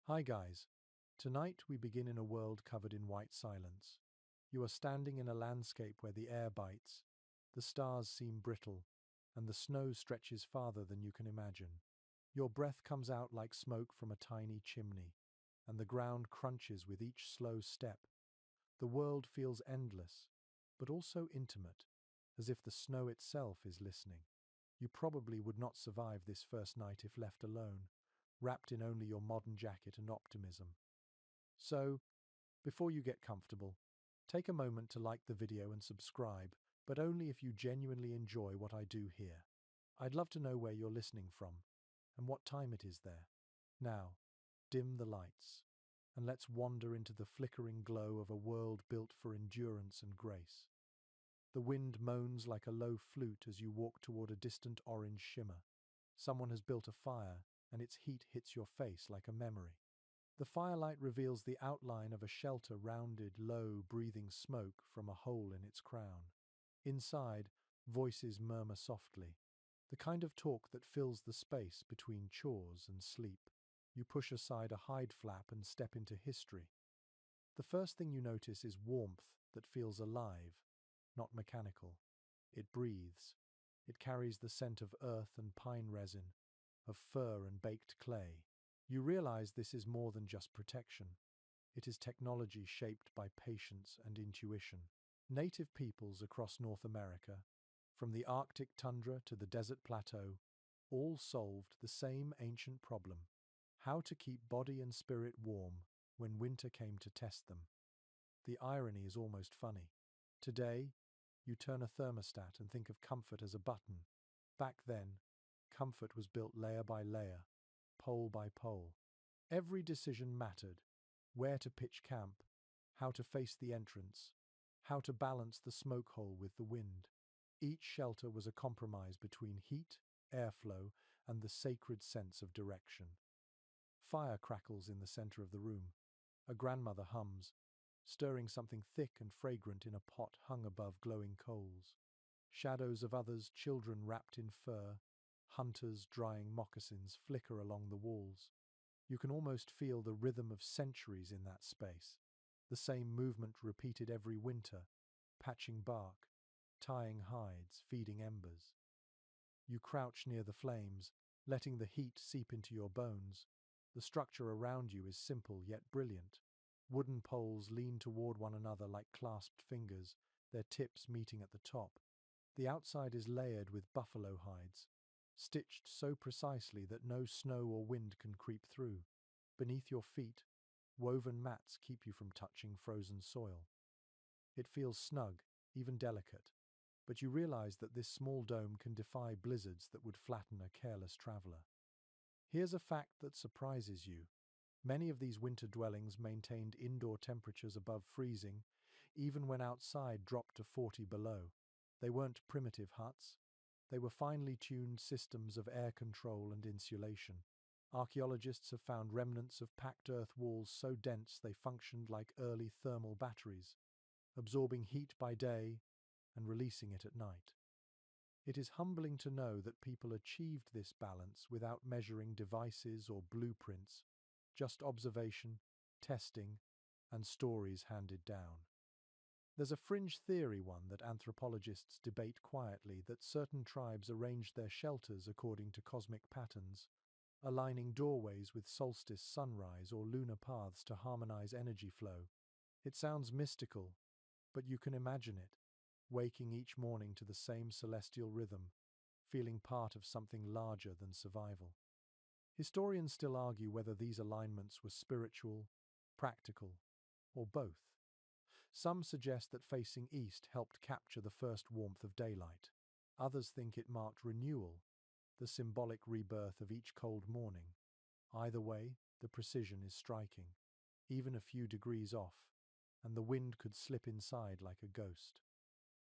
Hi guys. Tonight we begin in a world covered in white silence. You are standing in a landscape where the air bites, the stars seem brittle, and the snow stretches farther than you can imagine. Your breath comes out like smoke from a tiny chimney, and the ground crunches with each slow step. The world feels endless, but also intimate, as if the snow itself is listening. You probably would not survive this first night if left alone, wrapped in only your modern jacket and optimism. So, before you get comfortable, take a moment to like the video and subscribe, but only if you genuinely enjoy what I do here. I'd love to know where you're listening from and what time it is there. Now, dim the lights, and let's wander into the flickering glow of a world built for endurance and grace. The wind moans like a low flute as you walk toward a distant orange shimmer. Someone has built a fire, and its heat hits your face like a memory. The firelight reveals the outline of a shelter, rounded, low, breathing smoke from a hole in its crown. Inside, voices murmur softly, the kind of talk that fills the space between chores and sleep. You push aside a hide flap and step into history. The first thing you notice is warmth that feels alive, not mechanical. It breathes. It carries the scent of earth and pine resin, of fur and baked clay. You realize this is more than just protection. It is technology shaped by patience and intuition. Native peoples across North America, from the Arctic tundra to the desert plateau, all solved the same ancient problem: how to keep body and spirit warm when winter came to test them. The irony is almost funny. Today, you turn a thermostat and think of comfort as a button. Back then, comfort was built layer by layer, pole by pole. Every decision mattered: where to pitch camp, how to face the entrance, how to balance the smoke hole with the wind. Each shelter was a compromise between heat, airflow, and the sacred sense of direction. Fire crackles in the center of the room. A grandmother hums, stirring something thick and fragrant in a pot hung above glowing coals. Shadows of others, children wrapped in fur, hunters drying moccasins, flicker along the walls. You can almost feel the rhythm of centuries in that space. The same movement repeated every winter: patching bark, tying hides, feeding embers. You crouch near the flames, letting the heat seep into your bones. The structure around you is simple yet brilliant. Wooden poles lean toward one another like clasped fingers, their tips meeting at the top. The outside is layered with buffalo hides, stitched so precisely that no snow or wind can creep through. Beneath your feet, woven mats keep you from touching frozen soil. It feels snug, even delicate, but you realize that this small dome can defy blizzards that would flatten a careless traveler. Here's a fact that surprises you. Many of these winter dwellings maintained indoor temperatures above freezing, even when outside dropped to 40 below. They weren't primitive huts. They were finely tuned systems of air control and insulation. Archaeologists have found remnants of packed earth walls so dense they functioned like early thermal batteries, absorbing heat by day and releasing it at night. It is humbling to know that people achieved this balance without measuring devices or blueprints, just observation, testing, and stories handed down. There's a fringe theory, one that anthropologists debate quietly, that certain tribes arranged their shelters according to cosmic patterns, aligning doorways with solstice sunrise or lunar paths to harmonize energy flow. It sounds mystical, but you can imagine it, waking each morning to the same celestial rhythm, feeling part of something larger than survival. Historians still argue whether these alignments were spiritual, practical, or both. Some suggest that facing east helped capture the first warmth of daylight. Others think it marked renewal, the symbolic rebirth of each cold morning. Either way, the precision is striking. Even a few degrees off, and the wind could slip inside like a ghost.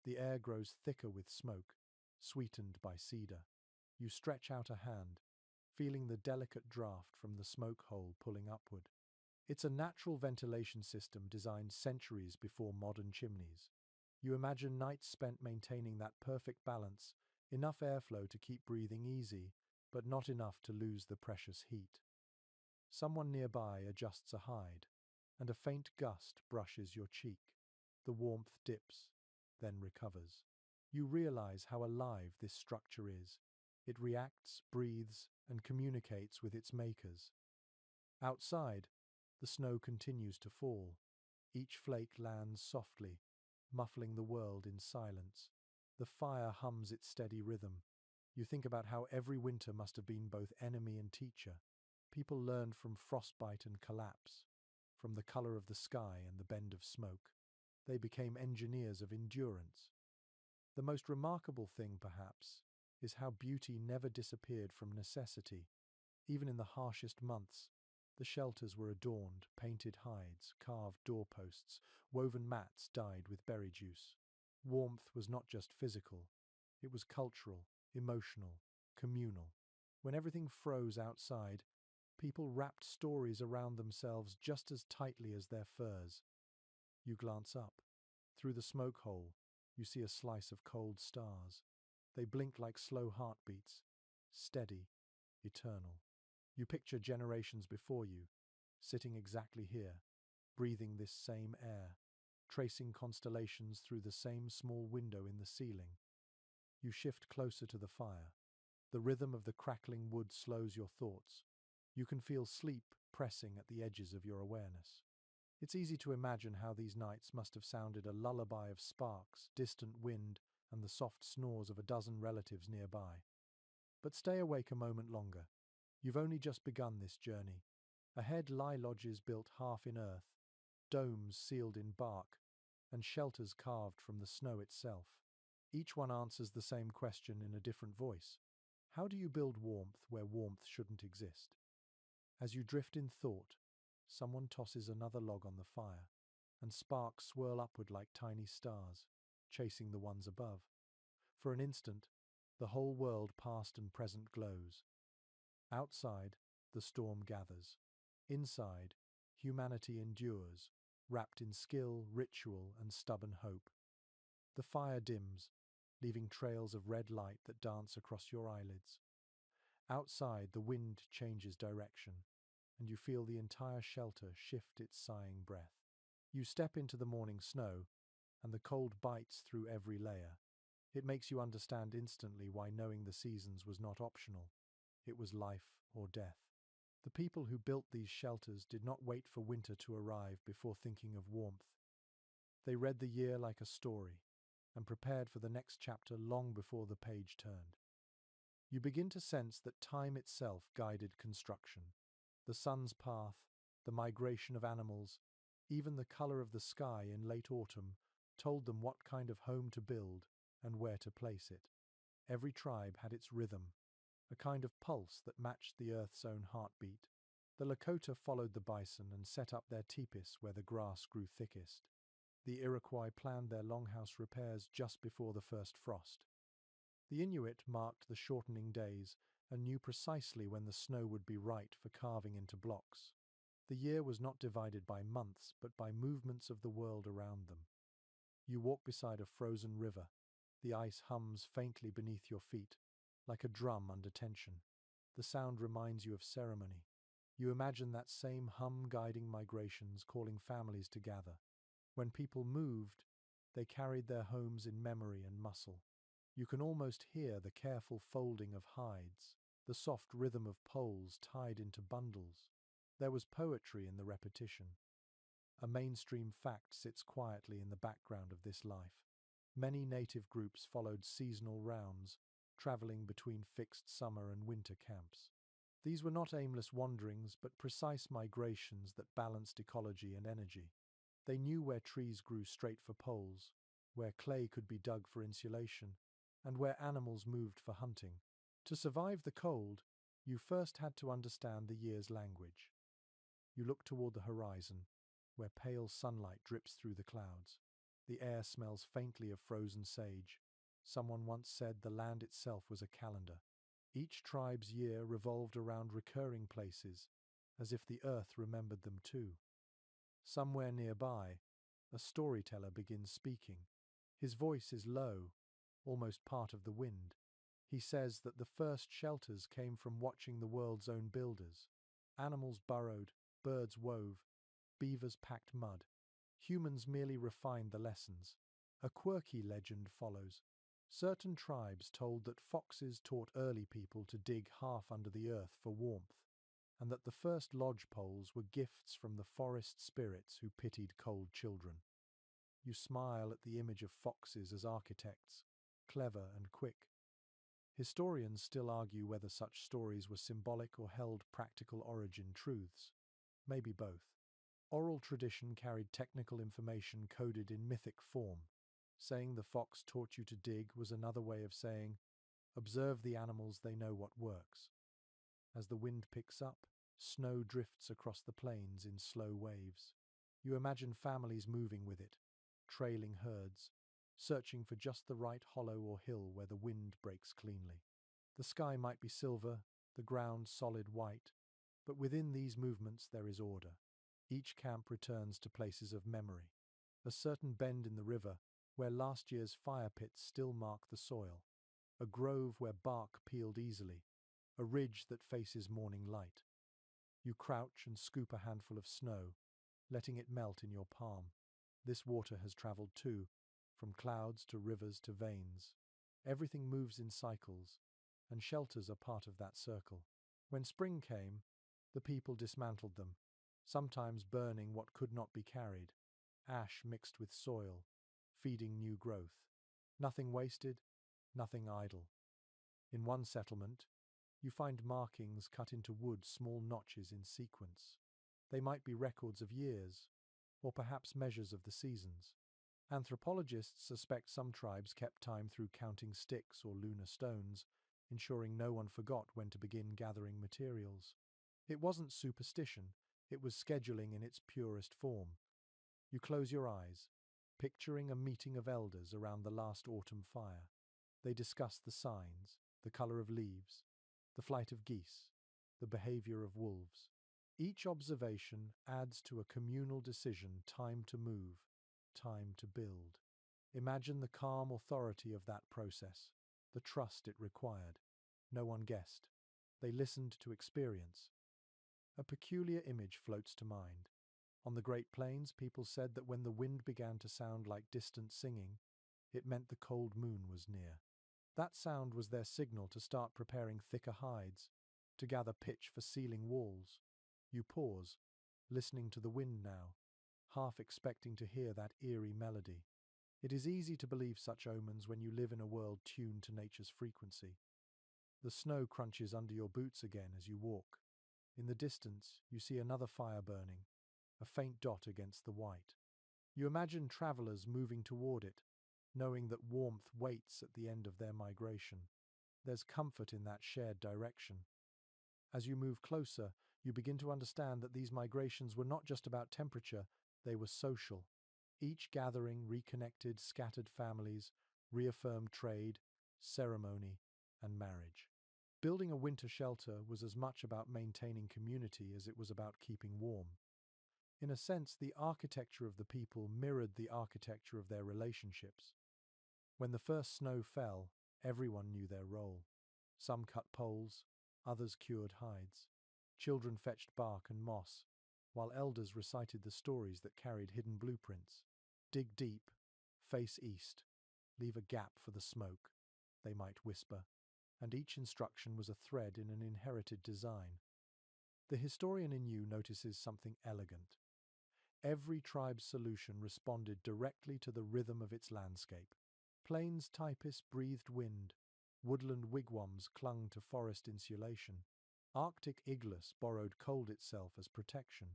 The air grows thicker with smoke, sweetened by cedar. You stretch out a hand, feeling the delicate draft from the smoke hole pulling upward. It's a natural ventilation system designed centuries before modern chimneys. You imagine nights spent maintaining that perfect balance, enough airflow to keep breathing easy, but not enough to lose the precious heat. Someone nearby adjusts a hide, and a faint gust brushes your cheek. The warmth dips, then recovers. You realize how alive this structure is. It reacts, breathes, and communicates with its makers. Outside, the snow continues to fall. Each flake lands softly, muffling the world in silence. The fire hums its steady rhythm. You think about how every winter must have been both enemy and teacher. People learned from frostbite and collapse, from the color of the sky and the bend of smoke. They became engineers of endurance. The most remarkable thing, perhaps, is how beauty never disappeared from necessity. Even in the harshest months, the shelters were adorned, painted hides, carved doorposts, woven mats dyed with berry juice. Warmth was not just physical, it was cultural, emotional, communal. When everything froze outside, people wrapped stories around themselves just as tightly as their furs. You glance up. Through the smoke hole, you see a slice of cold stars. They blink like slow heartbeats, steady, eternal. You picture generations before you, sitting exactly here, breathing this same air, tracing constellations through the same small window in the ceiling. You shift closer to the fire. The rhythm of the crackling wood slows your thoughts. You can feel sleep pressing at the edges of your awareness. It's easy to imagine how these nights must have sounded a lullaby of sparks, distant wind, and the soft snores of a dozen relatives nearby. But stay awake a moment longer. You've only just begun this journey. Ahead lie lodges built half in earth, domes sealed in bark, and shelters carved from the snow itself. Each one answers the same question in a different voice. How do you build warmth where warmth shouldn't exist? As you drift in thought, someone tosses another log on the fire, and sparks swirl upward like tiny stars, chasing the ones above. For an instant, the whole world past and present glows. Outside, the storm gathers. Inside, humanity endures, wrapped in skill, ritual, and stubborn hope. The fire dims, leaving trails of red light that dance across your eyelids. Outside, the wind changes direction, and you feel the entire shelter shift its sighing breath. You step into the morning snow, and the cold bites through every layer. It makes you understand instantly why knowing the seasons was not optional. It was life or death. The people who built these shelters did not wait for winter to arrive before thinking of warmth. They read the year like a story, and prepared for the next chapter long before the page turned. You begin to sense that time itself guided construction. The sun's path, the migration of animals, even the color of the sky in late autumn told them what kind of home to build and where to place it. Every tribe had its rhythm, a kind of pulse that matched the earth's own heartbeat. The Lakota followed the bison and set up their tipis where the grass grew thickest. The Iroquois planned their longhouse repairs just before the first frost. The Inuit marked the shortening days and knew precisely when the snow would be right for carving into blocks. The year was not divided by months, but by movements of the world around them. You walk beside a frozen river. The ice hums faintly beneath your feet, like a drum under tension. The sound reminds you of ceremony. You imagine that same hum guiding migrations, calling families to gather. When people moved, they carried their homes in memory and muscle. You can almost hear the careful folding of hides, the soft rhythm of poles tied into bundles. There was poetry in the repetition. A mainstream fact sits quietly in the background of this life. Many native groups followed seasonal rounds, traveling between fixed summer and winter camps. These were not aimless wanderings, but precise migrations that balanced ecology and energy. They knew where trees grew straight for poles, where clay could be dug for insulation, and where animals moved for hunting. To survive the cold, you first had to understand the year's language. You look toward the horizon, where pale sunlight drips through the clouds. The air smells faintly of frozen sage. Someone once said the land itself was a calendar. Each tribe's year revolved around recurring places, as if the earth remembered them too. Somewhere nearby, a storyteller begins speaking. His voice is low, almost part of the wind. He says that the first shelters came from watching the world's own builders. Animals burrowed, birds wove, beavers packed mud. Humans merely refined the lessons. A quirky legend follows. Certain tribes told that foxes taught early people to dig half under the earth for warmth, and that the first lodge poles were gifts from the forest spirits who pitied cold children. You smile at the image of foxes as architects, clever and quick. Historians still argue whether such stories were symbolic or held practical origin truths. Maybe both. Oral tradition carried technical information coded in mythic form. Saying the fox taught you to dig was another way of saying, observe the animals, they know what works. As the wind picks up, snow drifts across the plains in slow waves. You imagine families moving with it, trailing herds, searching for just the right hollow or hill where the wind breaks cleanly. The sky might be silver, the ground solid white, but within these movements there is order. Each camp returns to places of memory. A certain bend in the river, where last year's fire pits still mark the soil. A grove where bark peeled easily. A ridge that faces morning light. You crouch and scoop a handful of snow, letting it melt in your palm. This water has traveled too, from clouds to rivers to veins. Everything moves in cycles, and shelters are part of that circle. When spring came, the people dismantled them, sometimes burning what could not be carried, ash mixed with soil, feeding new growth. Nothing wasted, nothing idle. In one settlement, you find markings cut into wood, small notches in sequence. They might be records of years, or perhaps measures of the seasons. Anthropologists suspect some tribes kept time through counting sticks or lunar stones, ensuring no one forgot when to begin gathering materials. It wasn't superstition, it was scheduling in its purest form. You close your eyes, picturing a meeting of elders around the last autumn fire. They discuss the signs, the color of leaves, the flight of geese, the behavior of wolves. Each observation adds to a communal decision: time to move, time to build. Imagine the calm authority of that process, the trust it required. No one guessed. They listened to experience. A peculiar image floats to mind. On the Great Plains, people said that when the wind began to sound like distant singing, it meant the cold moon was near. That sound was their signal to start preparing thicker hides, to gather pitch for ceiling walls. You pause, listening to the wind now, half expecting to hear that eerie melody. It is easy to believe such omens when you live in a world tuned to nature's frequency. The snow crunches under your boots again as you walk. In the distance, you see another fire burning, a faint dot against the white. You imagine travelers moving toward it, knowing that warmth waits at the end of their migration. There's comfort in that shared direction. As you move closer, you begin to understand that these migrations were not just about temperature, they were social. Each gathering reconnected scattered families, reaffirmed trade, ceremony, and marriage. Building a winter shelter was as much about maintaining community as it was about keeping warm. In a sense, the architecture of the people mirrored the architecture of their relationships. When the first snow fell, everyone knew their role. Some cut poles, others cured hides. Children fetched bark and moss, while elders recited the stories that carried hidden blueprints. Dig deep, face east, leave a gap for the smoke, they might whisper, and each instruction was a thread in an inherited design. The historian in you notices something elegant. Every tribe's solution responded directly to the rhythm of its landscape. Plains typists breathed wind, woodland wigwams clung to forest insulation, Arctic iglus borrowed cold itself as protection.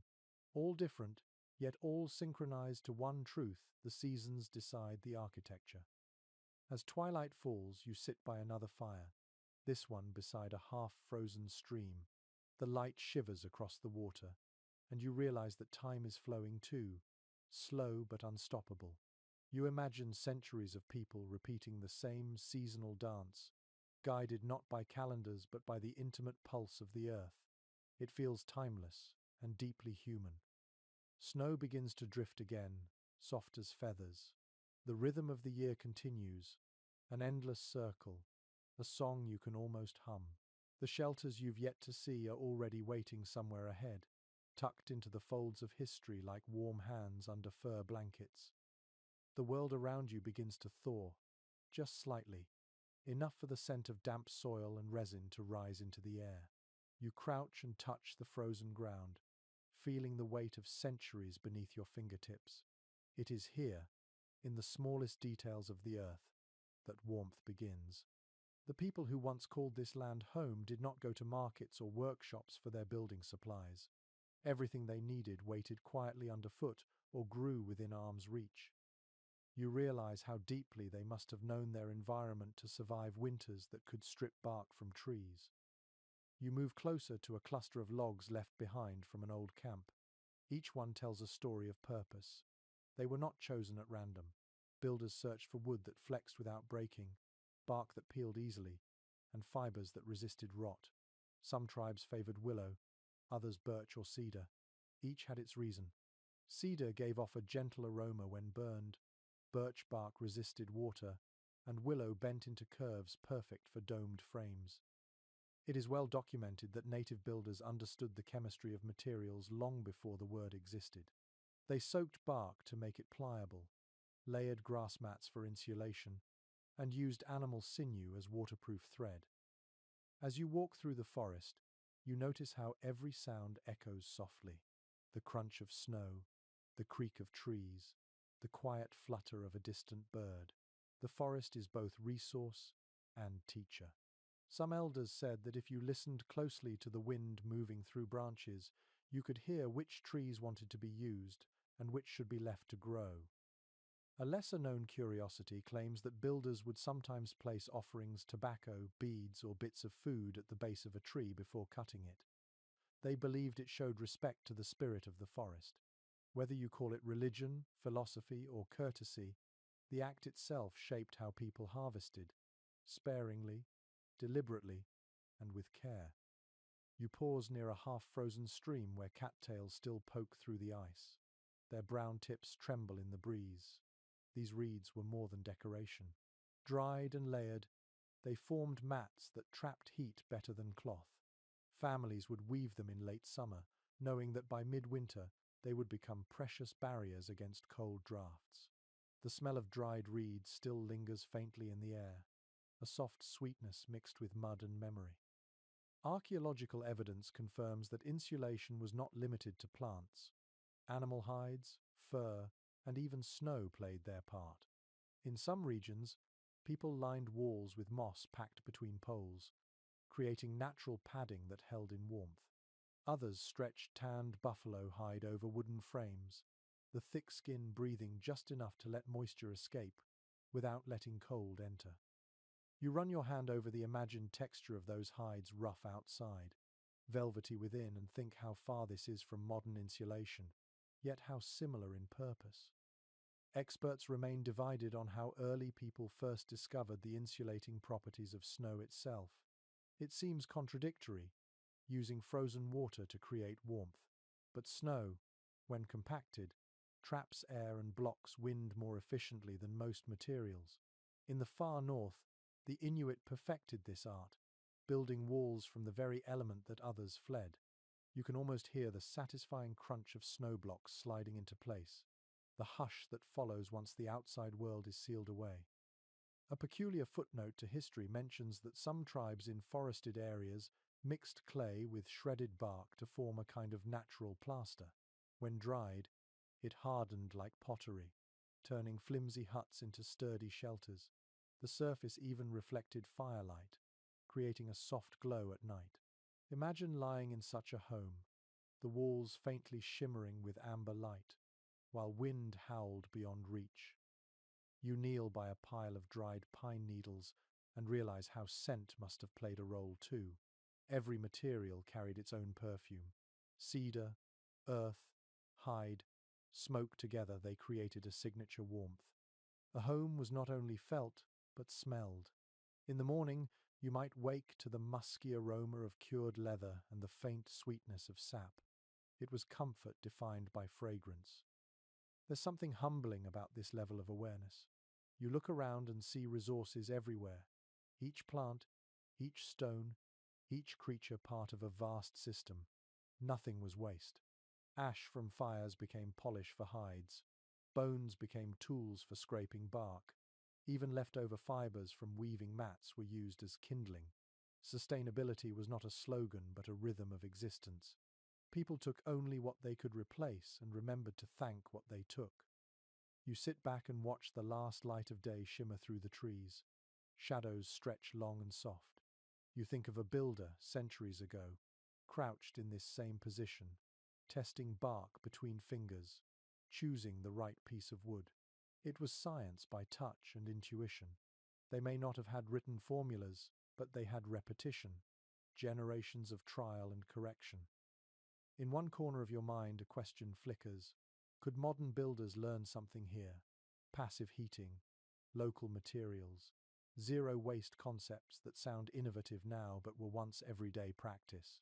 All different, yet all synchronized to one truth: the seasons decide the architecture. As twilight falls, you sit by another fire, this one beside a half-frozen stream. The light shivers across the water, and you realize that time is flowing too, slow but unstoppable. You imagine centuries of people repeating the same seasonal dance, guided not by calendars but by the intimate pulse of the earth. It feels timeless and deeply human. Snow begins to drift again, soft as feathers. The rhythm of the year continues, an endless circle, a song you can almost hum. The shelters you've yet to see are already waiting somewhere ahead, tucked into the folds of history like warm hands under fur blankets. The world around you begins to thaw, just slightly, enough for the scent of damp soil and resin to rise into the air. You crouch and touch the frozen ground, feeling the weight of centuries beneath your fingertips. It is here, in the smallest details of the earth, that warmth begins. The people who once called this land home did not go to markets or workshops for their building supplies. Everything they needed waited quietly underfoot or grew within arm's reach. You realize how deeply they must have known their environment to survive winters that could strip bark from trees. You move closer to a cluster of logs left behind from an old camp. Each one tells a story of purpose. They were not chosen at random. Builders searched for wood that flexed without breaking, bark that peeled easily, and fibers that resisted rot. Some tribes favored willow, others birch or cedar. Each had its reason. Cedar gave off a gentle aroma when burned, birch bark resisted water, and willow bent into curves perfect for domed frames. It is well documented that native builders understood the chemistry of materials long before the word existed. They soaked bark to make it pliable, layered grass mats for insulation, and used animal sinew as waterproof thread. As you walk through the forest, you notice how every sound echoes softly. The crunch of snow, the creak of trees, the quiet flutter of a distant bird. The forest is both resource and teacher. Some elders said that if you listened closely to the wind moving through branches, you could hear which trees wanted to be used and which should be left to grow. A lesser-known curiosity claims that builders would sometimes place offerings, tobacco, beads, or bits of food at the base of a tree before cutting it. They believed it showed respect to the spirit of the forest. Whether you call it religion, philosophy, or courtesy, the act itself shaped how people harvested, sparingly, deliberately, and with care. You pause near a half-frozen stream where cattails still poke through the ice. Their brown tips tremble in the breeze. These reeds were more than decoration. Dried and layered, they formed mats that trapped heat better than cloth. Families would weave them in late summer, knowing that by midwinter they would become precious barriers against cold drafts. The smell of dried reeds still lingers faintly in the air, a soft sweetness mixed with mud and memory. Archaeological evidence confirms that insulation was not limited to plants. Animal hides, fur, and even snow played their part. In some regions, people lined walls with moss packed between poles, creating natural padding that held in warmth. Others stretched tanned buffalo hide over wooden frames, the thick skin breathing just enough to let moisture escape without letting cold enter. You run your hand over the imagined texture of those hides, rough outside, velvety within, and think how far this is from modern insulation, yet how similar in purpose. Experts remain divided on how early people first discovered the insulating properties of snow itself. It seems contradictory, using frozen water to create warmth. But snow, when compacted, traps air and blocks wind more efficiently than most materials. In the far north, the Inuit perfected this art, building walls from the very element that others fled. You can almost hear the satisfying crunch of snow blocks sliding into place, the hush that follows once the outside world is sealed away. A peculiar footnote to history mentions that some tribes in forested areas mixed clay with shredded bark to form a kind of natural plaster. When dried, it hardened like pottery, turning flimsy huts into sturdy shelters. The surface even reflected firelight, creating a soft glow at night. Imagine lying in such a home, the walls faintly shimmering with amber light, while wind howled beyond reach. You kneel by a pile of dried pine needles and realize how scent must have played a role too. Every material carried its own perfume. Cedar, earth, hide, smoke together, they created a signature warmth. A home was not only felt, but smelled. In the morning, you might wake to the musky aroma of cured leather and the faint sweetness of sap. It was comfort defined by fragrance. There's something humbling about this level of awareness. You look around and see resources everywhere. Each plant, each stone, each creature part of a vast system. Nothing was waste. Ash from fires became polish for hides. Bones became tools for scraping bark. Even leftover fibers from weaving mats were used as kindling. Sustainability was not a slogan but a rhythm of existence. People took only what they could replace and remembered to thank what they took. You sit back and watch the last light of day shimmer through the trees. Shadows stretch long and soft. You think of a builder centuries ago, crouched in this same position, testing bark between fingers, choosing the right piece of wood. It was science by touch and intuition. They may not have had written formulas, but they had repetition, generations of trial and correction. In one corner of your mind, a question flickers. Could modern builders learn something here? Passive heating, local materials, zero waste concepts that sound innovative now but were once everyday practice.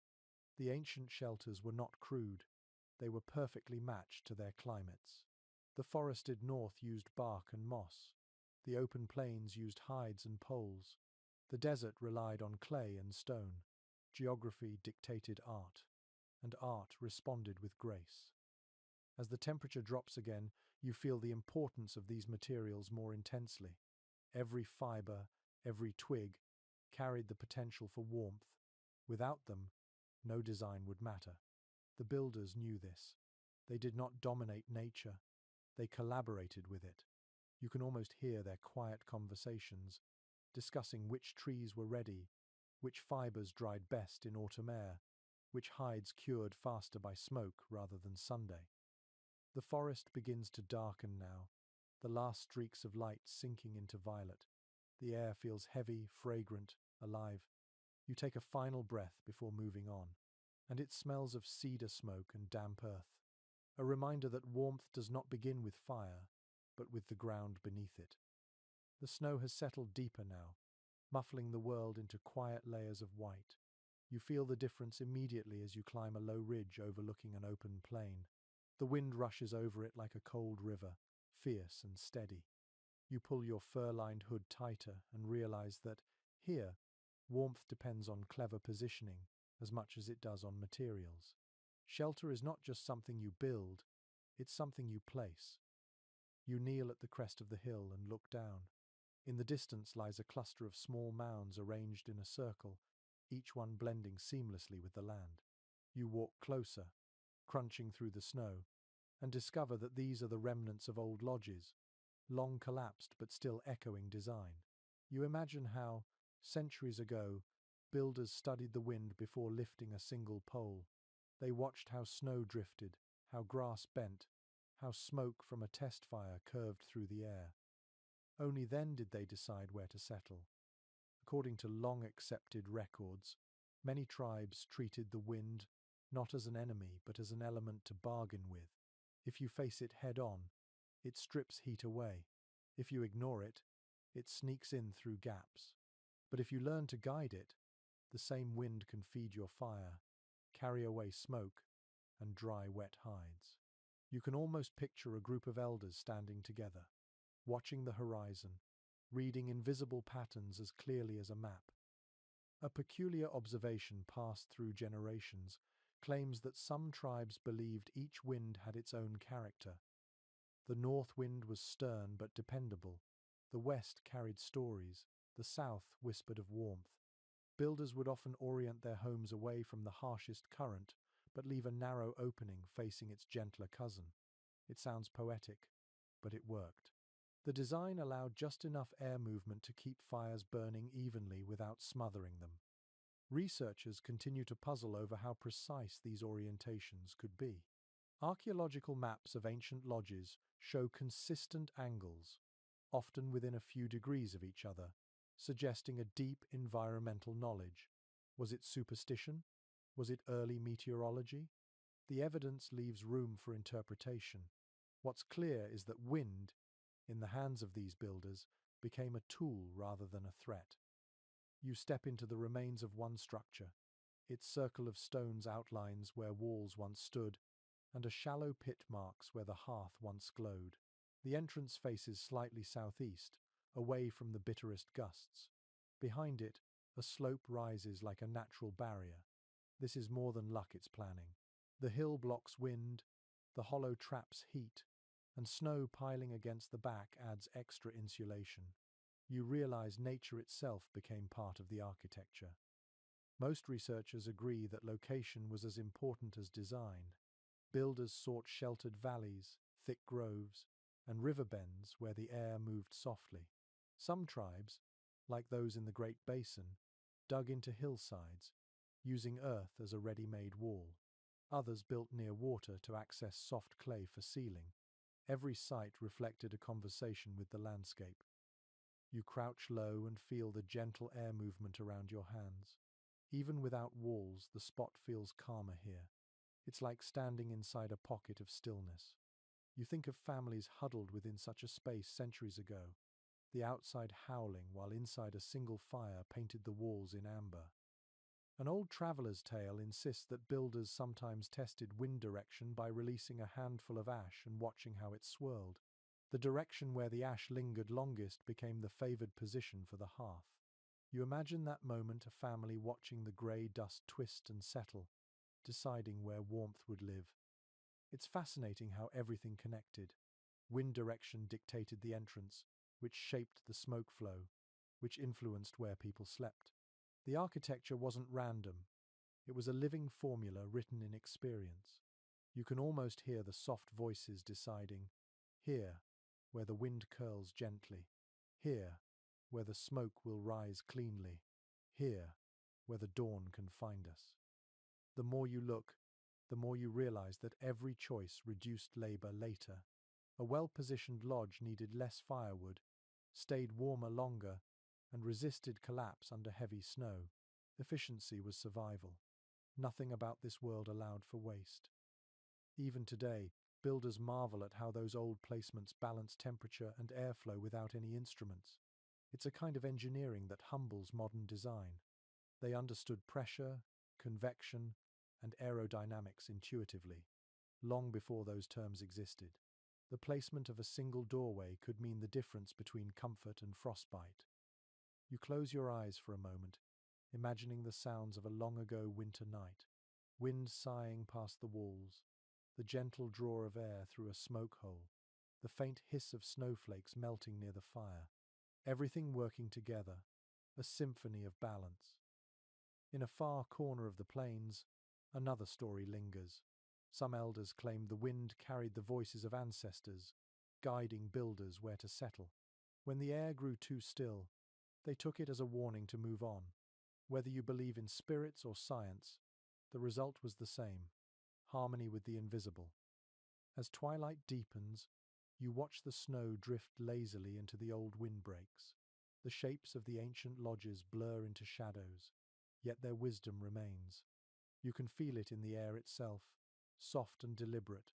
The ancient shelters were not crude. They were perfectly matched to their climates. The forested north used bark and moss. The open plains used hides and poles. The desert relied on clay and stone. Geography dictated art, and art responded with grace. As the temperature drops again, you feel the importance of these materials more intensely. Every fiber, every twig, carried the potential for warmth. Without them, no design would matter. The builders knew this. They did not dominate nature, they collaborated with it. You can almost hear their quiet conversations, discussing which trees were ready, which fibers dried best in autumn air, which hides cured faster by smoke rather than Sunday. The forest begins to darken now, the last streaks of light sinking into violet. The air feels heavy, fragrant, alive. You take a final breath before moving on, and it smells of cedar smoke and damp earth, a reminder that warmth does not begin with fire, but with the ground beneath it. The snow has settled deeper now, muffling the world into quiet layers of white. You feel the difference immediately as you climb a low ridge overlooking an open plain. The wind rushes over it like a cold river, fierce and steady. You pull your fur-lined hood tighter and realize that, here, warmth depends on clever positioning as much as it does on materials. Shelter is not just something you build, it's something you place. You kneel at the crest of the hill and look down. In the distance lies a cluster of small mounds arranged in a circle, each one blending seamlessly with the land. You walk closer, crunching through the snow, and discover that these are the remnants of old lodges, long collapsed but still echoing design. You imagine how, centuries ago, builders studied the wind before lifting a single pole. They watched how snow drifted, how grass bent, how smoke from a test fire curved through the air. Only then did they decide where to settle. According to long-accepted records, many tribes treated the wind not as an enemy but as an element to bargain with. If you face it head-on, it strips heat away. If you ignore it, it sneaks in through gaps. But if you learn to guide it, the same wind can feed your fire, carry away smoke, and dry wet hides. You can almost picture a group of elders standing together, watching the horizon, reading invisible patterns as clearly as a map. A peculiar observation passed through generations claims that some tribes believed each wind had its own character. The north wind was stern but dependable. The west carried stories. The south whispered of warmth. Builders would often orient their homes away from the harshest current, but leave a narrow opening facing its gentler cousin. It sounds poetic, but it worked. The design allowed just enough air movement to keep fires burning evenly without smothering them. Researchers continue to puzzle over how precise these orientations could be. Archaeological maps of ancient lodges show consistent angles, often within a few degrees of each other, suggesting a deep environmental knowledge. Was it superstition? Was it early meteorology? The evidence leaves room for interpretation. What's clear is that wind, in the hands of these builders, became a tool rather than a threat. You step into the remains of one structure. Its circle of stones outlines where walls once stood, and a shallow pit marks where the hearth once glowed. The entrance faces slightly southeast, away from the bitterest gusts. Behind it, A slope rises like a natural barrier. This is more than luck, it's planning. The hill blocks wind, the hollow traps heat, and snow piling against the back adds extra insulation. You realize nature itself became part of the architecture. Most researchers agree that location was as important as design. Builders sought sheltered valleys, thick groves, and river bends where the air moved softly. Some tribes, like those in the Great Basin, dug into hillsides, using earth as a ready-made wall. Others built near water to access soft clay for sealing. Every site reflected a conversation with the landscape. You crouch low and feel the gentle air movement around your hands. Even without walls, the spot feels calmer here. It's like standing inside a pocket of stillness. You think of families huddled within such a space centuries ago, the outside howling while inside a single fire painted the walls in amber. An old traveler's tale insists that builders sometimes tested wind direction by releasing a handful of ash and watching how it swirled. The direction where the ash lingered longest became the favored position for the hearth. You imagine that moment, a family watching the grey dust twist and settle, deciding where warmth would live. It's fascinating how everything connected. Wind direction dictated the entrance, which shaped the smoke flow, which influenced where people slept. The architecture wasn't random. It was a living formula written in experience. You can almost hear the soft voices deciding, here, where the wind curls gently. Here, where the smoke will rise cleanly. Here, where the dawn can find us. The more you look, the more you realize that every choice reduced labor later. A well-positioned lodge needed less firewood, stayed warmer longer, and resisted collapse under heavy snow. Efficiency was survival. Nothing about this world allowed for waste. Even today, builders marvel at how those old placements balance temperature and airflow without any instruments. It's a kind of engineering that humbles modern design. They understood pressure, convection, and aerodynamics intuitively, long before those terms existed. The placement of a single doorway could mean the difference between comfort and frostbite. You close your eyes for a moment, imagining the sounds of a long-ago winter night, wind sighing past the walls, the gentle draw of air through a smoke hole, the faint hiss of snowflakes melting near the fire, everything working together, a symphony of balance. In a far corner of the plains, another story lingers. Some elders claimed the wind carried the voices of ancestors, guiding builders where to settle. When the air grew too still, they took it as a warning to move on. Whether you believe in spirits or science, the result was the same: harmony with the invisible. As twilight deepens, you watch the snow drift lazily into the old windbreaks. The shapes of the ancient lodges blur into shadows, yet their wisdom remains. You can feel it in the air itself, soft and deliberate,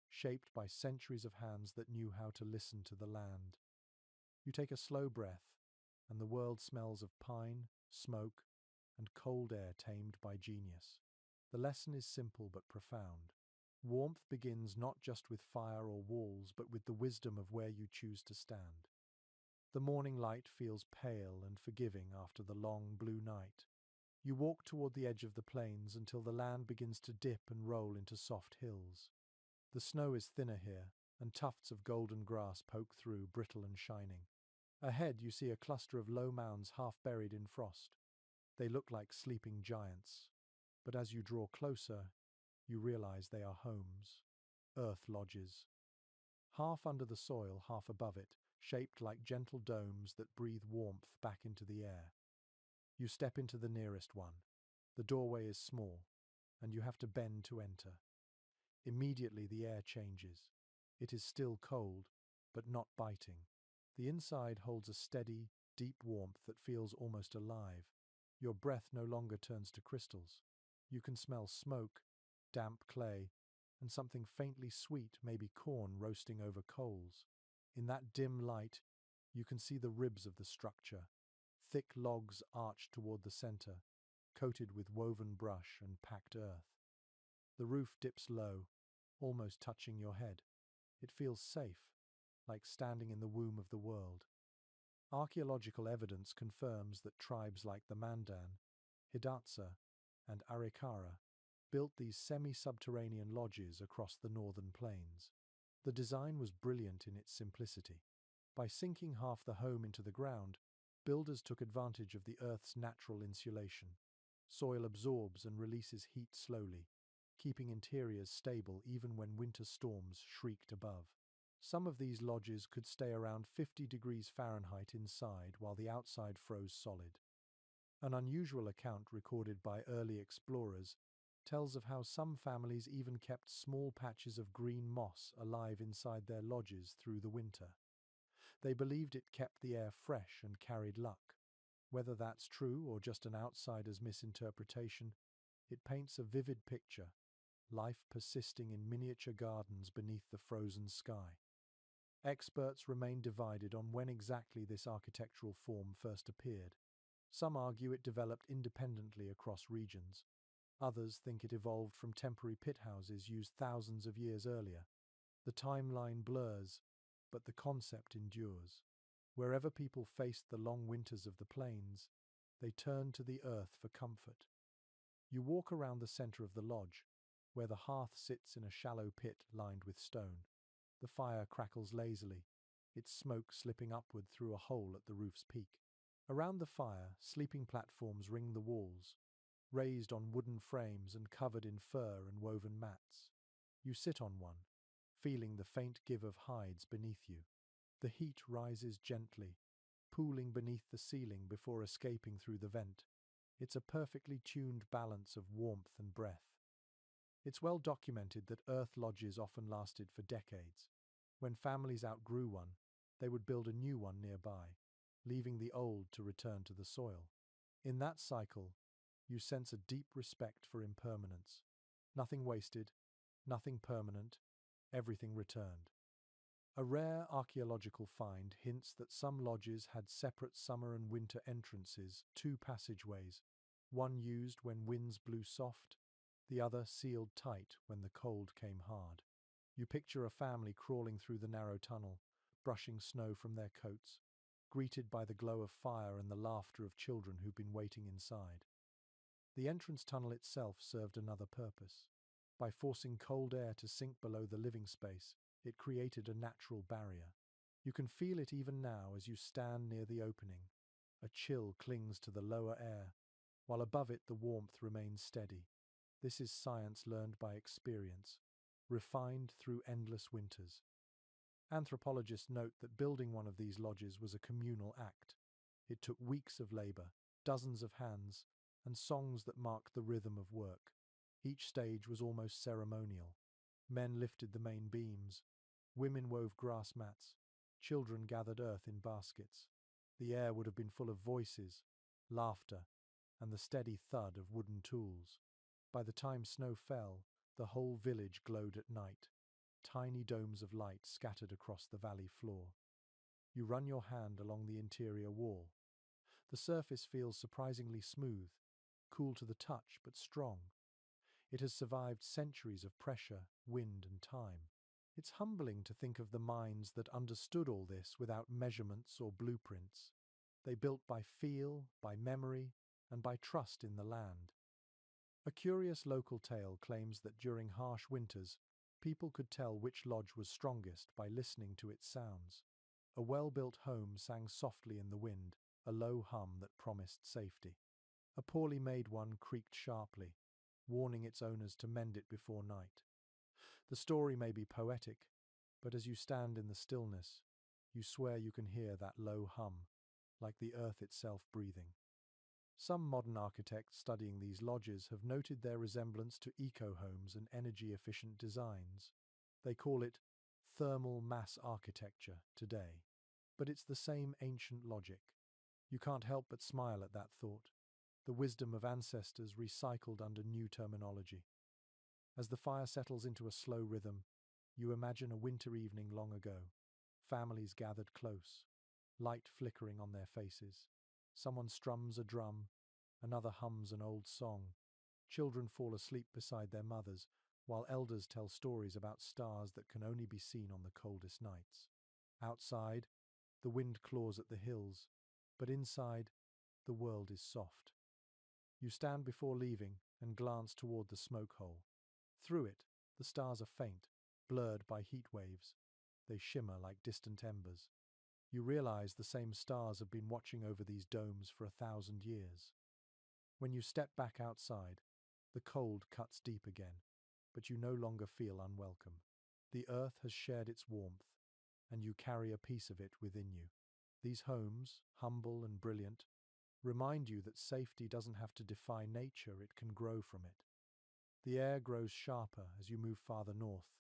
shaped by centuries of hands that knew how to listen to the land. You take a slow breath, and the world smells of pine, smoke, and cold air tamed by genius. The lesson is simple but profound. Warmth begins not just with fire or walls, but with the wisdom of where you choose to stand. The morning light feels pale and forgiving after the long blue night. You walk toward the edge of the plains until the land begins to dip and roll into soft hills. The snow is thinner here, and tufts of golden grass poke through, brittle and shining. Ahead you see a cluster of low mounds half buried in frost. They look like sleeping giants. But as you draw closer, you realize they are homes, earth lodges. Half under the soil, half above it, shaped like gentle domes that breathe warmth back into the air. You step into the nearest one. The doorway is small, and you have to bend to enter. Immediately the air changes. It is still cold, but not biting. The inside holds a steady, deep warmth that feels almost alive. Your breath no longer turns to crystals. You can smell smoke, damp clay, and something faintly sweet, maybe corn roasting over coals. In that dim light, you can see the ribs of the structure, thick logs arched toward the center, coated with woven brush and packed earth. The roof dips low, almost touching your head. It feels safe, like standing in the womb of the world. Archaeological evidence confirms that tribes like the Mandan, Hidatsa, and Arikara built these semi-subterranean lodges across the northern plains. The design was brilliant in its simplicity. By sinking half the home into the ground, builders took advantage of the Earth's natural insulation. Soil absorbs and releases heat slowly, keeping interiors stable even when winter storms shrieked above. Some of these lodges could stay around 50 degrees Fahrenheit inside while the outside froze solid. An unusual account recorded by early explorers tells of how some families even kept small patches of green moss alive inside their lodges through the winter. They believed it kept the air fresh and carried luck. Whether that's true or just an outsider's misinterpretation, it paints a vivid picture, life persisting in miniature gardens beneath the frozen sky. Experts remain divided on when exactly this architectural form first appeared. Some argue it developed independently across regions. Others think it evolved from temporary pit houses used thousands of years earlier. The timeline blurs, but the concept endures. Wherever people faced the long winters of the plains, they turned to the earth for comfort. You walk around the center of the lodge, where the hearth sits in a shallow pit lined with stone. The fire crackles lazily, its smoke slipping upward through a hole at the roof's peak. Around the fire, sleeping platforms ring the walls, raised on wooden frames and covered in fur and woven mats. You sit on one, feeling the faint give of hides beneath you. The heat rises gently, pooling beneath the ceiling before escaping through the vent. It's a perfectly tuned balance of warmth and breath. It's well documented that earth lodges often lasted for decades. When families outgrew one, they would build a new one nearby, leaving the old to return to the soil. In that cycle, you sense a deep respect for impermanence. Nothing wasted, nothing permanent, everything returned. A rare archaeological find hints that some lodges had separate summer and winter entrances, two passageways, one used when winds blew soft, the other sealed tight when the cold came hard. You picture a family crawling through the narrow tunnel, brushing snow from their coats, greeted by the glow of fire and the laughter of children who've been waiting inside. The entrance tunnel itself served another purpose. By forcing cold air to sink below the living space, it created a natural barrier. You can feel it even now as you stand near the opening. A chill clings to the lower air, while above it the warmth remains steady. This is science learned by experience, refined through endless winters. Anthropologists note that building one of these lodges was a communal act. It took weeks of labor, dozens of hands, and songs that marked the rhythm of work. Each stage was almost ceremonial. Men lifted the main beams, women wove grass mats, children gathered earth in baskets. The air would have been full of voices, laughter, and the steady thud of wooden tools. By the time snow fell, the whole village glowed at night, tiny domes of light scattered across the valley floor. You run your hand along the interior wall. The surface feels surprisingly smooth, cool to the touch but strong. It has survived centuries of pressure, wind, and time. It's humbling to think of the minds that understood all this without measurements or blueprints. They built by feel, by memory, and by trust in the land. A curious local tale claims that during harsh winters, people could tell which lodge was strongest by listening to its sounds. A well-built home sang softly in the wind, a low hum that promised safety. A poorly made one creaked sharply, warning its owners to mend it before night. The story may be poetic, but as you stand in the stillness, you swear you can hear that low hum, like the earth itself breathing. Some modern architects studying these lodges have noted their resemblance to eco-homes and energy-efficient designs. They call it thermal mass architecture today. But it's the same ancient logic. You can't help but smile at that thought, the wisdom of ancestors recycled under new terminology. As the fire settles into a slow rhythm, you imagine a winter evening long ago. Families gathered close, light flickering on their faces. Someone strums a drum, another hums an old song. Children fall asleep beside their mothers, while elders tell stories about stars that can only be seen on the coldest nights. Outside, The wind claws at the hills, but inside, the world is soft. You stand before leaving and glance toward the smoke hole. Through it, the stars are faint, blurred by heat waves. They shimmer like distant embers. You realize the same stars have been watching over these domes for 1,000 years. When you step back outside, the cold cuts deep again, but you no longer feel unwelcome. The earth has shared its warmth, and you carry a piece of it within you. These homes, humble and brilliant, remind you that safety doesn't have to defy nature, it can grow from it. The air grows sharper as you move farther north,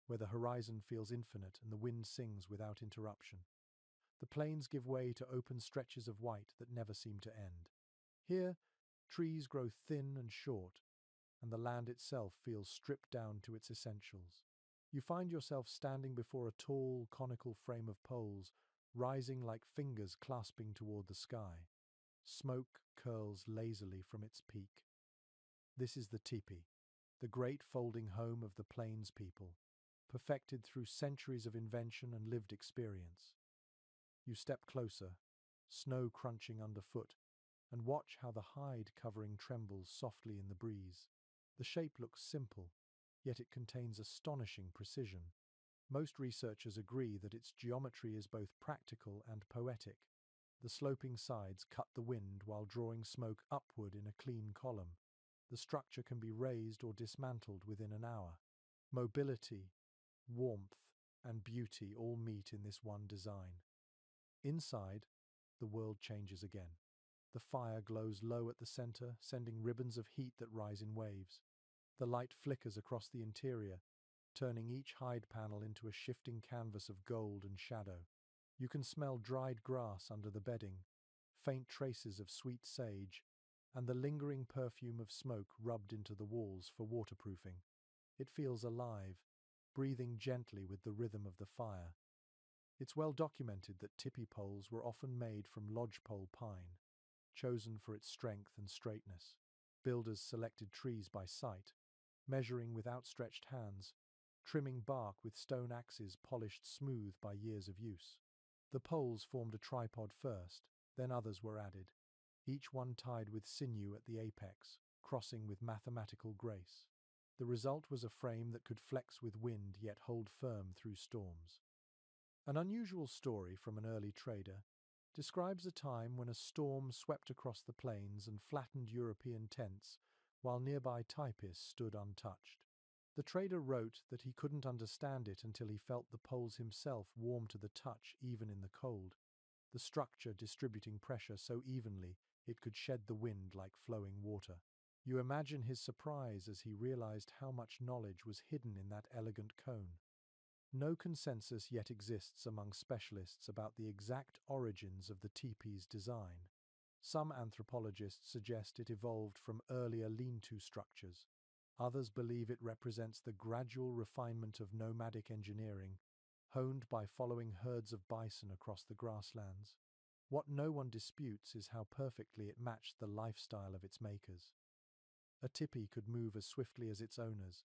where the horizon feels infinite and the wind sings without interruption. The plains give way to open stretches of white that never seem to end. Here, trees grow thin and short, and the land itself feels stripped down to its essentials. You find yourself standing before a tall, conical frame of poles, rising like fingers clasping toward the sky. Smoke curls lazily from its peak. This is the tipi, the great folding home of the plains people, perfected through centuries of invention and lived experience. You step closer, snow crunching underfoot, and watch how the hide covering trembles softly in the breeze. The shape looks simple, yet it contains astonishing precision. Most researchers agree that its geometry is both practical and poetic. The sloping sides cut the wind while drawing smoke upward in a clean column. The structure can be raised or dismantled within an hour. Mobility, warmth, and beauty all meet in this one design. Inside, the world changes again. The fire glows low at the center, sending ribbons of heat that rise in waves. The light flickers across the interior, turning each hide panel into a shifting canvas of gold and shadow. You can smell dried grass under the bedding, faint traces of sweet sage, and the lingering perfume of smoke rubbed into the walls for waterproofing. It feels alive, breathing gently with the rhythm of the fire. It's well documented that tipi poles were often made from lodgepole pine, chosen for its strength and straightness. Builders selected trees by sight, measuring with outstretched hands, trimming bark with stone axes polished smooth by years of use. The poles formed a tripod first, then others were added, each one tied with sinew at the apex, crossing with mathematical grace. The result was a frame that could flex with wind yet hold firm through storms. An unusual story from an early trader describes a time when a storm swept across the plains and flattened European tents, while nearby tipis stood untouched. The trader wrote that he couldn't understand it until he felt the poles himself warm to the touch even in the cold, the structure distributing pressure so evenly it could shed the wind like flowing water. You imagine his surprise as he realized how much knowledge was hidden in that elegant cone. No consensus yet exists among specialists about the exact origins of the teepee's design. Some anthropologists suggest it evolved from earlier lean-to structures. Others believe it represents the gradual refinement of nomadic engineering, honed by following herds of bison across the grasslands. What no one disputes is how perfectly it matched the lifestyle of its makers. A tipi could move as swiftly as its owners,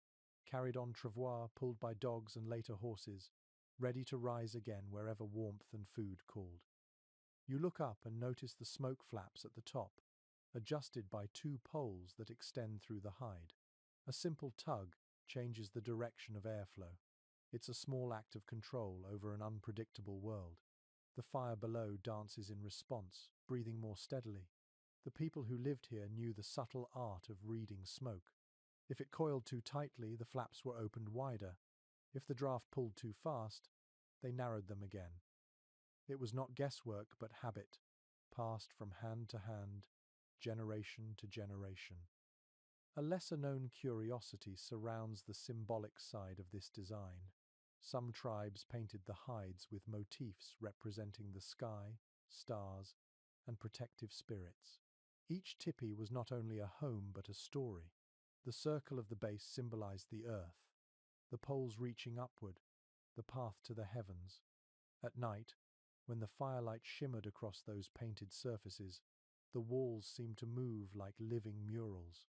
carried on travois pulled by dogs and later horses, ready to rise again wherever warmth and food called. You look up and notice the smoke flaps at the top, adjusted by two poles that extend through the hide. A simple tug changes the direction of airflow. It's a small act of control over an unpredictable world. The fire below dances in response, breathing more steadily. The people who lived here knew the subtle art of reading smoke. If it coiled too tightly, the flaps were opened wider. If the draft pulled too fast, they narrowed them again. It was not guesswork but habit, passed from hand to hand, generation to generation. A lesser-known curiosity surrounds the symbolic side of this design. Some tribes painted the hides with motifs representing the sky, stars, and protective spirits. Each tipi was not only a home but a story. The circle of the base symbolized the earth, the poles reaching upward, the path to the heavens. At night, when the firelight shimmered across those painted surfaces, the walls seemed to move like living murals.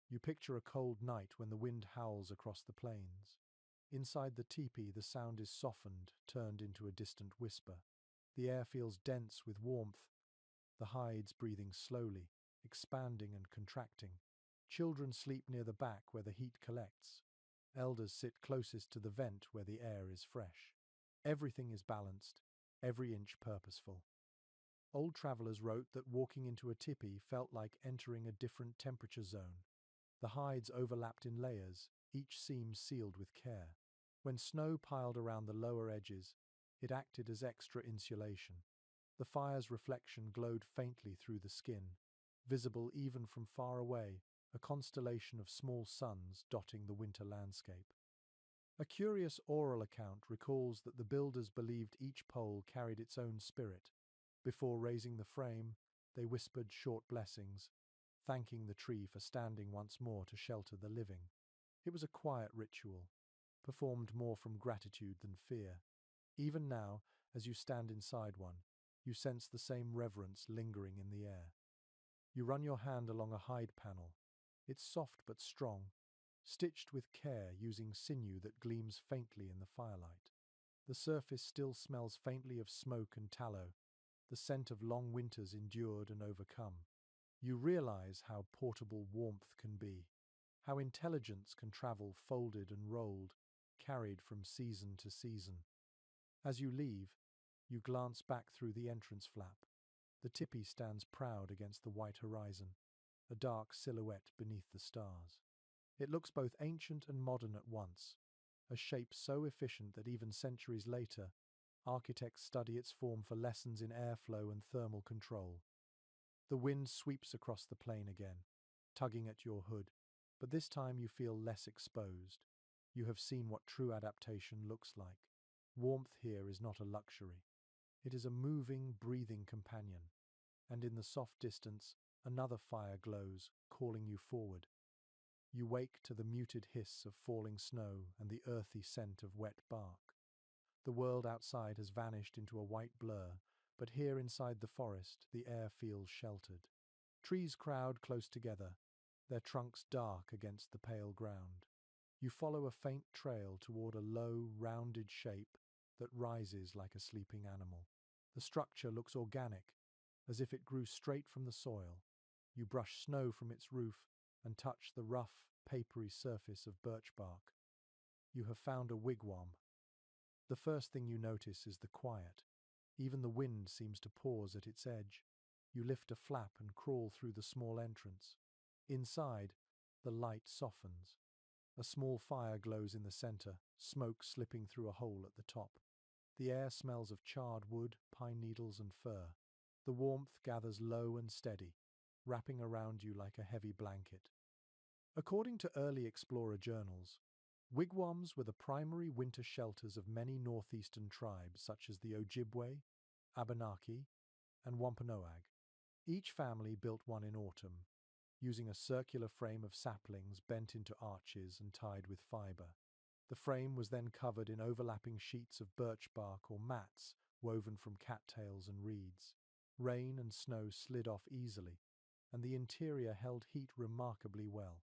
You picture a cold night when the wind howls across the plains. Inside the tipi, the sound is softened, turned into a distant whisper. The air feels dense with warmth, the hides breathing slowly, expanding and contracting. Children sleep near the back where the heat collects. Elders sit closest to the vent where the air is fresh. Everything is balanced, every inch purposeful. Old travelers wrote that walking into a tipi felt like entering a different temperature zone. The hides overlapped in layers, each seam sealed with care. When snow piled around the lower edges, it acted as extra insulation. The fire's reflection glowed faintly through the skin, visible even from far away, a constellation of small suns dotting the winter landscape. A curious oral account recalls that the builders believed each pole carried its own spirit. Before raising the frame, they whispered short blessings, thanking the tree for standing once more to shelter the living. It was a quiet ritual, performed more from gratitude than fear. Even now, as you stand inside one, you sense the same reverence lingering in the air. You run your hand along a hide panel. It's soft but strong, stitched with care using sinew that gleams faintly in the firelight. The surface still smells faintly of smoke and tallow, the scent of long winters endured and overcome. You realize how portable warmth can be, how intelligence can travel folded and rolled, carried from season to season. As you leave, you glance back through the entrance flap. The tipi stands proud against the white horizon, a dark silhouette beneath the stars. It looks both ancient and modern at once, a shape so efficient that even centuries later, architects study its form for lessons in airflow and thermal control. The wind sweeps across the plain again, tugging at your hood, but this time you feel less exposed. You have seen what true adaptation looks like. Warmth here is not a luxury. It is a moving, breathing companion, and in the soft distance, another fire glows, calling you forward. You wake to the muted hiss of falling snow and the earthy scent of wet bark. The world outside has vanished into a white blur, but here inside the forest, the air feels sheltered. Trees crowd close together, their trunks dark against the pale ground. You follow a faint trail toward a low, rounded shape that rises like a sleeping animal. The structure looks organic, as if it grew straight from the soil. You brush snow from its roof and touch the rough, papery surface of birch bark. You have found a wigwam. The first thing you notice is the quiet. Even the wind seems to pause at its edge. You lift a flap and crawl through the small entrance. Inside, the light softens. A small fire glows in the center, smoke slipping through a hole at the top. The air smells of charred wood, pine needles, and fir. The warmth gathers low and steady, wrapping around you like a heavy blanket. According to early explorer journals, wigwams were the primary winter shelters of many northeastern tribes such as the Ojibwe, Abenaki, and Wampanoag. Each family built one in autumn, using a circular frame of saplings bent into arches and tied with fiber. The frame was then covered in overlapping sheets of birch bark or mats woven from cattails and reeds. Rain and snow slid off easily, and the interior held heat remarkably well.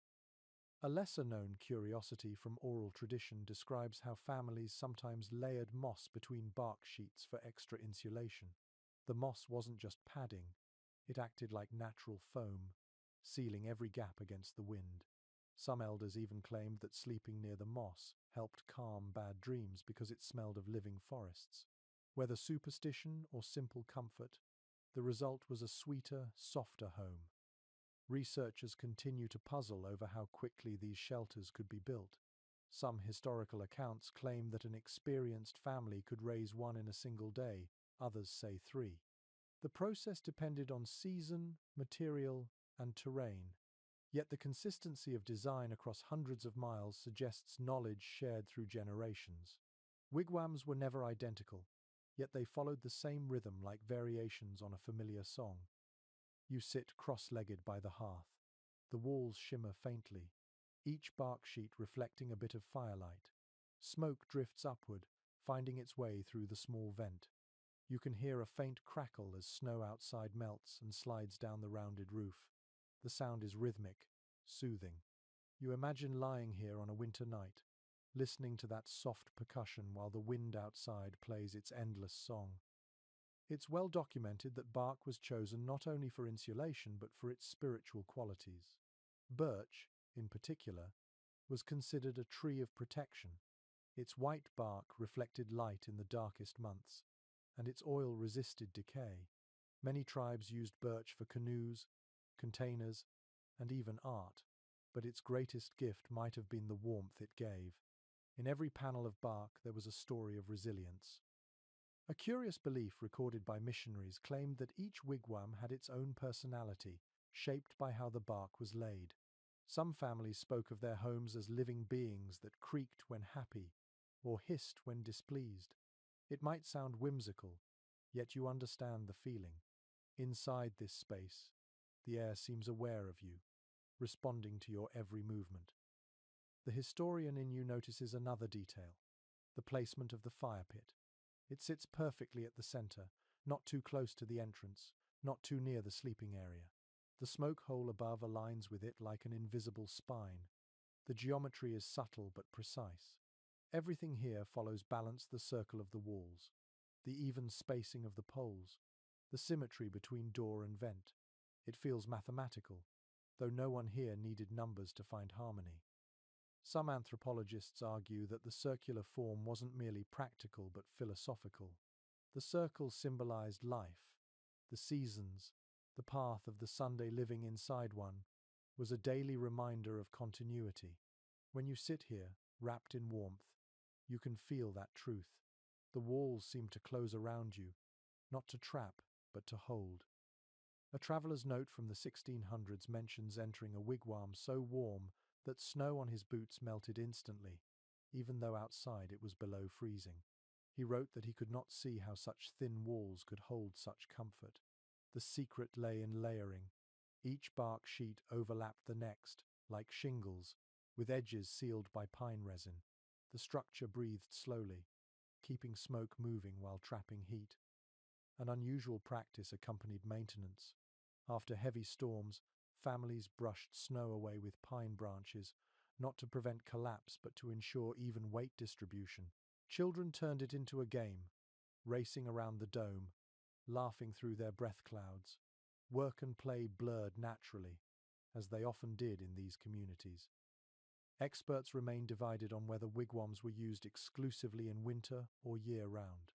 A lesser-known curiosity from oral tradition describes how families sometimes layered moss between bark sheets for extra insulation. The moss wasn't just padding, it acted like natural foam, sealing every gap against the wind. Some elders even claimed that sleeping near the moss helped calm bad dreams because it smelled of living forests. Whether superstition or simple comfort, the result was a sweeter, softer home. Researchers continue to puzzle over how quickly these shelters could be built. Some historical accounts claim that an experienced family could raise one in a single day, others say 3. The process depended on season, material, and terrain. Yet the consistency of design across hundreds of miles suggests knowledge shared through generations. Wigwams were never identical, yet they followed the same rhythm like variations on a familiar song. You sit cross-legged by the hearth. The walls shimmer faintly, each bark sheet reflecting a bit of firelight. Smoke drifts upward, finding its way through the small vent. You can hear a faint crackle as snow outside melts and slides down the rounded roof. The sound is rhythmic, soothing. You imagine lying here on a winter night, listening to that soft percussion while the wind outside plays its endless song. It's well documented that bark was chosen not only for insulation but for its spiritual qualities. Birch, in particular, was considered a tree of protection. Its white bark reflected light in the darkest months, and its oil resisted decay. Many tribes used birch for canoes, containers, and even art, but its greatest gift might have been the warmth it gave. In every panel of bark there was a story of resilience. A curious belief recorded by missionaries claimed that each wigwam had its own personality, shaped by how the bark was laid. Some families spoke of their homes as living beings that creaked when happy or hissed when displeased. It might sound whimsical, yet you understand the feeling. Inside this space, the air seems aware of you, responding to your every movement. The historian in you notices another detail: the placement of the fire pit. It sits perfectly at the center, not too close to the entrance, not too near the sleeping area. The smoke hole above aligns with it like an invisible spine. The geometry is subtle but precise. Everything here follows the circle of the walls, the even spacing of the poles, the symmetry between door and vent. It feels mathematical, though no one here needed numbers to find harmony. Some anthropologists argue that the circular form wasn't merely practical but philosophical. The circle symbolized life, the seasons, the path of the Sunday living inside one was a daily reminder of continuity. When you sit here, wrapped in warmth, you can feel that truth. The walls seem to close around you, not to trap, but to hold. A traveller's note from the 1600s mentions entering a wigwam so warm that snow on his boots melted instantly, even though outside it was below freezing. He wrote that he could not see how such thin walls could hold such comfort. The secret lay in layering. Each bark sheet overlapped the next, like shingles, with edges sealed by pine resin. The structure breathed slowly, keeping smoke moving while trapping heat. An unusual practice accompanied maintenance. After heavy storms, families brushed snow away with pine branches, not to prevent collapse but to ensure even weight distribution. Children turned it into a game, racing around the dome, laughing through their breath clouds. Work and play blurred naturally, as they often did in these communities. Experts remain divided on whether wigwams were used exclusively in winter or year-round.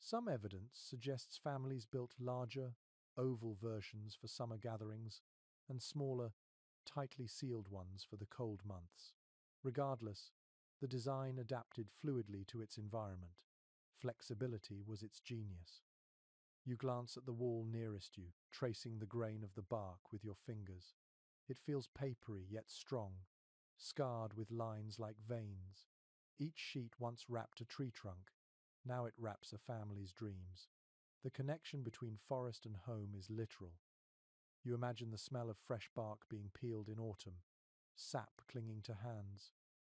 Some evidence suggests families built larger, oval versions for summer gatherings and smaller, tightly sealed ones for the cold months. Regardless, the design adapted fluidly to its environment. Flexibility was its genius. You glance at the wall nearest you, tracing the grain of the bark with your fingers. It feels papery yet strong, scarred with lines like veins. Each sheet once wrapped a tree trunk. Now it wraps a family's dreams. The connection between forest and home is literal. You imagine the smell of fresh bark being peeled in autumn, sap clinging to hands,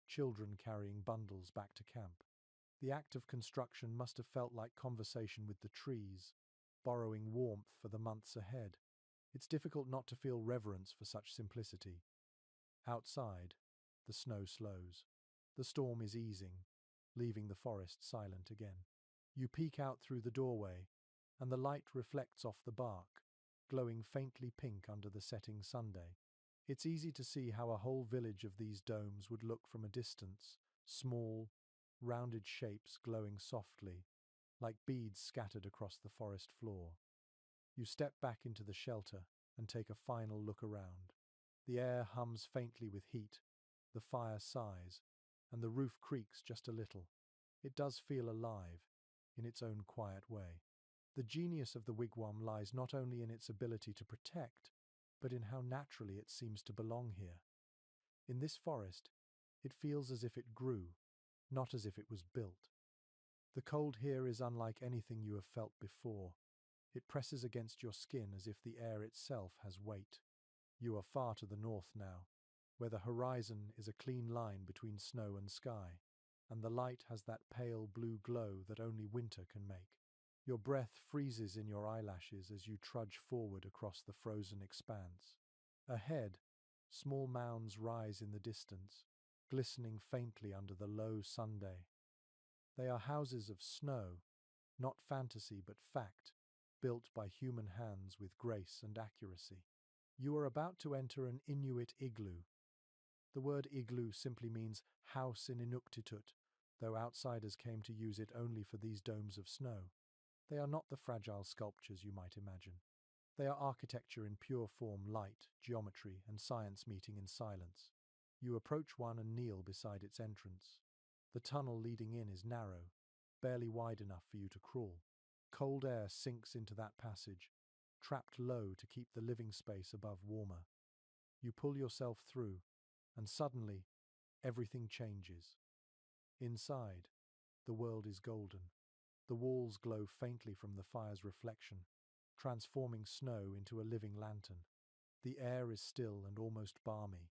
children carrying bundles back to camp. The act of construction must have felt like conversation with the trees, borrowing warmth for the months ahead. It's difficult not to feel reverence for such simplicity. Outside, the snow slows. The storm is easing, leaving the forest silent again. You peek out through the doorway, and the light reflects off the bark, glowing faintly pink under the setting Sunday. It's easy to see how a whole village of these domes would look from a distance, small, rounded shapes glowing softly, like beads scattered across the forest floor. You step back into the shelter and take a final look around. The air hums faintly with heat, the fire sighs, and the roof creaks just a little. It does feel alive, in its own quiet way. The genius of the wigwam lies not only in its ability to protect, but in how naturally it seems to belong here. In this forest, it feels as if it grew, not as if it was built. The cold here is unlike anything you have felt before. It presses against your skin as if the air itself has weight. You are far to the north now, where the horizon is a clean line between snow and sky, and the light has that pale blue glow that only winter can make. Your breath freezes in your eyelashes as you trudge forward across the frozen expanse. Ahead, small mounds rise in the distance, glistening faintly under the low Sunday. They are houses of snow, not fantasy but fact, built by human hands with grace and accuracy. You are about to enter an Inuit igloo. The word igloo simply means house in Inuktitut, though outsiders came to use it only for these domes of snow. They are not the fragile sculptures you might imagine. They are architecture in pure form, light, geometry, and science meeting in silence. You approach one and kneel beside its entrance. The tunnel leading in is narrow, barely wide enough for you to crawl. Cold air sinks into that passage, trapped low to keep the living space above warmer. You pull yourself through, and suddenly, everything changes. Inside, the world is golden. The walls glow faintly from the fire's reflection, transforming snow into a living lantern. The air is still and almost balmy,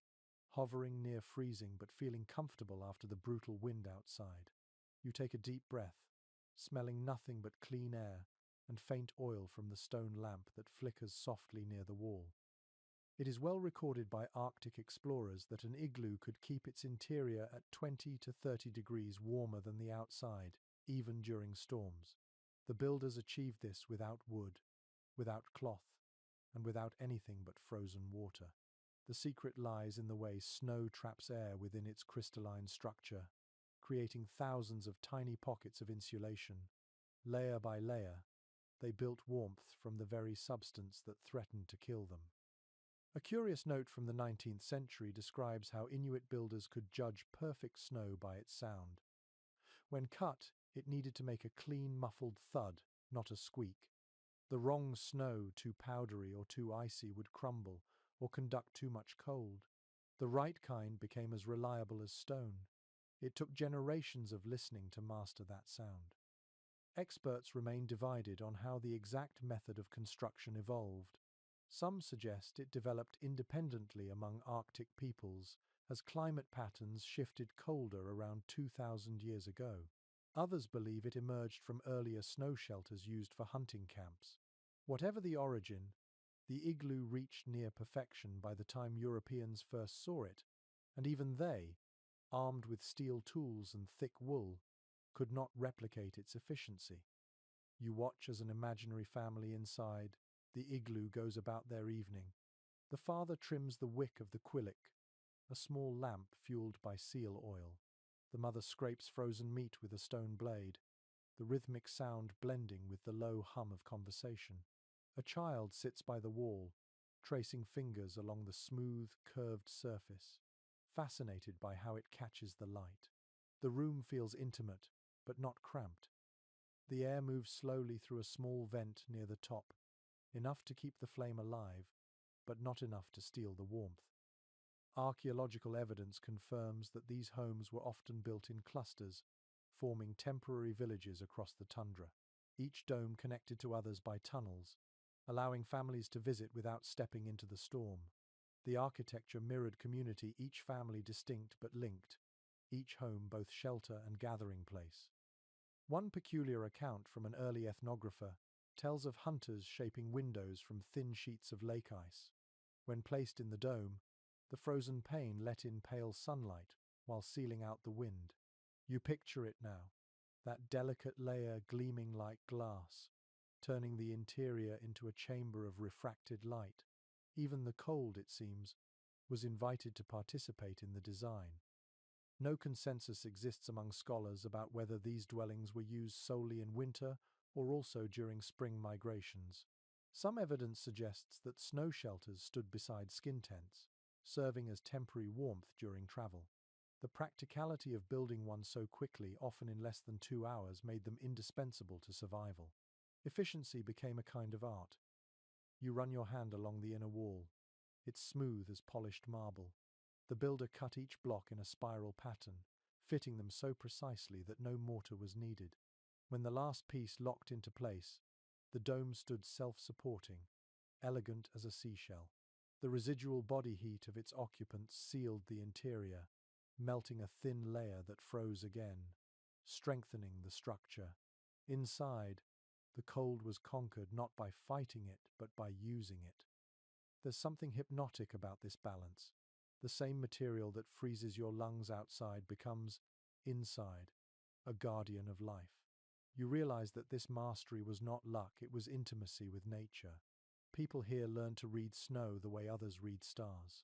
hovering near freezing but feeling comfortable after the brutal wind outside. You take a deep breath, smelling nothing but clean air and faint oil from the stone lamp that flickers softly near the wall. It is well recorded by Arctic explorers that an igloo could keep its interior at 20 to 30 degrees warmer than the outside, even during storms. The builders achieved this without wood, without cloth, and without anything but frozen water. The secret lies in the way snow traps air within its crystalline structure, creating thousands of tiny pockets of insulation. Layer by layer, they built warmth from the very substance that threatened to kill them. A curious note from the 19th century describes how Inuit builders could judge perfect snow by its sound. When cut, it needed to make a clean, muffled thud, not a squeak. The wrong snow, too powdery or too icy, would crumble or conduct too much cold. The right kind became as reliable as stone. It took generations of listening to master that sound. Experts remain divided on how the exact method of construction evolved. Some suggest it developed independently among Arctic peoples as climate patterns shifted colder around 2,000 years ago. Others believe it emerged from earlier snow shelters used for hunting camps. Whatever the origin, the igloo reached near perfection by the time Europeans first saw it, and even they, armed with steel tools and thick wool, could not replicate its efficiency. You watch as an imaginary family inside the igloo goes about their evening. The father trims the wick of the quillic, a small lamp fueled by seal oil. The mother scrapes frozen meat with a stone blade, the rhythmic sound blending with the low hum of conversation. A child sits by the wall, tracing fingers along the smooth, curved surface, fascinated by how it catches the light. The room feels intimate, but not cramped. The air moves slowly through a small vent near the top, enough to keep the flame alive, but not enough to steal the warmth. Archaeological evidence confirms that these homes were often built in clusters, forming temporary villages across the tundra, each dome connected to others by tunnels, allowing families to visit without stepping into the storm. The architecture mirrored community, each family distinct but linked, each home both shelter and gathering place. One peculiar account from an early ethnographer tells of hunters shaping windows from thin sheets of lake ice. When placed in the dome, the frozen pane let in pale sunlight while sealing out the wind. You picture it now, that delicate layer gleaming like glass, turning the interior into a chamber of refracted light. Even the cold, it seems, was invited to participate in the design. No consensus exists among scholars about whether these dwellings were used solely in winter or also during spring migrations. Some evidence suggests that snow shelters stood beside skin tents, serving as temporary warmth during travel. The practicality of building one so quickly, often in less than 2 hours, made them indispensable to survival. Efficiency became a kind of art. You run your hand along the inner wall. It's smooth as polished marble. The builder cut each block in a spiral pattern, fitting them so precisely that no mortar was needed. When the last piece locked into place, the dome stood self-supporting, elegant as a seashell. The residual body heat of its occupants sealed the interior, melting a thin layer that froze again, strengthening the structure. Inside, the cold was conquered not by fighting it, but by using it. There's something hypnotic about this balance. The same material that freezes your lungs outside becomes, inside, a guardian of life. You realize that this mastery was not luck, it was intimacy with nature. People here learn to read snow the way others read stars.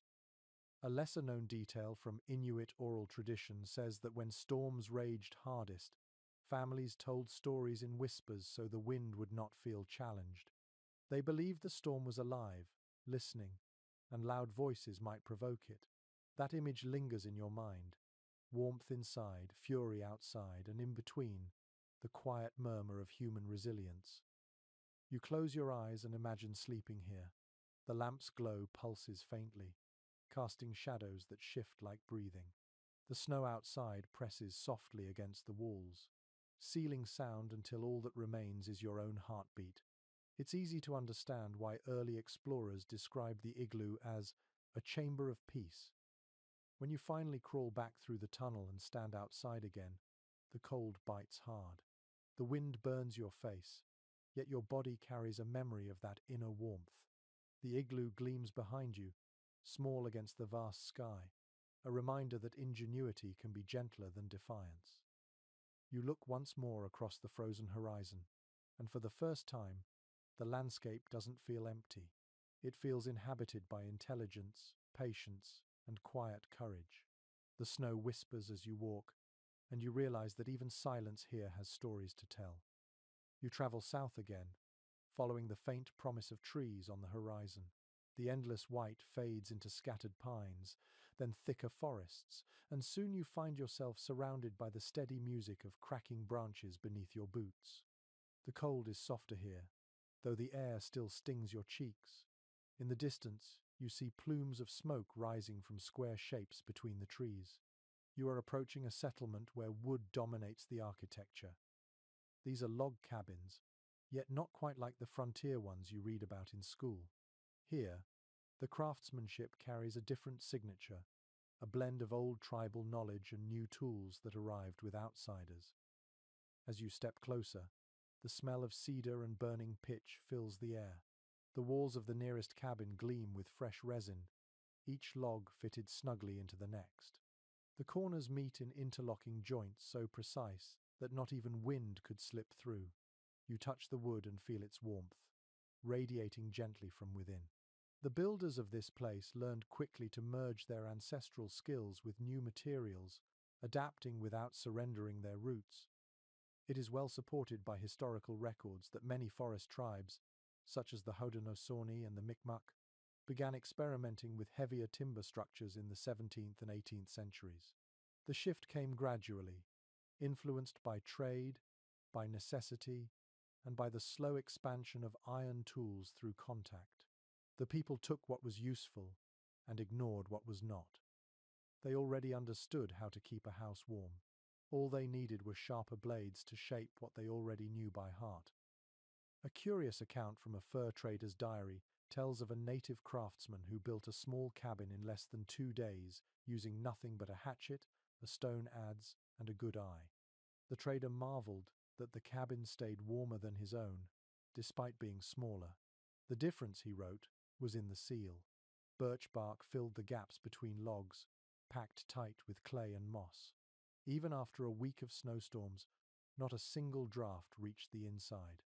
A lesser-known detail from Inuit oral tradition says that when storms raged hardest, families told stories in whispers so the wind would not feel challenged. They believed the storm was alive, listening, and loud voices might provoke it. That image lingers in your mind. Warmth inside, fury outside, and in between, the quiet murmur of human resilience. You close your eyes and imagine sleeping here. The lamp's glow pulses faintly, casting shadows that shift like breathing. The snow outside presses softly against the walls, sealing sound until all that remains is your own heartbeat. It's easy to understand why early explorers described the igloo as a chamber of peace. When you finally crawl back through the tunnel and stand outside again, the cold bites hard. The wind burns your face, yet your body carries a memory of that inner warmth. The igloo gleams behind you, small against the vast sky, a reminder that ingenuity can be gentler than defiance. You look once more across the frozen horizon, and for the first time, the landscape doesn't feel empty. It feels inhabited by intelligence, patience, and quiet courage. The snow whispers as you walk, and you realize that even silence here has stories to tell. You travel south again, following the faint promise of trees on the horizon. The endless white fades into scattered pines, then thicker forests, and soon you find yourself surrounded by the steady music of cracking branches beneath your boots. The cold is softer here, though the air still stings your cheeks. In the distance, you see plumes of smoke rising from square shapes between the trees. You are approaching a settlement where wood dominates the architecture. These are log cabins, yet not quite like the frontier ones you read about in school. Here, the craftsmanship carries a different signature, a blend of old tribal knowledge and new tools that arrived with outsiders. As you step closer, the smell of cedar and burning pitch fills the air. The walls of the nearest cabin gleam with fresh resin, each log fitted snugly into the next. The corners meet in interlocking joints so precise that not even wind could slip through. You touch the wood and feel its warmth, radiating gently from within. The builders of this place learned quickly to merge their ancestral skills with new materials, adapting without surrendering their roots. It is well supported by historical records that many forest tribes, such as the Haudenosaunee and the Mi'kmaq, began experimenting with heavier timber structures in the 17th and 18th centuries. The shift came gradually, influenced by trade, by necessity, and by the slow expansion of iron tools through contact. The people took what was useful and ignored what was not. They already understood how to keep a house warm. All they needed were sharper blades to shape what they already knew by heart. A curious account from a fur trader's diary tells of a native craftsman who built a small cabin in less than 2 days using nothing but a hatchet, a stone adze, and a good eye. The trader marveled that the cabin stayed warmer than his own, despite being smaller. The difference, he wrote, was in the seal. Birch bark filled the gaps between logs, packed tight with clay and moss. Even after a week of snowstorms, not a single draft reached the inside.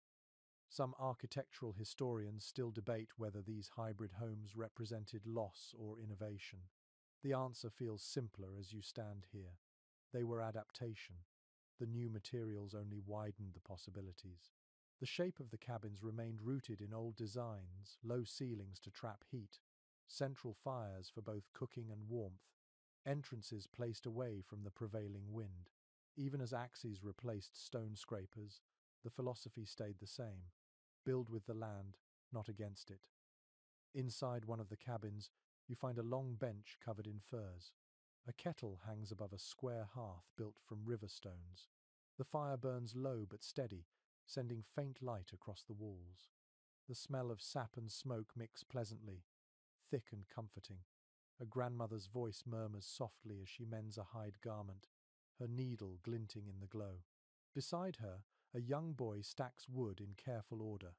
Some architectural historians still debate whether these hybrid homes represented loss or innovation. The answer feels simpler as you stand here. They were adaptation. The new materials only widened the possibilities. The shape of the cabins remained rooted in old designs, low ceilings to trap heat, central fires for both cooking and warmth, entrances placed away from the prevailing wind. Even as axes replaced stone scrapers, the philosophy stayed the same. Build with the land, not against it. Inside one of the cabins, you find a long bench covered in furs. A kettle hangs above a square hearth built from river stones. The fire burns low but steady, sending faint light across the walls. The smell of sap and smoke mix pleasantly, thick and comforting. A grandmother's voice murmurs softly as she mends a hide garment, her needle glinting in the glow. Beside her, a young boy stacks wood in careful order,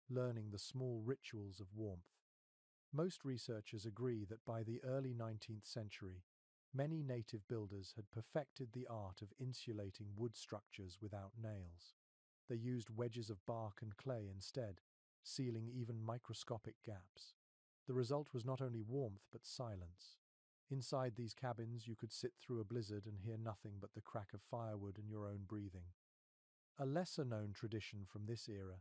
learning the small rituals of warmth. Most researchers agree that by the early 19th century, many native builders had perfected the art of insulating wood structures without nails. They used wedges of bark and clay instead, sealing even microscopic gaps. The result was not only warmth but silence. Inside these cabins, you could sit through a blizzard and hear nothing but the crack of firewood and your own breathing. A lesser-known tradition from this era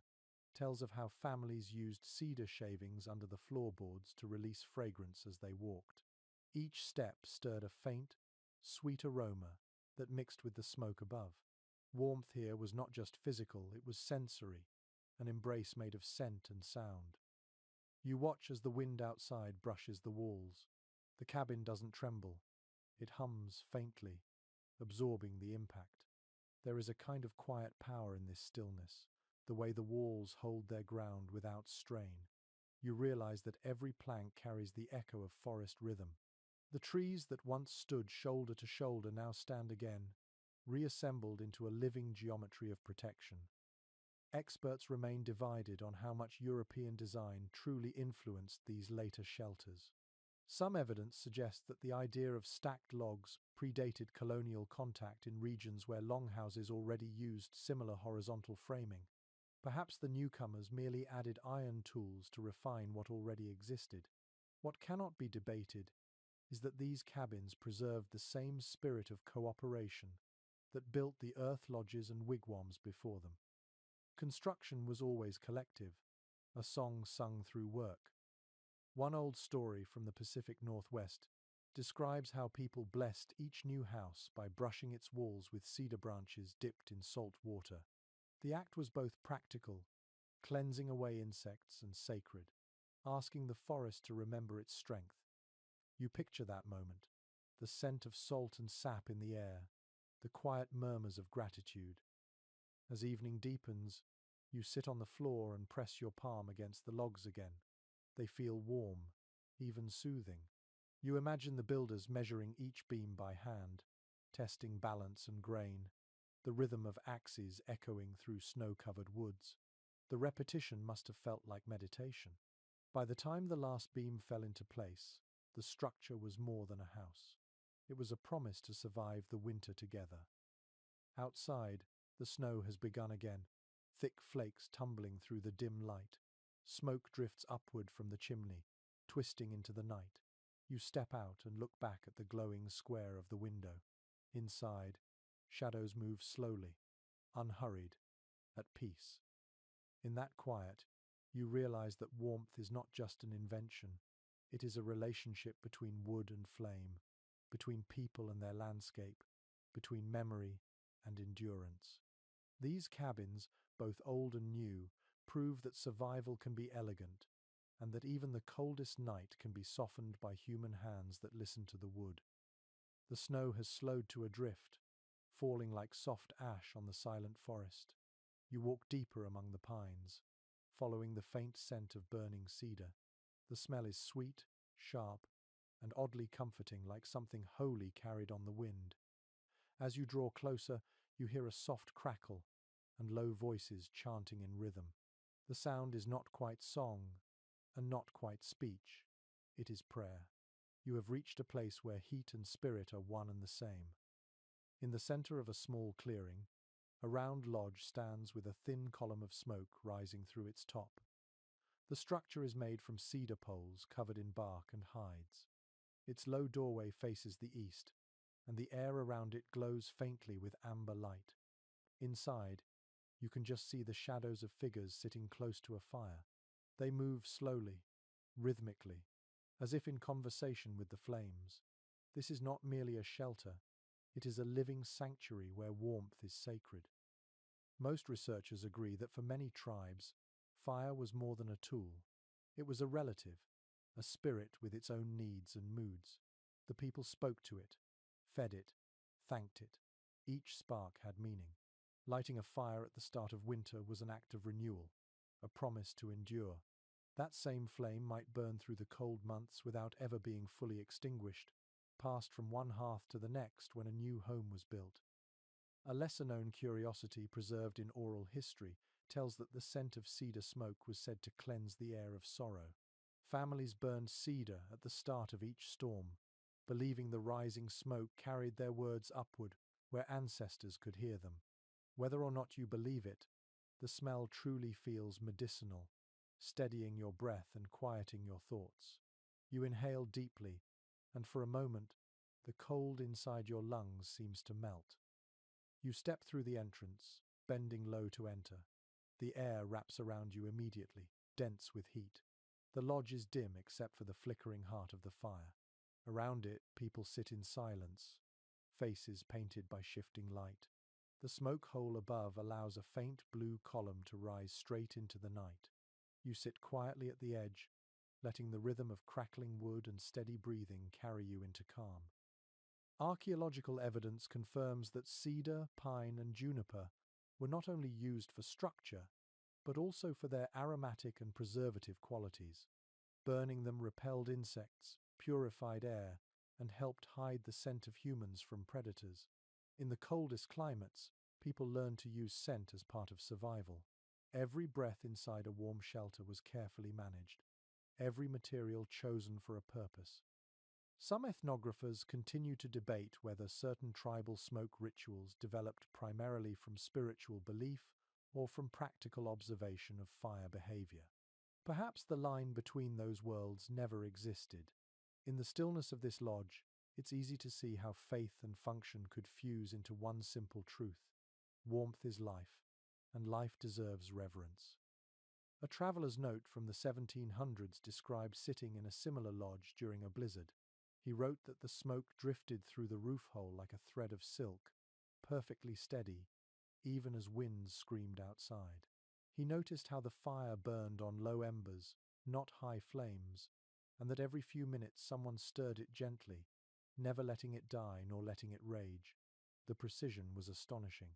tells of how families used cedar shavings under the floorboards to release fragrance as they walked. Each step stirred a faint, sweet aroma that mixed with the smoke above. Warmth here was not just physical, it was sensory, an embrace made of scent and sound. You watch as the wind outside brushes the walls. The cabin doesn't tremble. It hums faintly, absorbing the impact. There is a kind of quiet power in this stillness, the way the walls hold their ground without strain. You realize that every plank carries the echo of forest rhythm. The trees that once stood shoulder to shoulder now stand again, reassembled into a living geometry of protection. Experts remain divided on how much European design truly influenced these later shelters. Some evidence suggests that the idea of stacked logs predated colonial contact in regions where longhouses already used similar horizontal framing. Perhaps the newcomers merely added iron tools to refine what already existed. What cannot be debated is that these cabins preserved the same spirit of cooperation that built the earth lodges and wigwams before them. Construction was always collective, a song sung through work. One old story from the Pacific Northwest describes how people blessed each new house by brushing its walls with cedar branches dipped in salt water. The act was both practical, cleansing away insects, and sacred, asking the forest to remember its strength. You picture that moment, the scent of salt and sap in the air, the quiet murmurs of gratitude. As evening deepens, you sit on the floor and press your palm against the logs again. They feel warm, even soothing. You imagine the builders measuring each beam by hand, testing balance and grain, the rhythm of axes echoing through snow-covered woods. The repetition must have felt like meditation. By the time the last beam fell into place, the structure was more than a house. It was a promise to survive the winter together. Outside, the snow has begun again, thick flakes tumbling through the dim light. Smoke drifts upward from the chimney, twisting into the night. You step out and look back at the glowing square of the window. Inside, shadows move slowly, unhurried, at peace. In that quiet, you realize that warmth is not just an invention. It is a relationship between wood and flame, between people and their landscape, between memory and endurance. These cabins, both old and new, prove that survival can be elegant, and that even the coldest night can be softened by human hands that listen to the wood. The snow has slowed to a drift, falling like soft ash on the silent forest. You walk deeper among the pines, following the faint scent of burning cedar. The smell is sweet, sharp, and oddly comforting, like something holy carried on the wind. As you draw closer, you hear a soft crackle and low voices chanting in rhythm. The sound is not quite song and not quite speech. It is prayer. You have reached a place where heat and spirit are one and the same. In the center of a small clearing, a round lodge stands with a thin column of smoke rising through its top. The structure is made from cedar poles covered in bark and hides. Its low doorway faces the east, and the air around it glows faintly with amber light. Inside, you can just see the shadows of figures sitting close to a fire. They move slowly, rhythmically, as if in conversation with the flames. This is not merely a shelter, it is a living sanctuary where warmth is sacred. Most researchers agree that for many tribes, fire was more than a tool. It was a relative, a spirit with its own needs and moods. The people spoke to it, fed it, thanked it. Each spark had meaning. Lighting a fire at the start of winter was an act of renewal, a promise to endure. That same flame might burn through the cold months without ever being fully extinguished, passed from one hearth to the next when a new home was built. A lesser-known curiosity preserved in oral history tells that the scent of cedar smoke was said to cleanse the air of sorrow. Families burned cedar at the start of each storm, believing the rising smoke carried their words upward where ancestors could hear them. Whether or not you believe it, The smell truly feels medicinal, steadying your breath and quieting your thoughts. You inhale deeply, and for a moment, the cold inside your lungs seems to melt. You step through the entrance, bending low to enter. The air wraps around you immediately, dense with heat. The lodge is dim except for the flickering heart of the fire. Around it, people sit in silence, faces painted by shifting light. The smoke hole above allows a faint blue column to rise straight into the night. You sit quietly at the edge, letting the rhythm of crackling wood and steady breathing carry you into calm. Archaeological evidence confirms that cedar, pine, and juniper were not only used for structure, but also for their aromatic and preservative qualities. Burning them repelled insects, purified air, and helped hide the scent of humans from predators. In the coldest climates, people learned to use scent as part of survival. Every breath inside a warm shelter was carefully managed, every material chosen for a purpose. Some ethnographers continue to debate whether certain tribal smoke rituals developed primarily from spiritual belief or from practical observation of fire behavior. Perhaps the line between those worlds never existed. In the stillness of this lodge, it's easy to see how faith and function could fuse into one simple truth: warmth is life, and life deserves reverence. A traveler's note from the 1700s describes sitting in a similar lodge during a blizzard. He wrote that the smoke drifted through the roof hole like a thread of silk, perfectly steady, even as winds screamed outside. He noticed how the fire burned on low embers, not high flames, and that every few minutes someone stirred it gently, never letting it die nor letting it rage. The precision was astonishing.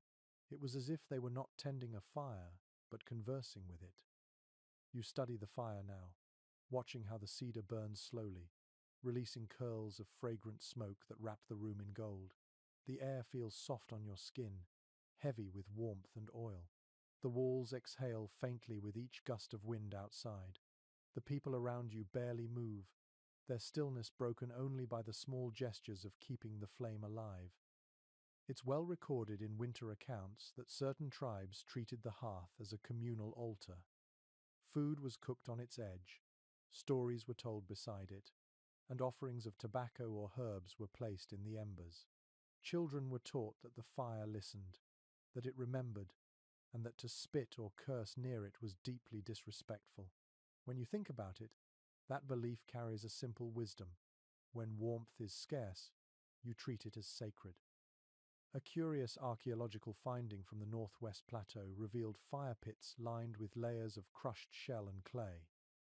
It was as if they were not tending a fire, but conversing with it. You study the fire now, watching how the cedar burns slowly, releasing curls of fragrant smoke that wrap the room in gold. The air feels soft on your skin, heavy with warmth and oil. The walls exhale faintly with each gust of wind outside. The people around you barely move, their stillness broken only by the small gestures of keeping the flame alive. It's well recorded in winter accounts that certain tribes treated the hearth as a communal altar. Food was cooked on its edge, stories were told beside it, and offerings of tobacco or herbs were placed in the embers. Children were taught that the fire listened, that it remembered, and that to spit or curse near it was deeply disrespectful. When you think about it, that belief carries a simple wisdom. When warmth is scarce, you treat it as sacred. A curious archaeological finding from the Northwest Plateau revealed fire pits lined with layers of crushed shell and clay.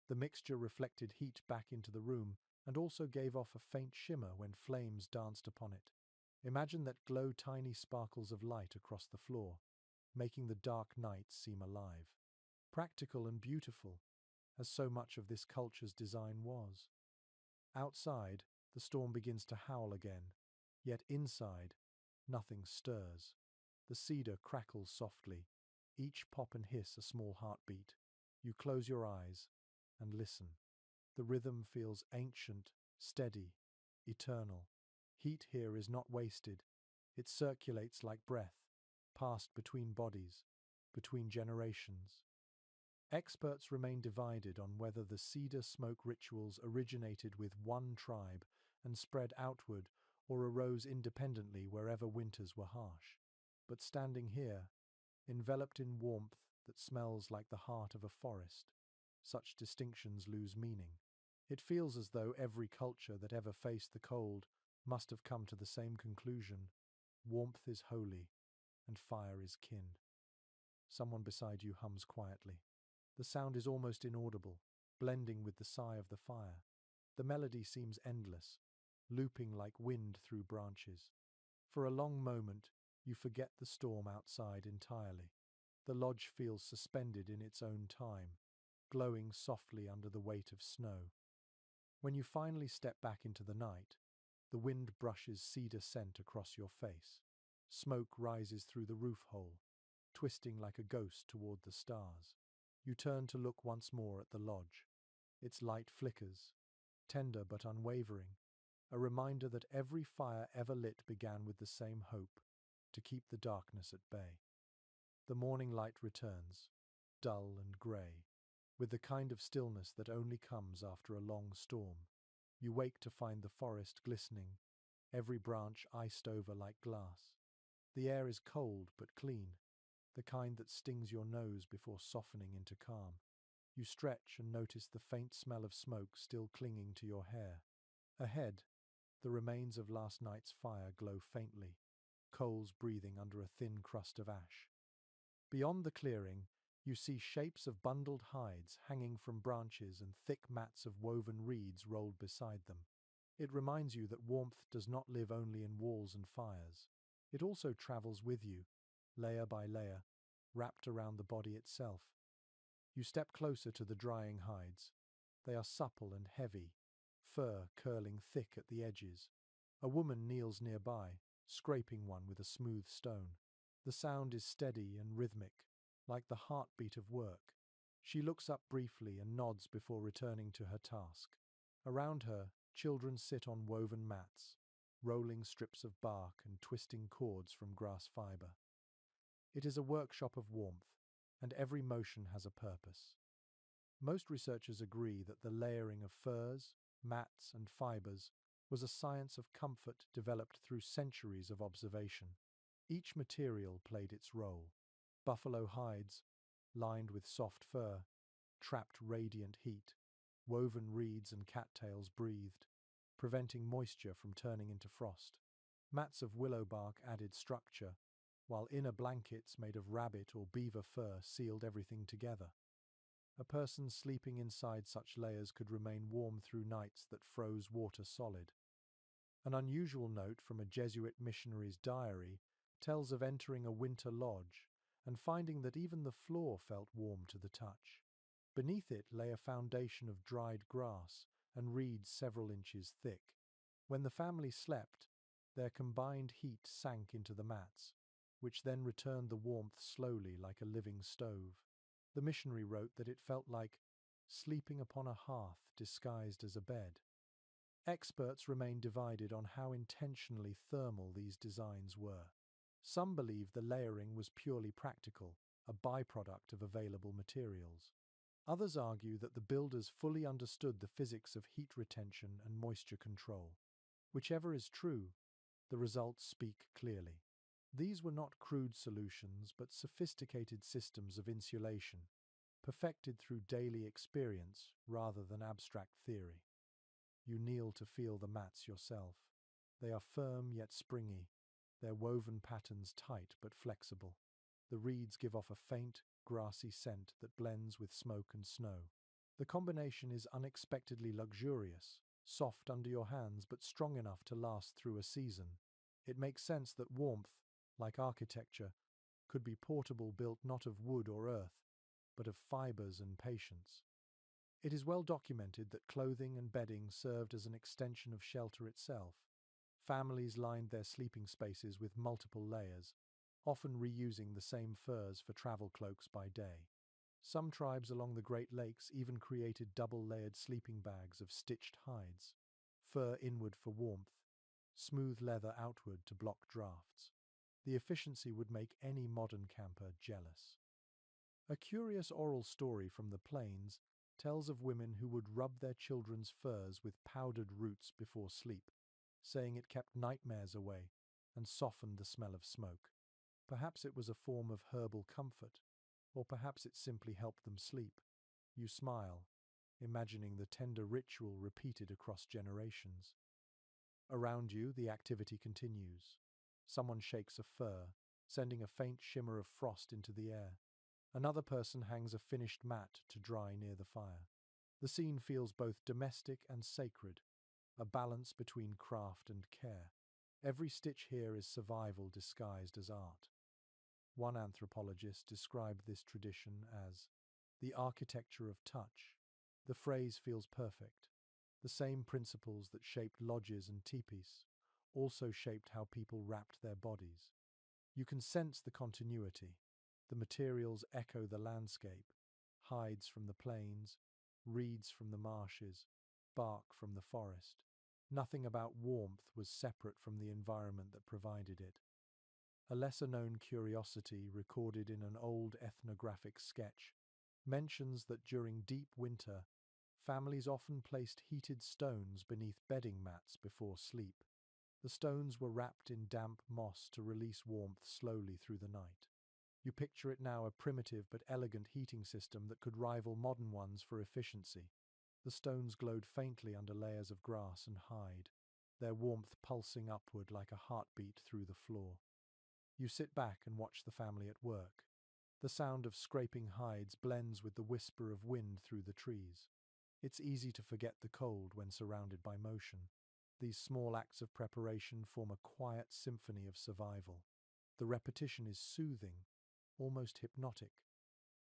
The mixture reflected heat back into the room and also gave off a faint shimmer when flames danced upon it. Imagine that glow tiny sparkles of light across the floor, making the dark night seem alive. Practical and beautiful, as so much of this culture's design was. Outside, the storm begins to howl again, yet inside, nothing stirs. The cedar crackles softly, each pop and hiss a small heartbeat. You close your eyes and listen. The rhythm feels ancient, steady, eternal. Heat here is not wasted. It circulates like breath, passed between bodies, between generations. Experts remain divided on whether the cedar smoke rituals originated with one tribe and spread outward or arose independently wherever winters were harsh. But standing here, enveloped in warmth that smells like the heart of a forest, such distinctions lose meaning. It feels as though every culture that ever faced the cold must have come to the same conclusion: warmth is holy, and fire is kin. Someone beside you hums quietly. The sound is almost inaudible, blending with the sigh of the fire. The melody seems endless, looping like wind through branches. For a long moment, you forget the storm outside entirely. The lodge feels suspended in its own time, glowing softly under the weight of snow. When you finally step back into the night, the wind brushes cedar scent across your face. Smoke rises through the roof hole, twisting like a ghost toward the stars. You turn to look once more at the lodge. Its light flickers, tender but unwavering, a reminder that every fire ever lit began with the same hope: to keep the darkness at bay. The morning light returns, dull and grey, with the kind of stillness that only comes after a long storm. You wake to find the forest glistening, every branch iced over like glass. The air is cold but clean, the kind that stings your nose before softening into calm. You stretch and notice the faint smell of smoke still clinging to your hair. Ahead, the remains of last night's fire glow faintly, coals breathing under a thin crust of ash. Beyond the clearing, you see shapes of bundled hides hanging from branches and thick mats of woven reeds rolled beside them. It reminds you that warmth does not live only in walls and fires. It also travels with you, layer by layer, wrapped around the body itself. You step closer to the drying hides. They are supple and heavy, fur curling thick at the edges. A woman kneels nearby, scraping one with a smooth stone. The sound is steady and rhythmic, like the heartbeat of work. She looks up briefly and nods before returning to her task. Around her, children sit on woven mats, rolling strips of bark and twisting cords from grass fiber. It is a workshop of warmth, and every motion has a purpose. Most researchers agree that the layering of furs, mats, and fibers was a science of comfort developed through centuries of observation. Each material played its role. Buffalo hides, lined with soft fur, trapped radiant heat. Woven reeds and cattails breathed, preventing moisture from turning into frost. Mats of willow bark added structure, while inner blankets made of rabbit or beaver fur sealed everything together. A person sleeping inside such layers could remain warm through nights that froze water solid. An unusual note from a Jesuit missionary's diary tells of entering a winter lodge and finding that even the floor felt warm to the touch. Beneath it lay a foundation of dried grass and reeds several inches thick. When the family slept, their combined heat sank into the mats, which then returned the warmth slowly like a living stove. The missionary wrote that it felt like sleeping upon a hearth disguised as a bed. Experts remain divided on how intentionally thermal these designs were. Some believe the layering was purely practical, a byproduct of available materials. Others argue that the builders fully understood the physics of heat retention and moisture control. Whichever is true, the results speak clearly. These were not crude solutions, but sophisticated systems of insulation, perfected through daily experience rather than abstract theory. You kneel to feel the mats yourself. They are firm yet springy, their woven patterns tight but flexible. The reeds give off a faint, grassy scent that blends with smoke and snow. The combination is unexpectedly luxurious, soft under your hands but strong enough to last through a season. It makes sense that warmth, like architecture, could be portable, built not of wood or earth, but of fibers and patience. It is well documented that clothing and bedding served as an extension of shelter itself. Families lined their sleeping spaces with multiple layers, often reusing the same furs for travel cloaks by day. Some tribes along the Great Lakes even created double-layered sleeping bags of stitched hides, fur inward for warmth, smooth leather outward to block drafts. The efficiency would make any modern camper jealous. A curious oral story from the plains tells of women who would rub their children's furs with powdered roots before sleep, saying it kept nightmares away and softened the smell of smoke. Perhaps it was a form of herbal comfort, or perhaps it simply helped them sleep. You smile, imagining the tender ritual repeated across generations. Around you, the activity continues. Someone shakes a fur, sending a faint shimmer of frost into the air. Another person hangs a finished mat to dry near the fire. The scene feels both domestic and sacred, a balance between craft and care. Every stitch here is survival disguised as art. One anthropologist described this tradition as the architecture of touch. The phrase feels perfect. The same principles that shaped lodges and tipis also shaped how people wrapped their bodies. You can sense the continuity. The materials echo the landscape, hides from the plains, reeds from the marshes, bark from the forest. Nothing about warmth was separate from the environment that provided it. A lesser-known curiosity recorded in an old ethnographic sketch mentions that during deep winter, families often placed heated stones beneath bedding mats before sleep. The stones were wrapped in damp moss to release warmth slowly through the night. You picture it now, a primitive but elegant heating system that could rival modern ones for efficiency. The stones glowed faintly under layers of grass and hide, their warmth pulsing upward like a heartbeat through the floor. You sit back and watch the family at work. The sound of scraping hides blends with the whisper of wind through the trees. It's easy to forget the cold when surrounded by motion. These small acts of preparation form a quiet symphony of survival. The repetition is soothing, almost hypnotic.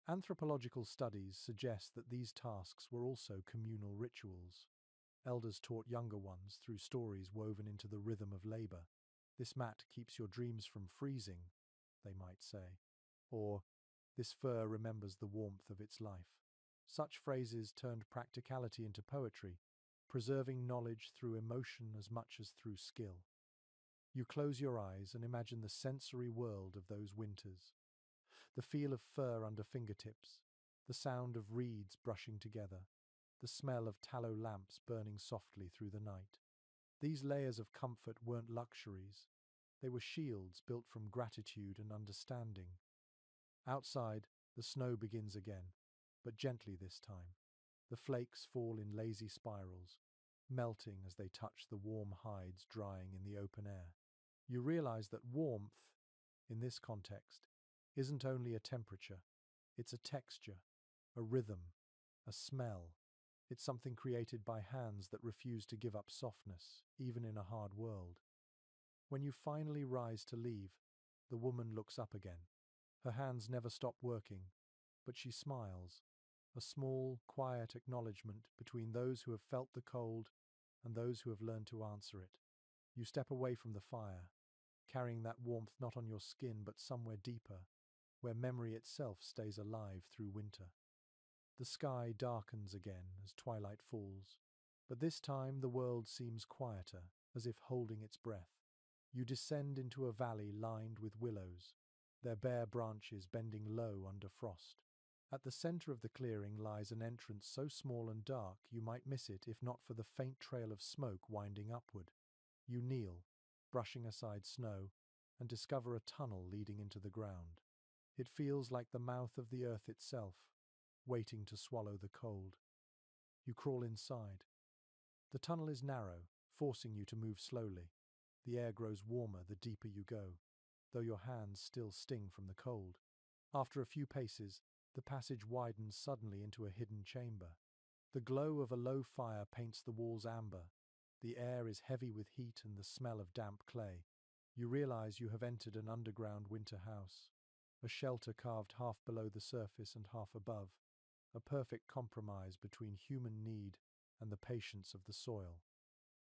Anthropological studies suggest that these tasks were also communal rituals. Elders taught younger ones through stories woven into the rhythm of labor. "This mat keeps your dreams from freezing," they might say. Or, "This fur remembers the warmth of its life." Such phrases turned practicality into poetry, preserving knowledge through emotion as much as through skill. You close your eyes and imagine the sensory world of those winters. The feel of fur under fingertips, the sound of reeds brushing together, the smell of tallow lamps burning softly through the night. These layers of comfort weren't luxuries. They were shields built from gratitude and understanding. Outside, the snow begins again, but gently this time. The flakes fall in lazy spirals, melting as they touch the warm hides drying in the open air. You realize that warmth, in this context, isn't only a temperature, it's a texture, a rhythm, a smell. It's something created by hands that refuse to give up softness, even in a hard world. When you finally rise to leave, the woman looks up again. Her hands never stop working, but she smiles, a small, quiet acknowledgement between those who have felt the cold and those who have learned to answer it. You step away from the fire, carrying that warmth not on your skin but somewhere deeper, where memory itself stays alive through winter. The sky darkens again as twilight falls, but this time the world seems quieter, as if holding its breath. You descend into a valley lined with willows, their bare branches bending low under frost. At the center of the clearing lies an entrance so small and dark you might miss it if not for the faint trail of smoke winding upward. You kneel, brushing aside snow, and discover a tunnel leading into the ground. It feels like the mouth of the earth itself, waiting to swallow the cold. You crawl inside. The tunnel is narrow, forcing you to move slowly. The air grows warmer the deeper you go, though your hands still sting from the cold. After a few paces, the passage widens suddenly into a hidden chamber. The glow of a low fire paints the walls amber. The air is heavy with heat and the smell of damp clay. You realize you have entered an underground winter house, a shelter carved half below the surface and half above, a perfect compromise between human need and the patience of the soil.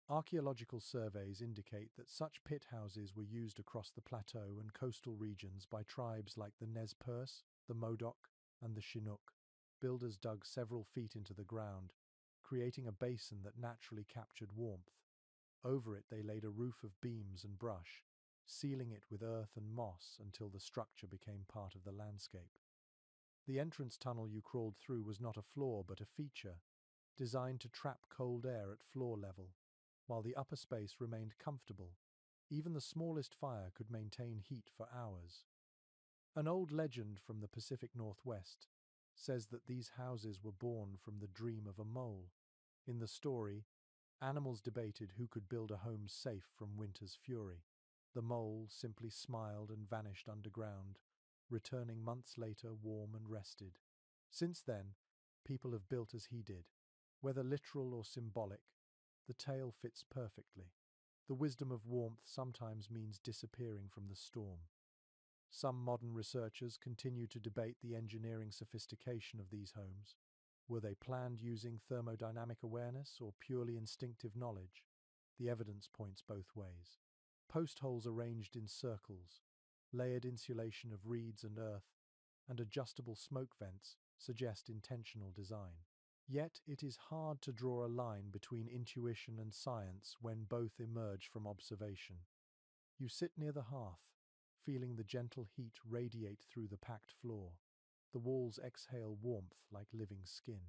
Archaeological surveys indicate that such pit houses were used across the plateau and coastal regions by tribes like the Nez Perce, the Modoc, and the Chinook. Builders dug several feet into the ground, creating a basin that naturally captured warmth. Over it they laid a roof of beams and brush, sealing it with earth and moss until the structure became part of the landscape. The entrance tunnel you crawled through was not a flaw but a feature, designed to trap cold air at floor level, while the upper space remained comfortable. Even the smallest fire could maintain heat for hours. An old legend from the Pacific Northwest says that these houses were born from the dream of a mole. In the story, animals debated who could build a home safe from winter's fury. The mole simply smiled and vanished underground, returning months later warm and rested. Since then, people have built as he did. Whether literal or symbolic, the tale fits perfectly. The wisdom of warmth sometimes means disappearing from the storm. Some modern researchers continue to debate the engineering sophistication of these homes. Were they planned using thermodynamic awareness or purely instinctive knowledge? The evidence points both ways. Post holes arranged in circles, layered insulation of reeds and earth, and adjustable smoke vents suggest intentional design. Yet it is hard to draw a line between intuition and science when both emerge from observation. You sit near the hearth, feeling the gentle heat radiate through the packed floor. The walls exhale warmth like living skin.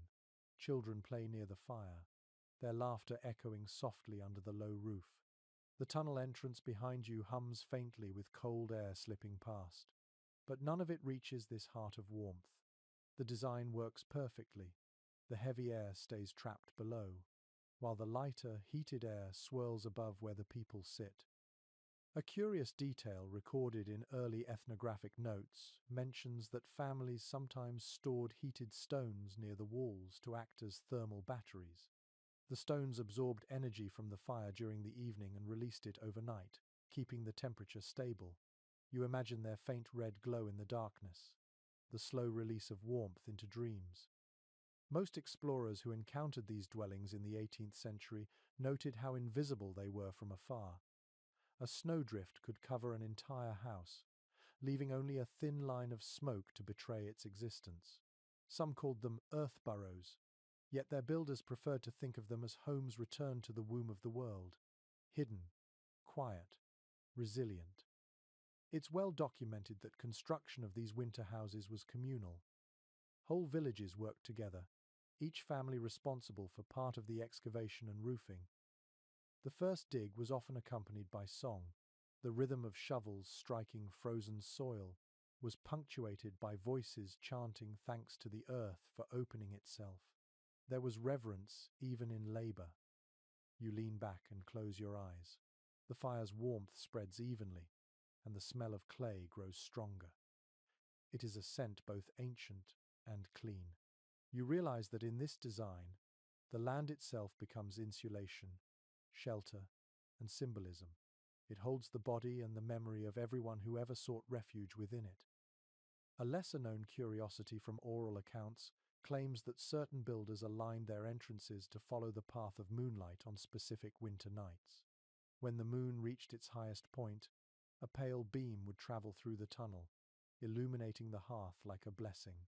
Children play near the fire, their laughter echoing softly under the low roof. The tunnel entrance behind you hums faintly with cold air slipping past. But none of it reaches this heart of warmth. The design works perfectly. The heavy air stays trapped below, while the lighter, heated air swirls above where the people sit. A curious detail recorded in early ethnographic notes mentions that families sometimes stored heated stones near the walls to act as thermal batteries. The stones absorbed energy from the fire during the evening and released it overnight, keeping the temperature stable. You imagine their faint red glow in the darkness, the slow release of warmth into dreams. Most explorers who encountered these dwellings in the 18th century noted how invisible they were from afar. A snowdrift could cover an entire house, leaving only a thin line of smoke to betray its existence. Some called them earth burrows, yet their builders preferred to think of them as homes returned to the womb of the world, hidden, quiet, resilient. It's well documented that construction of these winter houses was communal. Whole villages worked together, each family responsible for part of the excavation and roofing. The first dig was often accompanied by song. The rhythm of shovels striking frozen soil was punctuated by voices chanting thanks to the earth for opening itself. There was reverence even in labor. You lean back and close your eyes. The fire's warmth spreads evenly, and the smell of clay grows stronger. It is a scent both ancient and clean. You realize that in this design, the land itself becomes insulation, shelter, and symbolism. It holds the body and the memory of everyone who ever sought refuge within it. A lesser-known curiosity from oral accounts claims that certain builders aligned their entrances to follow the path of moonlight on specific winter nights. When the moon reached its highest point, a pale beam would travel through the tunnel, illuminating the hearth like a blessing.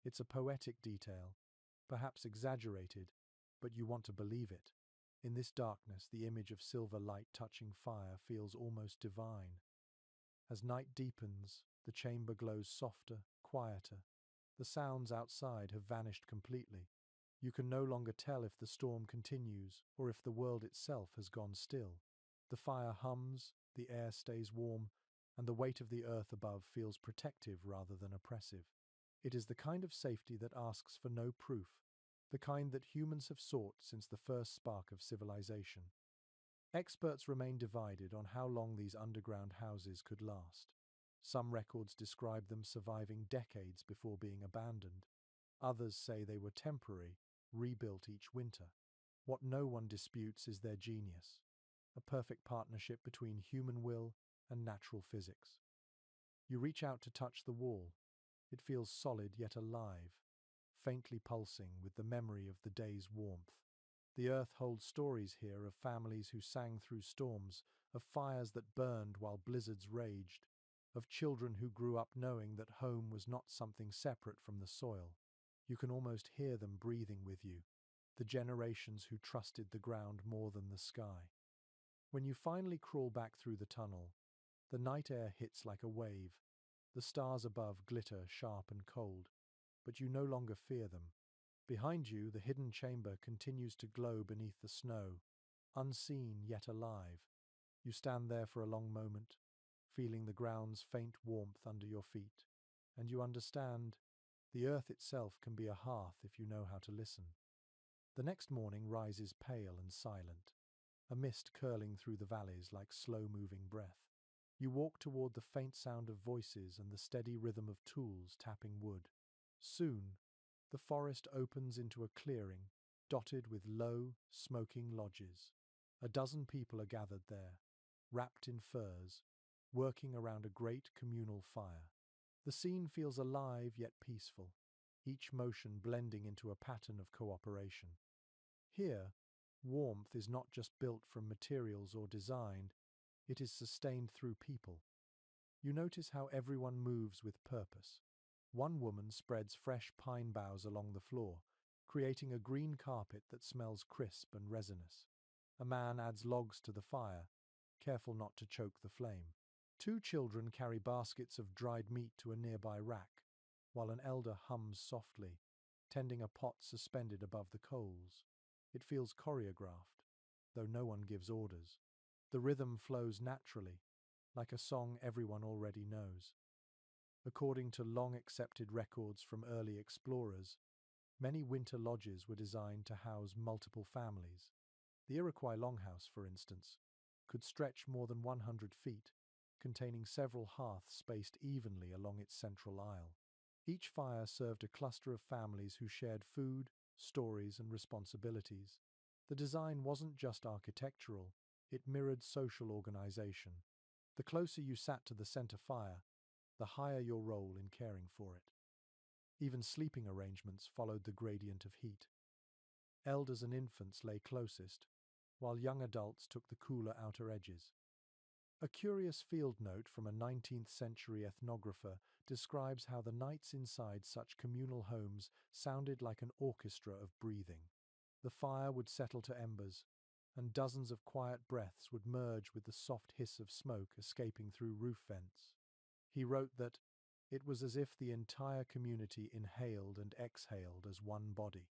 It's a poetic detail, perhaps exaggerated, but you want to believe it. In this darkness, the image of silver light touching fire feels almost divine. As night deepens, the chamber glows softer, quieter. The sounds outside have vanished completely. You can no longer tell if the storm continues or if the world itself has gone still. The fire hums, the air stays warm, and the weight of the earth above feels protective rather than oppressive. It is the kind of safety that asks for no proof, the kind that humans have sought since the first spark of civilization. Experts remain divided on how long these underground houses could last. Some records describe them surviving decades before being abandoned. Others say they were temporary, rebuilt each winter. What no one disputes is their genius, a perfect partnership between human will and natural physics. You reach out to touch the wall. It feels solid yet alive, faintly pulsing with the memory of the day's warmth. The earth holds stories here of families who sang through storms, of fires that burned while blizzards raged, of children who grew up knowing that home was not something separate from the soil. You can almost hear them breathing with you, the generations who trusted the ground more than the sky. When you finally crawl back through the tunnel, the night air hits like a wave. The stars above glitter sharp and cold, but you no longer fear them. Behind you, the hidden chamber continues to glow beneath the snow, unseen yet alive. You stand there for a long moment, feeling the ground's faint warmth under your feet, and you understand the earth itself can be a hearth if you know how to listen. The next morning rises pale and silent, a mist curling through the valleys like slow-moving breath. You walk toward the faint sound of voices and the steady rhythm of tools tapping wood. Soon, the forest opens into a clearing, dotted with low, smoking lodges. A dozen people are gathered there, wrapped in furs, working around a great communal fire. The scene feels alive yet peaceful, each motion blending into a pattern of cooperation. Here, warmth is not just built from materials or design, it is sustained through people. You notice how everyone moves with purpose. One woman spreads fresh pine boughs along the floor, creating a green carpet that smells crisp and resinous. A man adds logs to the fire, careful not to choke the flame. Two children carry baskets of dried meat to a nearby rack, while an elder hums softly, tending a pot suspended above the coals. It feels choreographed, though no one gives orders. The rhythm flows naturally, like a song everyone already knows. According to long-accepted records from early explorers, many winter lodges were designed to house multiple families. The Iroquois longhouse, for instance, could stretch more than 100 feet, containing several hearths spaced evenly along its central aisle. Each fire served a cluster of families who shared food, stories, and responsibilities. The design wasn't just architectural, it mirrored social organization. The closer you sat to the center fire, the higher your role in caring for it. Even sleeping arrangements followed the gradient of heat. Elders and infants lay closest, while young adults took the cooler outer edges. A curious field note from a 19th-century ethnographer describes how the nights inside such communal homes sounded like an orchestra of breathing. The fire would settle to embers, and dozens of quiet breaths would merge with the soft hiss of smoke escaping through roof vents. He wrote that it was as if the entire community inhaled and exhaled as one body.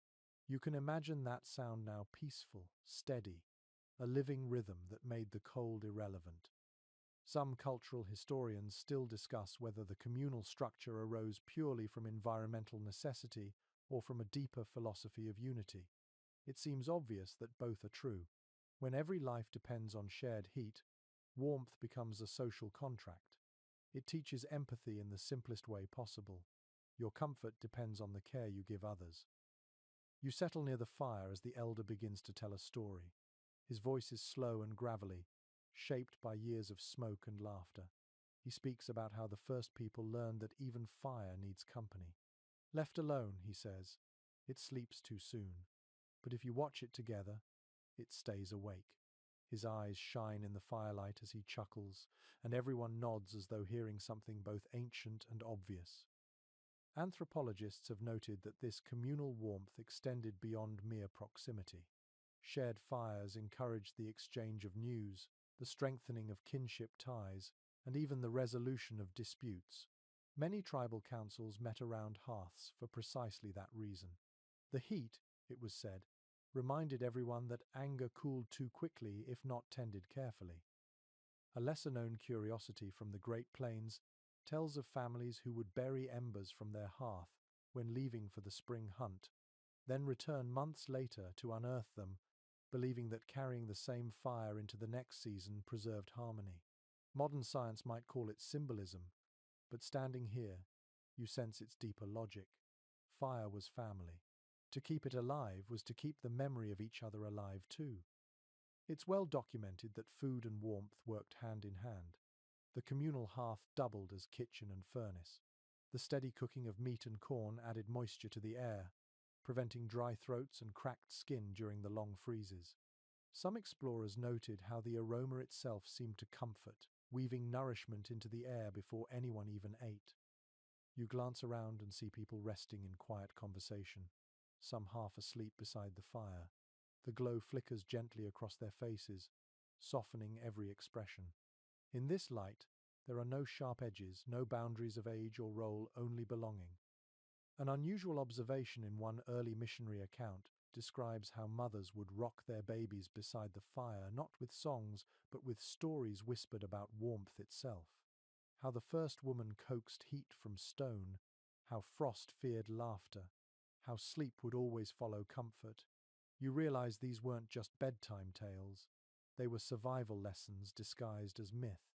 You can imagine that sound now peaceful, steady, a living rhythm that made the cold irrelevant. Some cultural historians still discuss whether the communal structure arose purely from environmental necessity or from a deeper philosophy of unity. It seems obvious that both are true. When every life depends on shared heat, warmth becomes a social contract. It teaches empathy in the simplest way possible. Your comfort depends on the care you give others. You settle near the fire as the elder begins to tell a story. His voice is slow and gravelly, shaped by years of smoke and laughter. He speaks about how the first people learned that even fire needs company. Left alone, he says, it sleeps too soon. But if you watch it together, it stays awake. His eyes shine in the firelight as he chuckles, and everyone nods as though hearing something both ancient and obvious. Anthropologists have noted that this communal warmth extended beyond mere proximity. Shared fires encouraged the exchange of news, the strengthening of kinship ties, and even the resolution of disputes. Many tribal councils met around hearths for precisely that reason. The heat, it was said, reminded everyone that anger cooled too quickly if not tended carefully. A lesser-known curiosity from the Great Plains tells of families who would bury embers from their hearth when leaving for the spring hunt, then return months later to unearth them, believing that carrying the same fire into the next season preserved harmony. Modern science might call it symbolism, but standing here, you sense its deeper logic. Fire was family. To keep it alive was to keep the memory of each other alive too. It's well documented that food and warmth worked hand in hand. The communal hearth doubled as kitchen and furnace. The steady cooking of meat and corn added moisture to the air, preventing dry throats and cracked skin during the long freezes. Some explorers noted how the aroma itself seemed to comfort, weaving nourishment into the air before anyone even ate. You glance around and see people resting in quiet conversation, some half asleep beside the fire. The glow flickers gently across their faces, softening every expression. In this light, there are no sharp edges, no boundaries of age or role, only belonging. An unusual observation in one early missionary account describes how mothers would rock their babies beside the fire, not with songs, but with stories whispered about warmth itself. How the first woman coaxed heat from stone, how frost feared laughter, how sleep would always follow comfort. You realize these weren't just bedtime tales, they were survival lessons disguised as myth.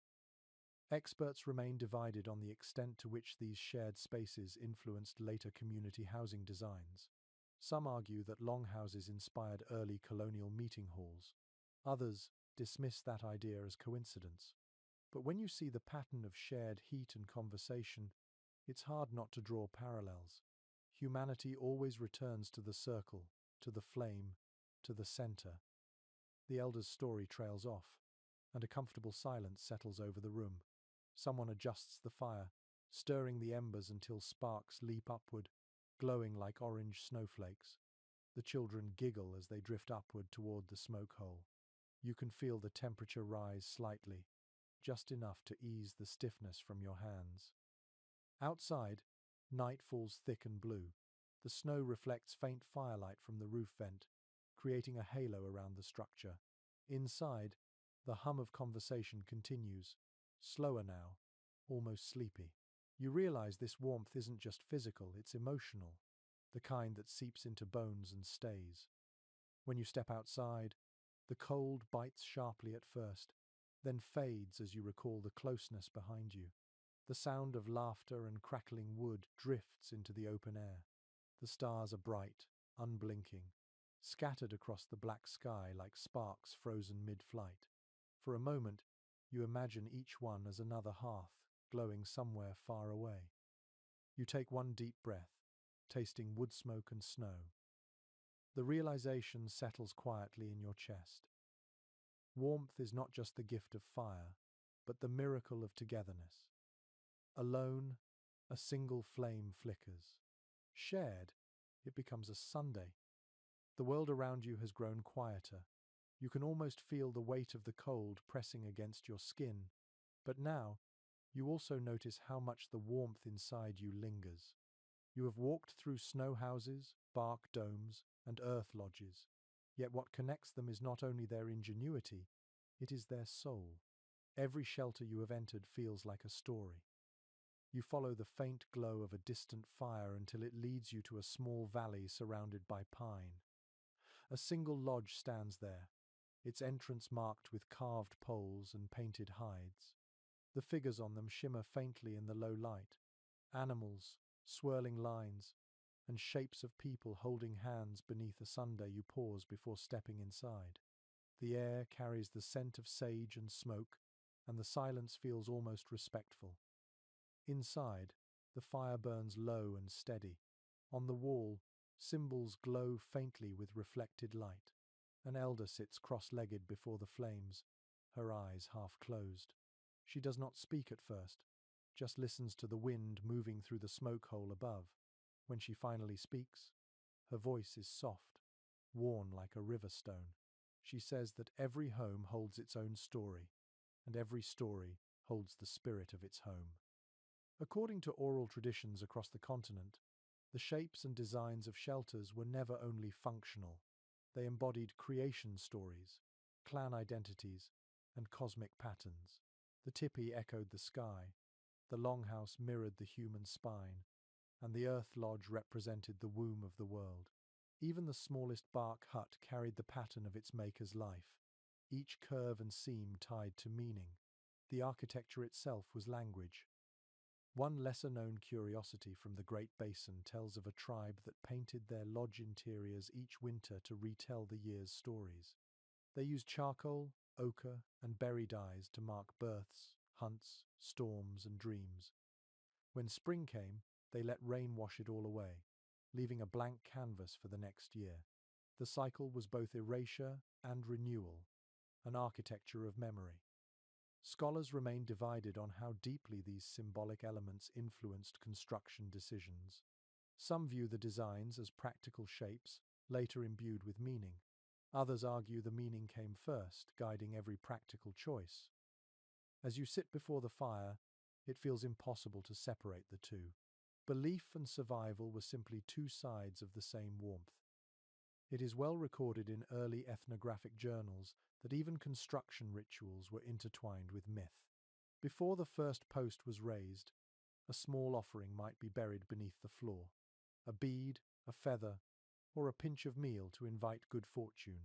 Experts remain divided on the extent to which these shared spaces influenced later community housing designs. Some argue that longhouses inspired early colonial meeting halls. Others dismiss that idea as coincidence. But when you see the pattern of shared heat and conversation, it's hard not to draw parallels. Humanity always returns to the circle, to the flame, to the center. The elder's story trails off, and a comfortable silence settles over the room. Someone adjusts the fire, stirring the embers until sparks leap upward, glowing like orange snowflakes. The children giggle as they drift upward toward the smoke hole. You can feel the temperature rise slightly, just enough to ease the stiffness from your hands. Outside, night falls thick and blue. The snow reflects faint firelight from the roof vent, creating a halo around the structure. Inside, the hum of conversation continues, slower now, almost sleepy. You realize this warmth isn't just physical, it's emotional, the kind that seeps into bones and stays. When you step outside, the cold bites sharply at first, then fades as you recall the closeness behind you. The sound of laughter and crackling wood drifts into the open air. The stars are bright, unblinking, scattered across the black sky like sparks frozen mid-flight. For a moment, you imagine each one as another hearth, glowing somewhere far away. You take one deep breath, tasting wood smoke and snow. The realization settles quietly in your chest. Warmth is not just the gift of fire, but the miracle of togetherness. Alone, a single flame flickers. Shared, it becomes a Sunday. The world around you has grown quieter. You can almost feel the weight of the cold pressing against your skin, but now, you also notice how much the warmth inside you lingers. You have walked through snow houses, bark domes, and earth lodges, yet what connects them is not only their ingenuity, it is their soul. Every shelter you have entered feels like a story. You follow the faint glow of a distant fire until it leads you to a small valley surrounded by pine. A single lodge stands there, its entrance marked with carved poles and painted hides. The figures on them shimmer faintly in the low light. Animals, swirling lines, and shapes of people holding hands beneath a sundae. You pause before stepping inside. The air carries the scent of sage and smoke, and the silence feels almost respectful. Inside, the fire burns low and steady. On the wall, symbols glow faintly with reflected light. An elder sits cross-legged before the flames, her eyes half closed. She does not speak at first, just listens to the wind moving through the smoke hole above. When she finally speaks, her voice is soft, worn like a river stone. She says that every home holds its own story, and every story holds the spirit of its home. According to oral traditions across the continent, the shapes and designs of shelters were never only functional. They embodied creation stories, clan identities, and cosmic patterns. The tipi echoed the sky, the longhouse mirrored the human spine, and the earth lodge represented the womb of the world. Even the smallest bark hut carried the pattern of its maker's life, each curve and seam tied to meaning. The architecture itself was language. One lesser-known curiosity from the Great Basin tells of a tribe that painted their lodge interiors each winter to retell the year's stories. They used charcoal, ochre, and berry dyes to mark births, hunts, storms, and dreams. When spring came, they let rain wash it all away, leaving a blank canvas for the next year. The cycle was both erasure and renewal, an architecture of memory. Scholars remain divided on how deeply these symbolic elements influenced construction decisions. Some view the designs as practical shapes, later imbued with meaning. Others argue the meaning came first, guiding every practical choice. As you sit before the fire, it feels impossible to separate the two. Belief and survival were simply two sides of the same warmth. It is well recorded in early ethnographic journals that even construction rituals were intertwined with myth. Before the first post was raised, a small offering might be buried beneath the floor, a bead, a feather, or a pinch of meal to invite good fortune.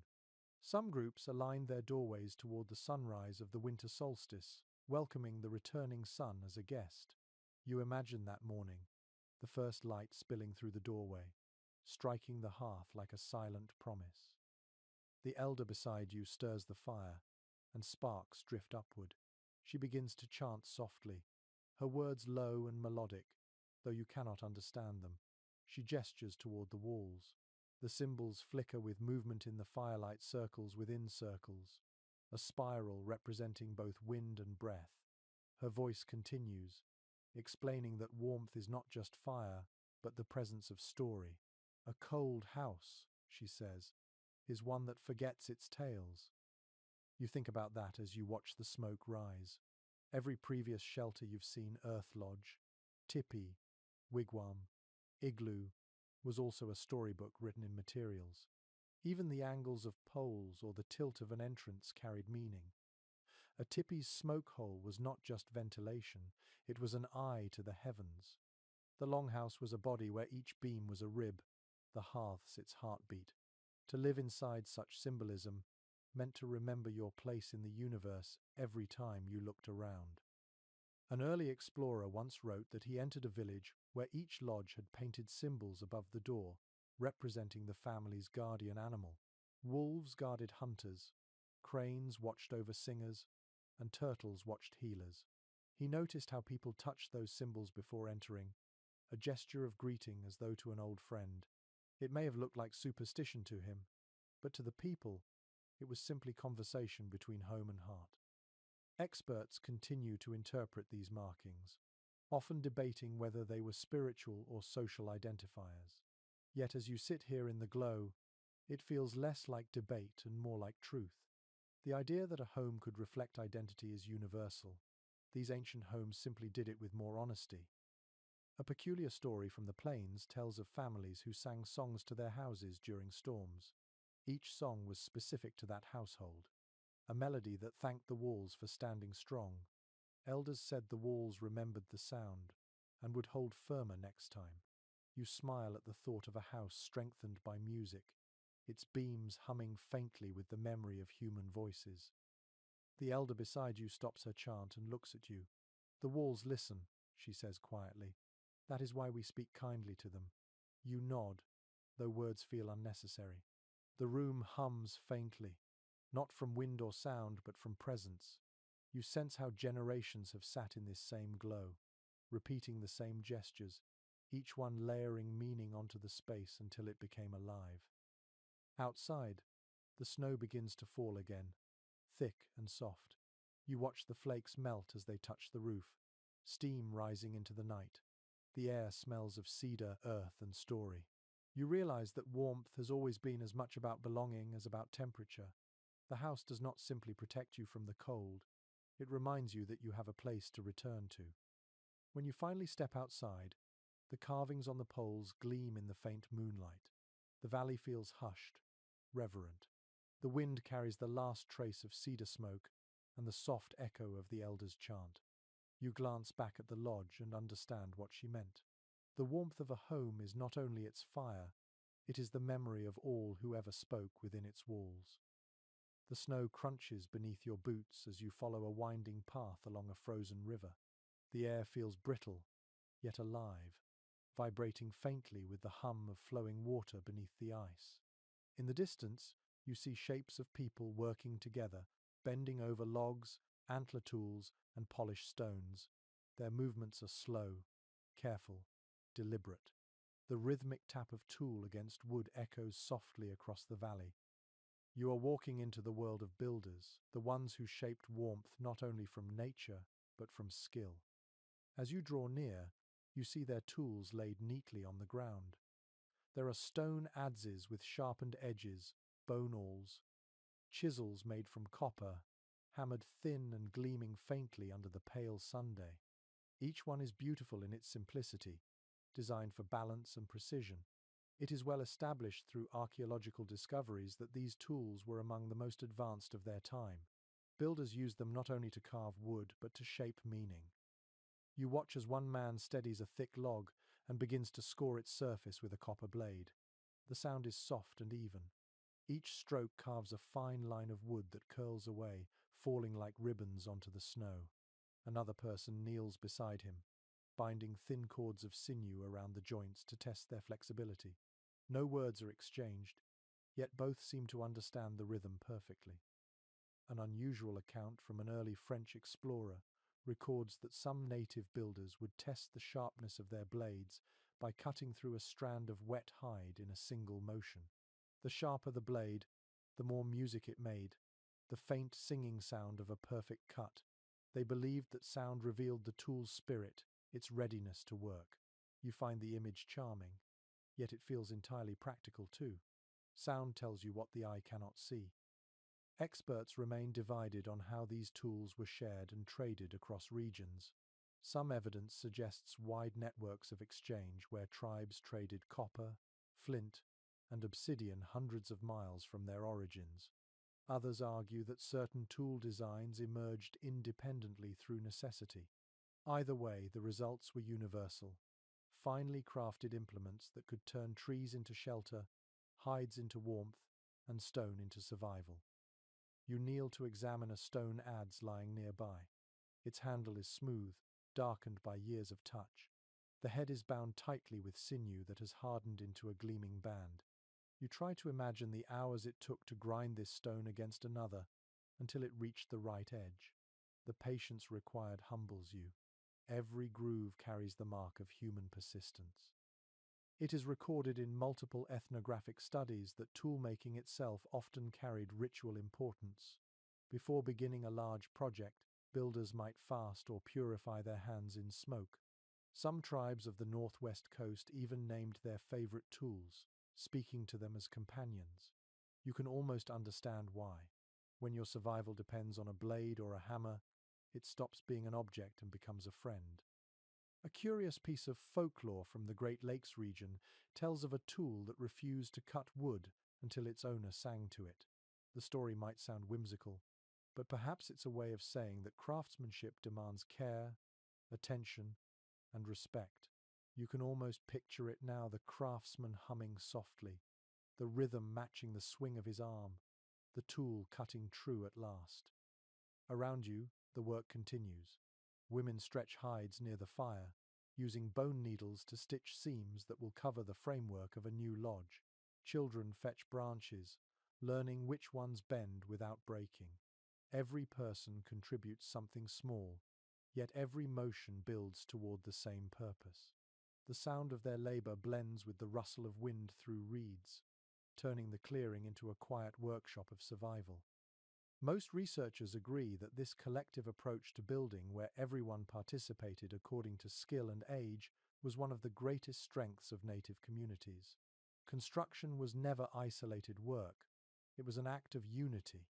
Some groups aligned their doorways toward the sunrise of the winter solstice, welcoming the returning sun as a guest. You imagine that morning, the first light spilling through the doorway, striking the hearth like a silent promise. The elder beside you stirs the fire, and sparks drift upward. She begins to chant softly, her words low and melodic, though you cannot understand them. She gestures toward the walls. The symbols flicker with movement in the firelight, circles within circles, a spiral representing both wind and breath. Her voice continues, explaining that warmth is not just fire, but the presence of story. A cold house, she says, is one that forgets its tales. You think about that as you watch the smoke rise. Every previous shelter you've seen, earth lodge, tipi, wigwam, igloo, was also a storybook written in materials. Even the angles of poles or the tilt of an entrance carried meaning. A tipi's smoke hole was not just ventilation, it was an eye to the heavens. The longhouse was a body where each beam was a rib, the hearths its heartbeat. To live inside such symbolism meant to remember your place in the universe every time you looked around. An early explorer once wrote that he entered a village where each lodge had painted symbols above the door, representing the family's guardian animal. Wolves guarded hunters, cranes watched over singers, and turtles watched healers. He noticed how people touched those symbols before entering, a gesture of greeting as though to an old friend. It may have looked like superstition to him, but to the people, it was simply conversation between home and heart. Experts continue to interpret these markings, often debating whether they were spiritual or social identifiers. Yet as you sit here in the glow, it feels less like debate and more like truth. The idea that a home could reflect identity is universal. These ancient homes simply did it with more honesty. A peculiar story from the plains tells of families who sang songs to their houses during storms. Each song was specific to that household, a melody that thanked the walls for standing strong. Elders said the walls remembered the sound and would hold firmer next time. You smile at the thought of a house strengthened by music, its beams humming faintly with the memory of human voices. The elder beside you stops her chant and looks at you. The walls listen, she says quietly. That is why we speak kindly to them. You nod, though words feel unnecessary. The room hums faintly, not from wind or sound, but from presence. You sense how generations have sat in this same glow, repeating the same gestures, each one layering meaning onto the space until it became alive. Outside, the snow begins to fall again, thick and soft. You watch the flakes melt as they touch the roof, steam rising into the night. The air smells of cedar, earth, and story. You realize that warmth has always been as much about belonging as about temperature. The house does not simply protect you from the cold, it reminds you that you have a place to return to. When you finally step outside, the carvings on the poles gleam in the faint moonlight. The valley feels hushed, reverent. The wind carries the last trace of cedar smoke and the soft echo of the elder's chant. You glance back at the lodge and understand what she meant. The warmth of a home is not only its fire, it is the memory of all who ever spoke within its walls. The snow crunches beneath your boots as you follow a winding path along a frozen river. The air feels brittle, yet alive, vibrating faintly with the hum of flowing water beneath the ice. In the distance, you see shapes of people working together, bending over logs, antler tools, and polished stones. Their movements are slow, careful, deliberate. The rhythmic tap of tool against wood echoes softly across the valley. You are walking into the world of builders, the ones who shaped warmth not only from nature, but from skill. As you draw near, you see their tools laid neatly on the ground. There are stone adzes with sharpened edges, bone awls, chisels made from copper, hammered thin and gleaming faintly under the pale Sunday. Each one is beautiful in its simplicity, designed for balance and precision. It is well established through archaeological discoveries that these tools were among the most advanced of their time. Builders used them not only to carve wood, but to shape meaning. You watch as one man steadies a thick log and begins to score its surface with a copper blade. The sound is soft and even. Each stroke carves a fine line of wood that curls away, falling like ribbons onto the snow. Another person kneels beside him, binding thin cords of sinew around the joints to test their flexibility. No words are exchanged, yet both seem to understand the rhythm perfectly. An unusual account from an early French explorer records that some native builders would test the sharpness of their blades by cutting through a strand of wet hide in a single motion. The sharper the blade, the more music it made, the faint singing sound of a perfect cut. They believed that sound revealed the tool's spirit, its readiness to work. You find the image charming, yet it feels entirely practical too. Sound tells you what the eye cannot see. Experts remain divided on how these tools were shared and traded across regions. Some evidence suggests wide networks of exchange where tribes traded copper, flint, and obsidian hundreds of miles from their origins. Others argue that certain tool designs emerged independently through necessity. Either way, the results were universal. Finely crafted implements that could turn trees into shelter, hides into warmth, and stone into survival. You kneel to examine a stone adze lying nearby. Its handle is smooth, darkened by years of touch. The head is bound tightly with sinew that has hardened into a gleaming band. You try to imagine the hours it took to grind this stone against another until it reached the right edge. The patience required humbles you. Every groove carries the mark of human persistence. It is recorded in multiple ethnographic studies that toolmaking itself often carried ritual importance. Before beginning a large project, builders might fast or purify their hands in smoke. Some tribes of the northwest coast even named their favorite tools, speaking to them as companions. You can almost understand why. When your survival depends on a blade or a hammer, it stops being an object and becomes a friend. A curious piece of folklore from the Great Lakes region tells of a tool that refused to cut wood until its owner sang to it. The story might sound whimsical, but perhaps it's a way of saying that craftsmanship demands care, attention, and respect. You can almost picture it now, the craftsman humming softly, the rhythm matching the swing of his arm, the tool cutting true at last. Around you, the work continues. Women stretch hides near the fire, using bone needles to stitch seams that will cover the framework of a new lodge. Children fetch branches, learning which ones bend without breaking. Every person contributes something small, yet every motion builds toward the same purpose. The sound of their labor blends with the rustle of wind through reeds, turning the clearing into a quiet workshop of survival. Most researchers agree that this collective approach to building, where everyone participated according to skill and age, was one of the greatest strengths of native communities. Construction was never isolated work. It was an act of unity.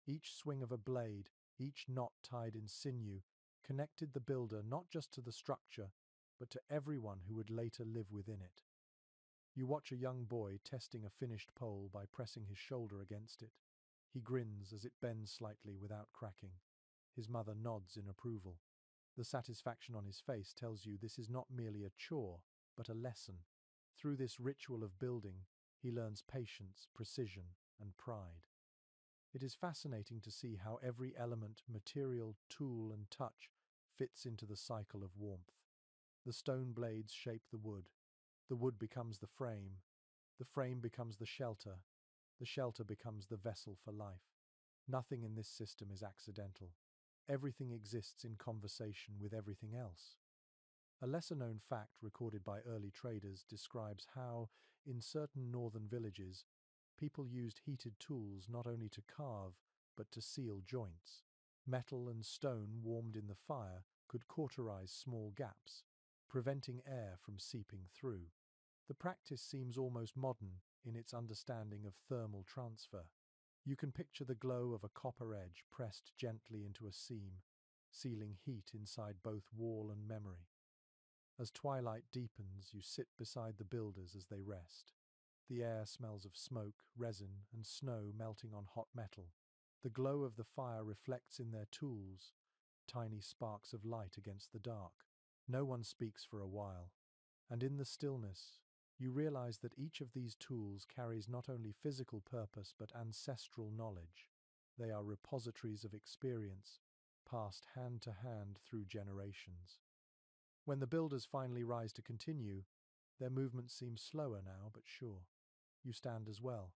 Each swing of a blade, each knot tied in sinew, connected the builder not just to the structure, but to everyone who would later live within it. You watch a young boy testing a finished pole by pressing his shoulder against it. He grins as it bends slightly without cracking. His mother nods in approval. The satisfaction on his face tells you this is not merely a chore, but a lesson. Through this ritual of building, he learns patience, precision, and pride. It is fascinating to see how every element, material, tool, and touch fits into the cycle of warmth. The stone blades shape the wood becomes the frame becomes the shelter becomes the vessel for life. Nothing in this system is accidental. Everything exists in conversation with everything else. A lesser-known fact recorded by early traders describes how, in certain northern villages, people used heated tools not only to carve, but to seal joints. Metal and stone warmed in the fire could cauterize small gaps, preventing air from seeping through. The practice seems almost modern in its understanding of thermal transfer. You can picture the glow of a copper edge pressed gently into a seam, sealing heat inside both wall and memory. As twilight deepens, you sit beside the builders as they rest. The air smells of smoke, resin, and snow melting on hot metal. The glow of the fire reflects in their tools, tiny sparks of light against the dark. No one speaks for a while, and in the stillness, you realize that each of these tools carries not only physical purpose but ancestral knowledge. They are repositories of experience, passed hand to hand through generations. When the builders finally rise to continue, their movement seems slower now but sure. You stand as well,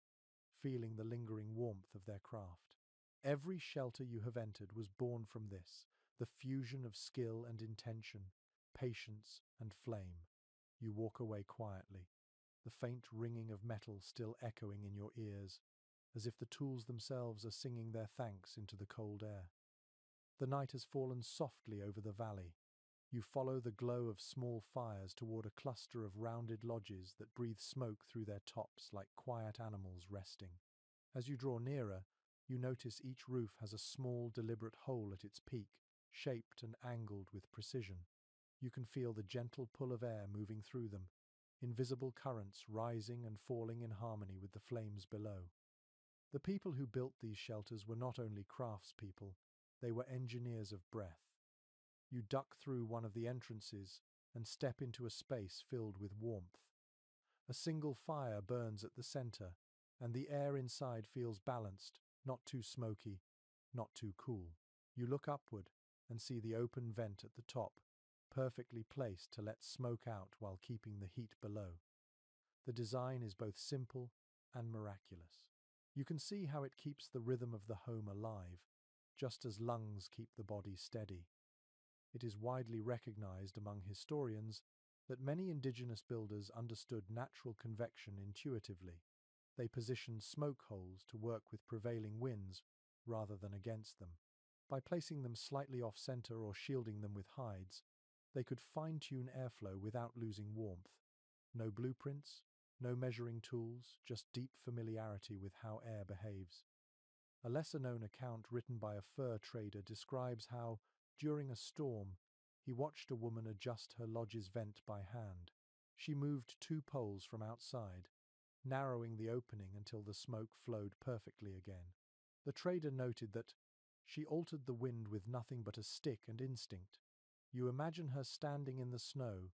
feeling the lingering warmth of their craft. Every shelter you have entered was born from this, the fusion of skill and intention, patience and flame. You walk away quietly, the faint ringing of metal still echoing in your ears, as if the tools themselves are singing their thanks into the cold air. The night has fallen softly over the valley. You follow the glow of small fires toward a cluster of rounded lodges that breathe smoke through their tops like quiet animals resting. As you draw nearer, You notice each roof has a small, deliberate hole at its peak, shaped and angled with precision. You can feel the gentle pull of air moving through them, invisible currents rising and falling in harmony with the flames below. The people who built these shelters were not only craftspeople, they were engineers of breath. You duck through one of the entrances and step into a space filled with warmth. A single fire burns at the center, and the air inside feels balanced, not too smoky, not too cool. You look upward and see the open vent at the top, perfectly placed to let smoke out while keeping the heat below. The design is both simple and miraculous. You can see how it keeps the rhythm of the home alive, just as lungs keep the body steady. It is widely recognized among historians that many indigenous builders understood natural convection intuitively. They positioned smoke holes to work with prevailing winds rather than against them. By placing them slightly off-center or shielding them with hides, they could fine-tune airflow without losing warmth. No blueprints, no measuring tools, just deep familiarity with how air behaves. A lesser-known account written by a fur trader describes how, during a storm, he watched a woman adjust her lodge's vent by hand. She moved two poles from outside, narrowing the opening until the smoke flowed perfectly again. The trader noted that she altered the wind with nothing but a stick and instinct. You imagine her standing in the snow,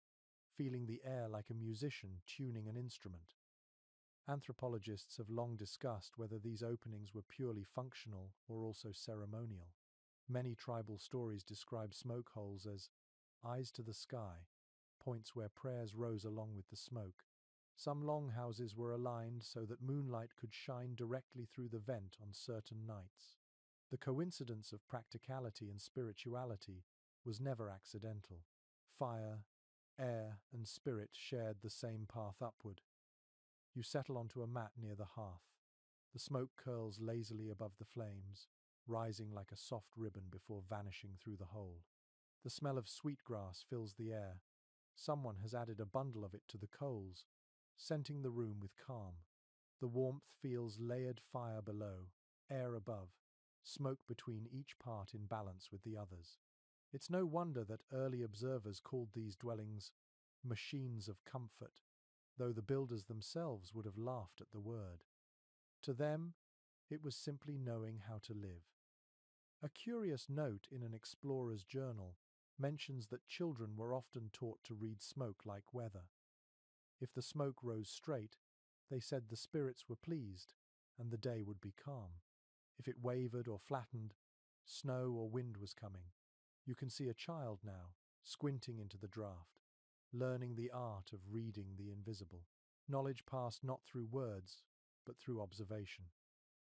feeling the air like a musician tuning an instrument. Anthropologists have long discussed whether these openings were purely functional or also ceremonial. Many tribal stories describe smoke holes as eyes to the sky, points where prayers rose along with the smoke. Some longhouses were aligned so that moonlight could shine directly through the vent on certain nights. The coincidence of practicality and spirituality was never accidental. Fire, air, and spirit shared the same path upward. You settle onto a mat near the hearth. The smoke curls lazily above the flames, rising like a soft ribbon before vanishing through the hole. The smell of sweetgrass fills the air. Someone has added a bundle of it to the coals, scenting the room with calm. The warmth feels layered fire below, air above, smoke between each part in balance with the others. It's no wonder that early observers called these dwellings machines of comfort, though the builders themselves would have laughed at the word. To them, it was simply knowing how to live. A curious note in an explorer's journal mentions that children were often taught to read smoke like weather. If the smoke rose straight, they said the spirits were pleased, and the day would be calm. If it wavered or flattened, snow or wind was coming. You can see a child now, squinting into the draught, learning the art of reading the invisible. Knowledge passed not through words, but through observation.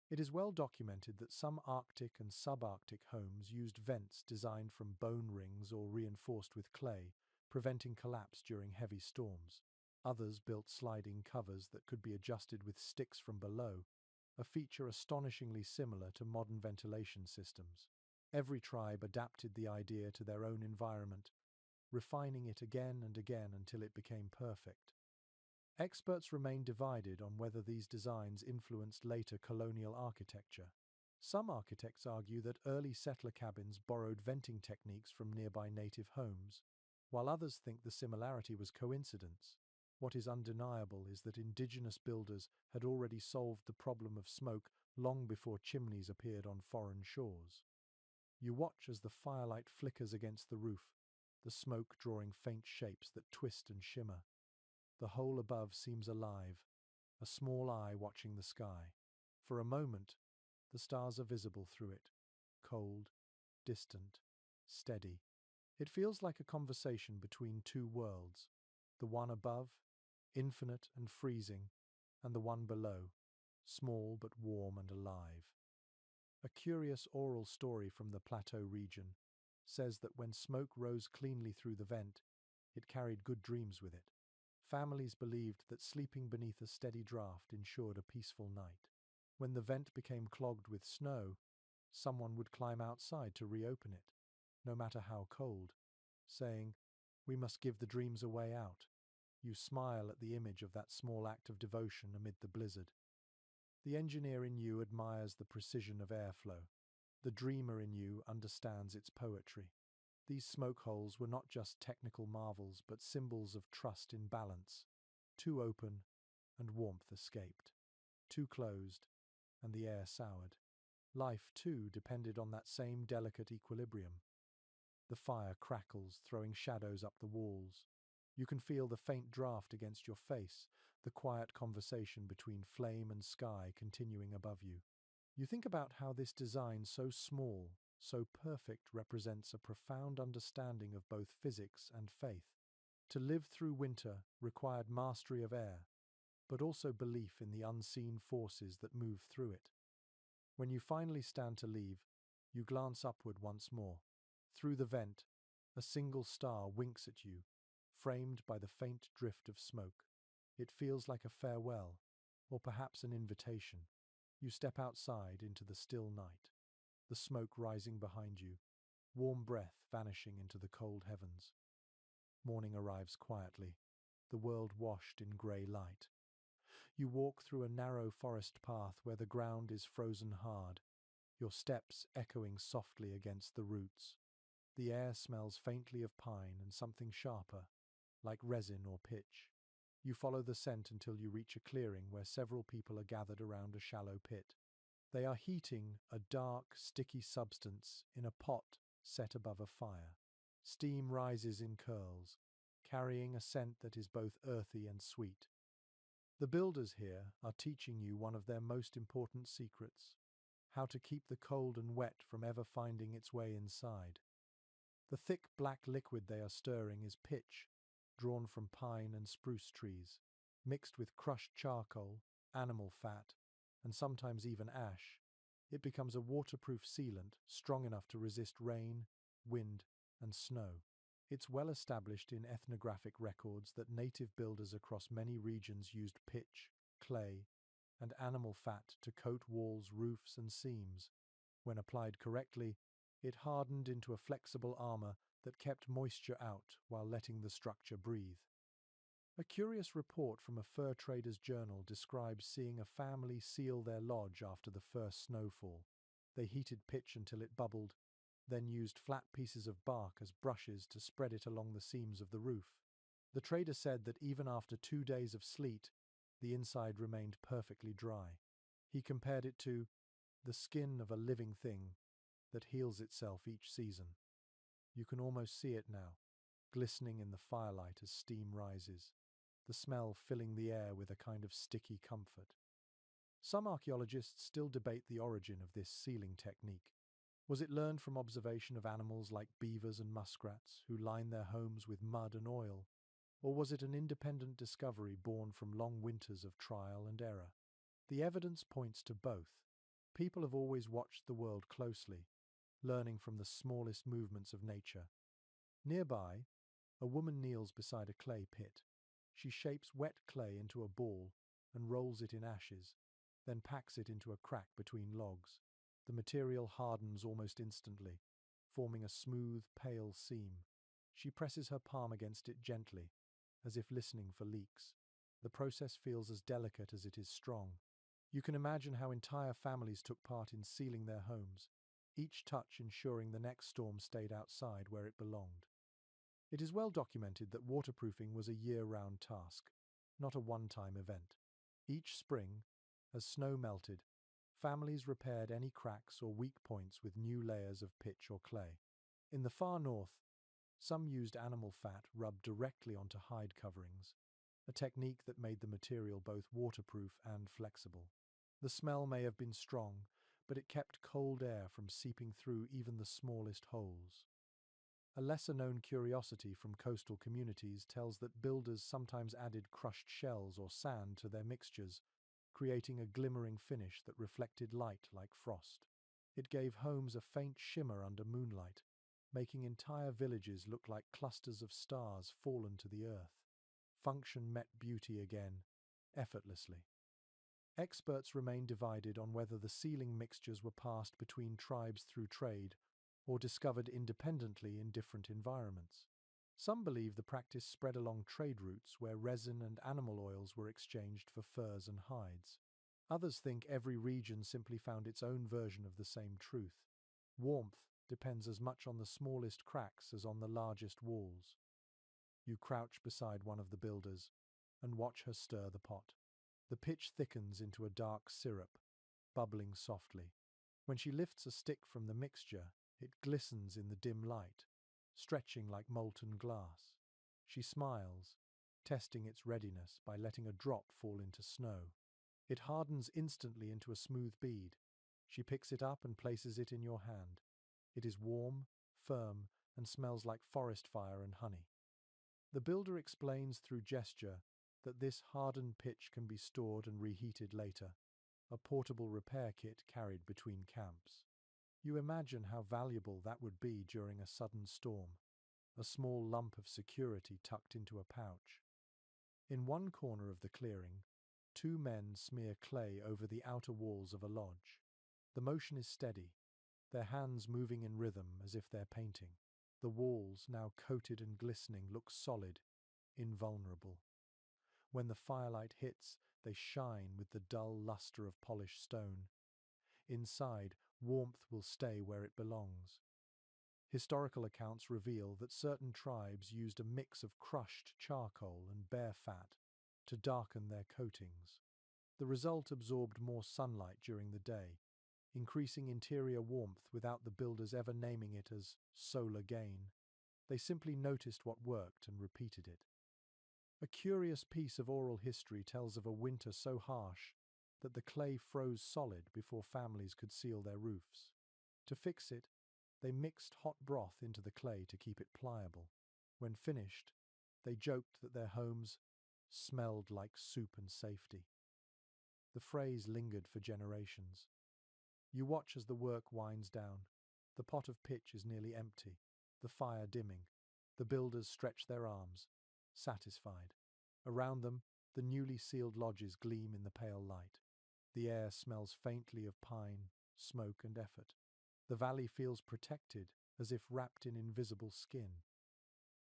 It is well documented that some Arctic and subarctic homes used vents designed from bone rings or reinforced with clay, preventing collapse during heavy storms. Others built sliding covers that could be adjusted with sticks from below, a feature astonishingly similar to modern ventilation systems. Every tribe adapted the idea to their own environment, refining it again and again until it became perfect. Experts remain divided on whether these designs influenced later colonial architecture. Some architects argue that early settler cabins borrowed venting techniques from nearby native homes, while others think the similarity was coincidence. What is undeniable is that indigenous builders had already solved the problem of smoke long before chimneys appeared on foreign shores. You watch as the firelight flickers against the roof, the smoke drawing faint shapes that twist and shimmer. The hole above seems alive, a small eye watching the sky. For a moment, the stars are visible through it, cold, distant, steady. It feels like a conversation between two worlds, the one above, infinite and freezing, and the one below, small but warm and alive. A curious oral story from the plateau region says that when smoke rose cleanly through the vent, it carried good dreams with it. Families believed that sleeping beneath a steady draught ensured a peaceful night. When the vent became clogged with snow, someone would climb outside to reopen it, no matter how cold, saying, "We must give the dreams a way out." You smile at the image of that small act of devotion amid the blizzard. The engineer in you admires the precision of airflow. The dreamer in you understands its poetry. These smoke holes were not just technical marvels, but symbols of trust in balance. Too open, and warmth escaped. Too closed, and the air soured. Life, too, depended on that same delicate equilibrium. The fire crackles, throwing shadows up the walls. You can feel the faint draft against your face, the quiet conversation between flame and sky continuing above you. You think about how this design, so small, so perfect, represents a profound understanding of both physics and faith. To live through winter required mastery of air, but also belief in the unseen forces that move through it. When you finally stand to leave, you glance upward once more. Through the vent, a single star winks at you, framed by the faint drift of smoke. It feels like a farewell, or perhaps an invitation. You step outside into the still night, the smoke rising behind you, warm breath vanishing into the cold heavens. Morning arrives quietly, the world washed in grey light. You walk through a narrow forest path where the ground is frozen hard, your steps echoing softly against the roots. The air smells faintly of pine and something sharper, like resin or pitch. You follow the scent until you reach a clearing where several people are gathered around a shallow pit. They are heating a dark, sticky substance in a pot set above a fire. Steam rises in curls, carrying a scent that is both earthy and sweet. The builders here are teaching you one of their most important secrets: how to keep the cold and wet from ever finding its way inside. The thick black liquid they are stirring is pitch, drawn from pine and spruce trees, mixed with crushed charcoal, animal fat, and sometimes even ash. It becomes a waterproof sealant strong enough to resist rain, wind, and snow. It's well established in ethnographic records that native builders across many regions used pitch, clay, and animal fat to coat walls, roofs, and seams. When applied correctly, it hardened into a flexible armor that kept moisture out while letting the structure breathe. A curious report from a fur trader's journal describes seeing a family seal their lodge after the first snowfall. They heated pitch until it bubbled, then used flat pieces of bark as brushes to spread it along the seams of the roof. The trader said that even after 2 days of sleet, the inside remained perfectly dry. He compared it to the skin of a living thing that heals itself each season. You can almost see it now, glistening in the firelight as steam rises, the smell filling the air with a kind of sticky comfort. Some archaeologists still debate the origin of this sealing technique. Was it learned from observation of animals like beavers and muskrats who line their homes with mud and oil? Or was it an independent discovery born from long winters of trial and error? The evidence points to both. People have always watched the world closely, learning from the smallest movements of nature. Nearby, a woman kneels beside a clay pit. She shapes wet clay into a ball and rolls it in ashes, then packs it into a crack between logs. The material hardens almost instantly, forming a smooth, pale seam. She presses her palm against it gently, as if listening for leaks. The process feels as delicate as it is strong. You can imagine how entire families took part in sealing their homes, each touch ensuring the next storm stayed outside where it belonged. It is well documented that waterproofing was a year-round task, not a one-time event. Each spring, as snow melted, families repaired any cracks or weak points with new layers of pitch or clay. In the far north, some used animal fat rubbed directly onto hide coverings, a technique that made the material both waterproof and flexible. The smell may have been strong, but it kept cold air from seeping through even the smallest holes. A lesser-known curiosity from coastal communities tells that builders sometimes added crushed shells or sand to their mixtures, creating a glimmering finish that reflected light like frost. It gave homes a faint shimmer under moonlight, making entire villages look like clusters of stars fallen to the earth. Function met beauty again, effortlessly. Experts remain divided on whether the sealing mixtures were passed between tribes through trade or discovered independently in different environments. Some believe the practice spread along trade routes where resin and animal oils were exchanged for furs and hides. Others think every region simply found its own version of the same truth. Warmth depends as much on the smallest cracks as on the largest walls. You crouch beside one of the builders and watch her stir the pot. The pitch thickens into a dark syrup, bubbling softly. When she lifts a stick from the mixture, it glistens in the dim light, stretching like molten glass. She smiles, testing its readiness by letting a drop fall into snow. It hardens instantly into a smooth bead. She picks it up and places it in your hand. It is warm, firm, and smells like forest fire and honey. The builder explains through gesture that this hardened pitch can be stored and reheated later, a portable repair kit carried between camps. You imagine how valuable that would be during a sudden storm, a small lump of security tucked into a pouch. In one corner of the clearing, two men smear clay over the outer walls of a lodge. The motion is steady, their hands moving in rhythm as if they're painting. The walls, now coated and glistening, look solid, invulnerable. When the firelight hits, they shine with the dull luster of polished stone. Inside, warmth will stay where it belongs. Historical accounts reveal that certain tribes used a mix of crushed charcoal and bear fat to darken their coatings. The result absorbed more sunlight during the day, increasing interior warmth without the builders ever naming it as solar gain. They simply noticed what worked and repeated it. A curious piece of oral history tells of a winter so harsh that the clay froze solid before families could seal their roofs. To fix it, they mixed hot broth into the clay to keep it pliable. When finished, they joked that their homes smelled like soup and safety. The phrase lingered for generations. You watch as the work winds down. The pot of pitch is nearly empty, the fire dimming. The builders stretch their arms, satisfied. Around them, the newly sealed lodges gleam in the pale light. The air smells faintly of pine, smoke, and effort. The valley feels protected, as if wrapped in invisible skin.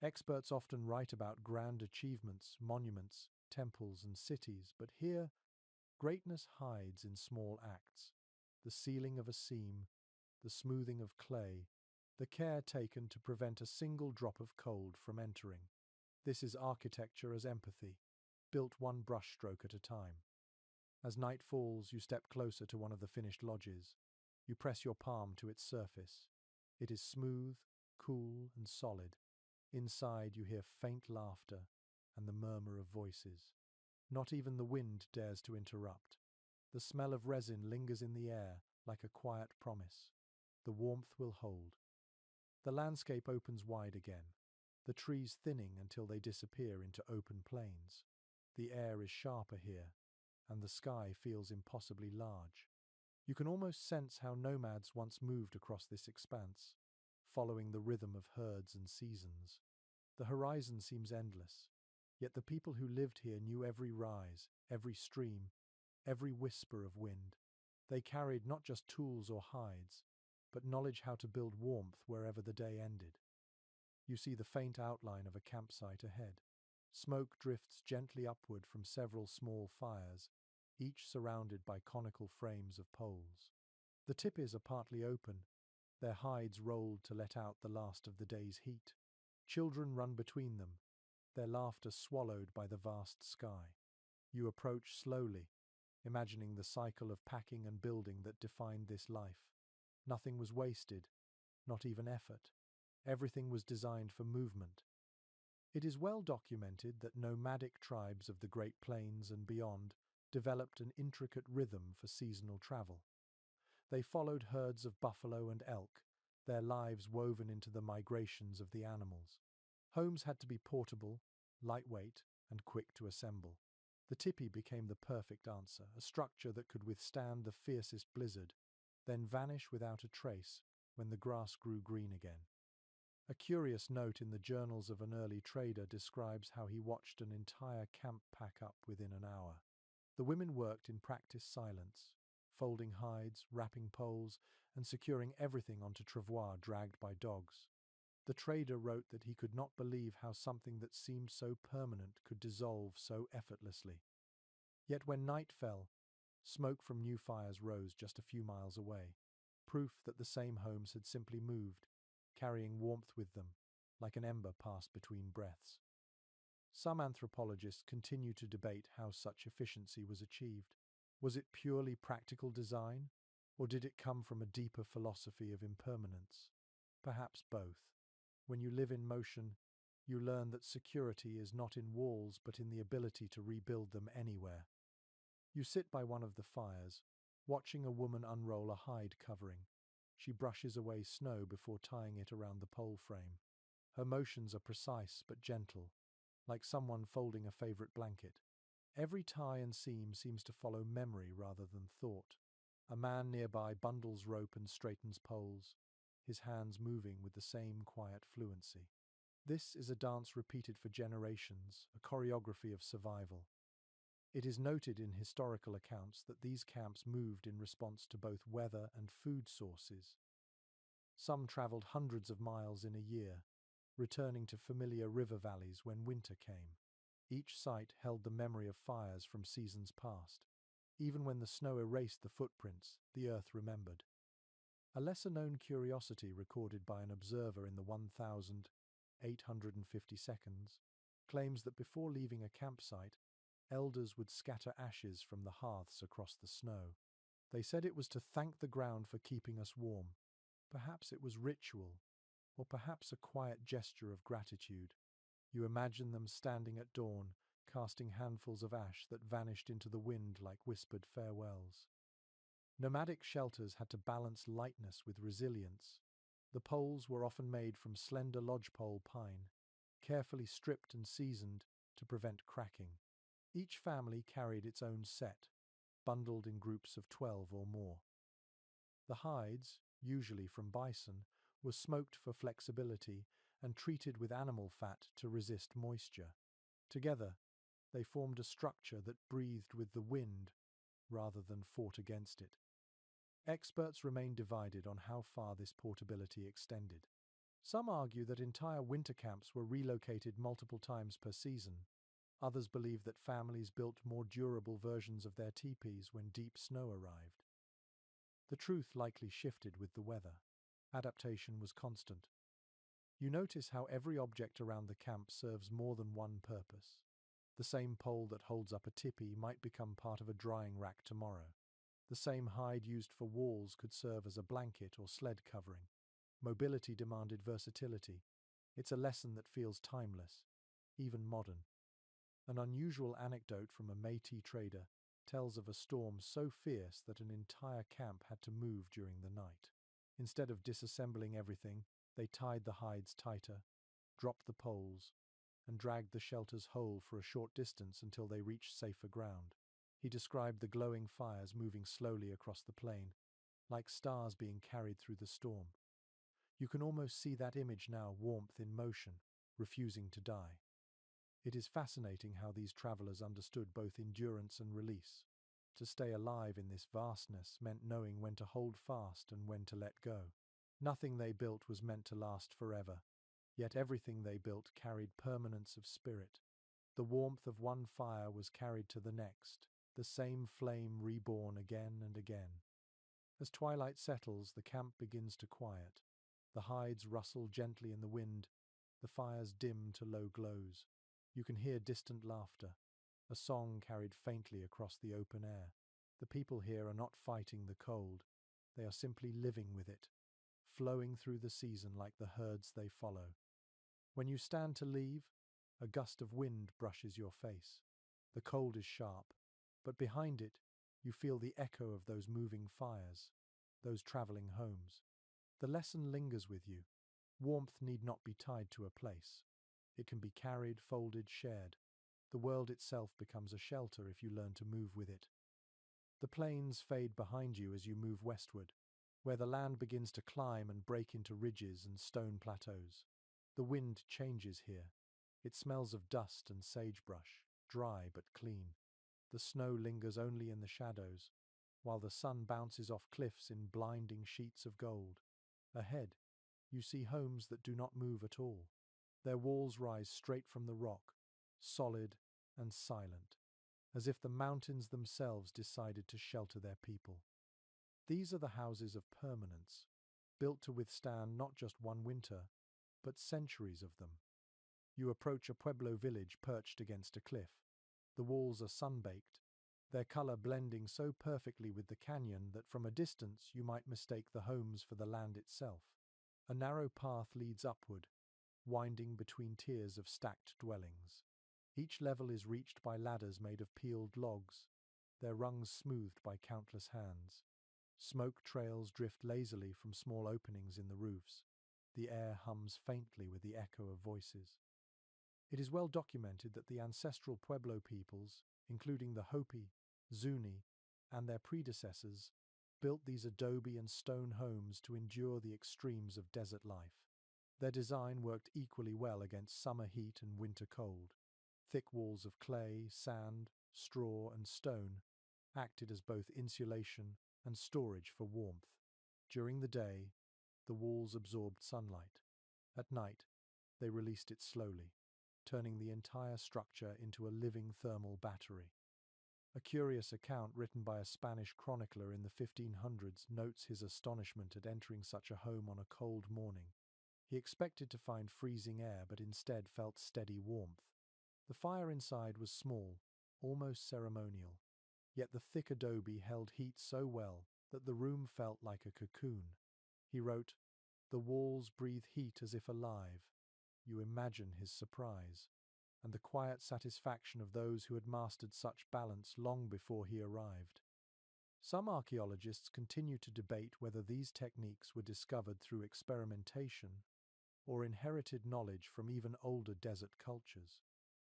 Experts often write about grand achievements, monuments, temples, and cities, but here, greatness hides in small acts. The sealing of a seam, the smoothing of clay, the care taken to prevent a single drop of cold from entering. This is architecture as empathy, built one brushstroke at a time. As night falls, you step closer to one of the finished lodges. You press your palm to its surface. It is smooth, cool, and solid. Inside, you hear faint laughter and the murmur of voices. Not even the wind dares to interrupt. The smell of resin lingers in the air like a quiet promise. The warmth will hold. The landscape opens wide again, the trees thinning until they disappear into open plains. The air is sharper here, and the sky feels impossibly large. You can almost sense how nomads once moved across this expanse, following the rhythm of herds and seasons. The horizon seems endless, yet the people who lived here knew every rise, every stream, every whisper of wind. They carried not just tools or hides, but knowledge how to build warmth wherever the day ended. You see the faint outline of a campsite ahead. Smoke drifts gently upward from several small fires, each surrounded by conical frames of poles. The tipis are partly open, their hides rolled to let out the last of the day's heat. Children run between them, their laughter swallowed by the vast sky. You approach slowly, imagining the cycle of packing and building that defined this life. Nothing was wasted, not even effort. Everything was designed for movement. It is well documented that nomadic tribes of the Great Plains and beyond developed an intricate rhythm for seasonal travel. They followed herds of buffalo and elk, their lives woven into the migrations of the animals. Homes had to be portable, lightweight, and quick to assemble. The tipi became the perfect answer, a structure that could withstand the fiercest blizzard, then vanish without a trace when the grass grew green again. A curious note in the journals of an early trader describes how he watched an entire camp pack up within an hour. The women worked in practiced silence, folding hides, wrapping poles, and securing everything onto travois dragged by dogs. The trader wrote that he could not believe how something that seemed so permanent could dissolve so effortlessly. Yet when night fell, Smoke from new fires rose just a few miles away, proof that the same homes had simply moved, carrying warmth with them, like an ember passed between breaths. Some anthropologists continue to debate how such efficiency was achieved. Was it purely practical design, or did it come from a deeper philosophy of impermanence? Perhaps both. When you live in motion, you learn that security is not in walls but in the ability to rebuild them anywhere. You sit by one of the fires, watching a woman unroll a hide covering. She brushes away snow before tying it around the pole frame. Her motions are precise but gentle, like someone folding a favorite blanket. Every tie and seam seems to follow memory rather than thought. A man nearby bundles rope and straightens poles, his hands moving with the same quiet fluency. This is a dance repeated for generations, a choreography of survival. It is noted in historical accounts that these camps moved in response to both weather and food sources. Some traveled hundreds of miles in a year, returning to familiar river valleys when winter came. Each site held the memory of fires from seasons past. Even when the snow erased the footprints, the earth remembered. A lesser-known curiosity recorded by an observer in the 1,850 seconds claims that before leaving a campsite, elders would scatter ashes from the hearths across the snow. They said it was to thank the ground for keeping us warm. Perhaps it was ritual, or perhaps a quiet gesture of gratitude. You imagine them standing at dawn, casting handfuls of ash that vanished into the wind like whispered farewells. Nomadic shelters had to balance lightness with resilience. The poles were often made from slender lodgepole pine, carefully stripped and seasoned to prevent cracking. Each family carried its own set, bundled in groups of 12 or more. The hides, usually from bison, were smoked for flexibility and treated with animal fat to resist moisture. Together, they formed a structure that breathed with the wind rather than fought against it. Experts remain divided on how far this portability extended. Some argue that entire winter camps were relocated multiple times per season. Others believe that families built more durable versions of their tipis when deep snow arrived. The truth likely shifted with the weather. Adaptation was constant. You notice how every object around the camp serves more than one purpose. The same pole that holds up a tipi might become part of a drying rack tomorrow. The same hide used for walls could serve as a blanket or sled covering. Mobility demanded versatility. It's a lesson that feels timeless, even modern. An unusual anecdote from a Métis trader tells of a storm so fierce that an entire camp had to move during the night. Instead of disassembling everything, they tied the hides tighter, dropped the poles, and dragged the shelters whole for a short distance until they reached safer ground. He described the glowing fires moving slowly across the plain, like stars being carried through the storm. You can almost see that image now, warmth in motion, refusing to die. It is fascinating how these travelers understood both endurance and release. To stay alive in this vastness meant knowing when to hold fast and when to let go. Nothing they built was meant to last forever, yet everything they built carried permanence of spirit. The warmth of one fire was carried to the next, the same flame reborn again and again. As twilight settles, the camp begins to quiet. The hides rustle gently in the wind, the fires dim to low glows. You can hear distant laughter, a song carried faintly across the open air. The people here are not fighting the cold, they are simply living with it, flowing through the season like the herds they follow. When you stand to leave, a gust of wind brushes your face. The cold is sharp, but behind it, you feel the echo of those moving fires, those traveling homes. The lesson lingers with you. Warmth need not be tied to a place. It can be carried, folded, shared. The world itself becomes a shelter if you learn to move with it. The plains fade behind you as you move westward, where the land begins to climb and break into ridges and stone plateaus. The wind changes here. It smells of dust and sagebrush, dry but clean. The snow lingers only in the shadows, while the sun bounces off cliffs in blinding sheets of gold. Ahead, you see homes that do not move at all. Their walls rise straight from the rock, solid and silent. as if the mountains themselves decided to shelter their people. These are the houses of permanence, built to withstand not just one winter, but centuries of them. You approach a Pueblo village perched against a cliff. The walls are sun-baked, their color blending so perfectly with the canyon that from a distance you might mistake the homes for the land itself. A narrow path leads upward, winding between tiers of stacked dwellings. Each level is reached by ladders made of peeled logs, their rungs smoothed by countless hands. Smoke trails drift lazily from small openings in the roofs. The air hums faintly with the echo of voices. It is well documented that the ancestral Pueblo peoples, including the Hopi, Zuni, and their predecessors, built these adobe and stone homes to endure the extremes of desert life. Their design worked equally well against summer heat and winter cold. Thick walls of clay, sand, straw, and stone acted as both insulation and storage for warmth. During the day, the walls absorbed sunlight. At night, they released it slowly, turning the entire structure into a living thermal battery. A curious account written by a Spanish chronicler in the 1500s notes his astonishment at entering such a home on a cold morning. He expected to find freezing air, but instead felt steady warmth. The fire inside was small, almost ceremonial, yet the thick adobe held heat so well that the room felt like a cocoon. He wrote, "The walls breathe heat as if alive." You imagine his surprise, and the quiet satisfaction of those who had mastered such balance long before he arrived. Some archaeologists continue to debate whether these techniques were discovered through experimentation or inherited knowledge from even older desert cultures.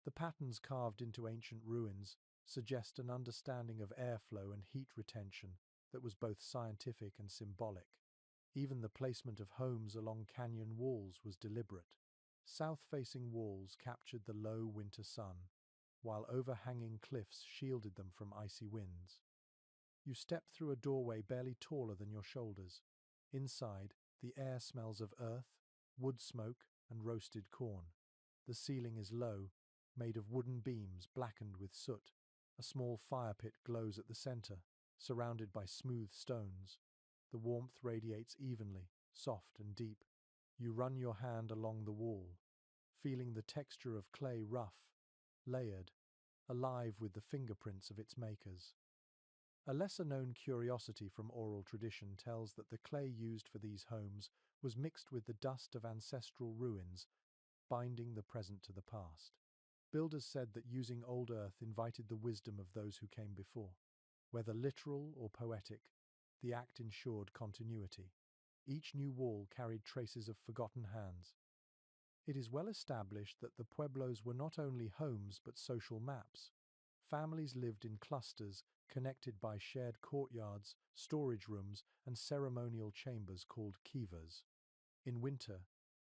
The patterns carved into ancient ruins suggest an understanding of airflow and heat retention that was both scientific and symbolic. Even the placement of homes along canyon walls was deliberate. South-facing walls captured the low winter sun, while overhanging cliffs shielded them from icy winds. You step through a doorway barely taller than your shoulders. Inside, the air smells of earth, wood smoke, and roasted corn. The ceiling is low, made of wooden beams blackened with soot. A small fire pit glows at the center, surrounded by smooth stones. The warmth radiates evenly, soft and deep. You run your hand along the wall, feeling the texture of clay rough, layered, alive with the fingerprints of its makers. A lesser-known curiosity from oral tradition tells that the clay used for these homes was mixed with the dust of ancestral ruins, binding the present to the past. Builders said that using old earth invited the wisdom of those who came before. Whether literal or poetic, the act ensured continuity. Each new wall carried traces of forgotten hands. It is well established that the pueblos were not only homes but social maps. Families lived in clusters, connected by shared courtyards, storage rooms, and ceremonial chambers called kivas. In winter,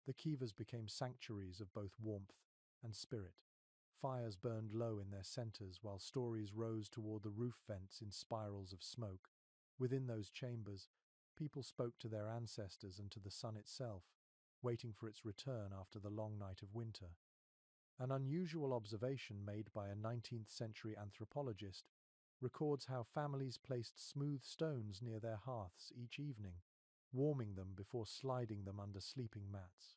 the kivas became sanctuaries of both warmth and spirit. Fires burned low in their centers while stories rose toward the roof vents in spirals of smoke. Within those chambers, people spoke to their ancestors and to the sun itself, waiting for its return after the long night of winter. An unusual observation made by a 19th-century anthropologist records how families placed smooth stones near their hearths each evening, warming them before sliding them under sleeping mats.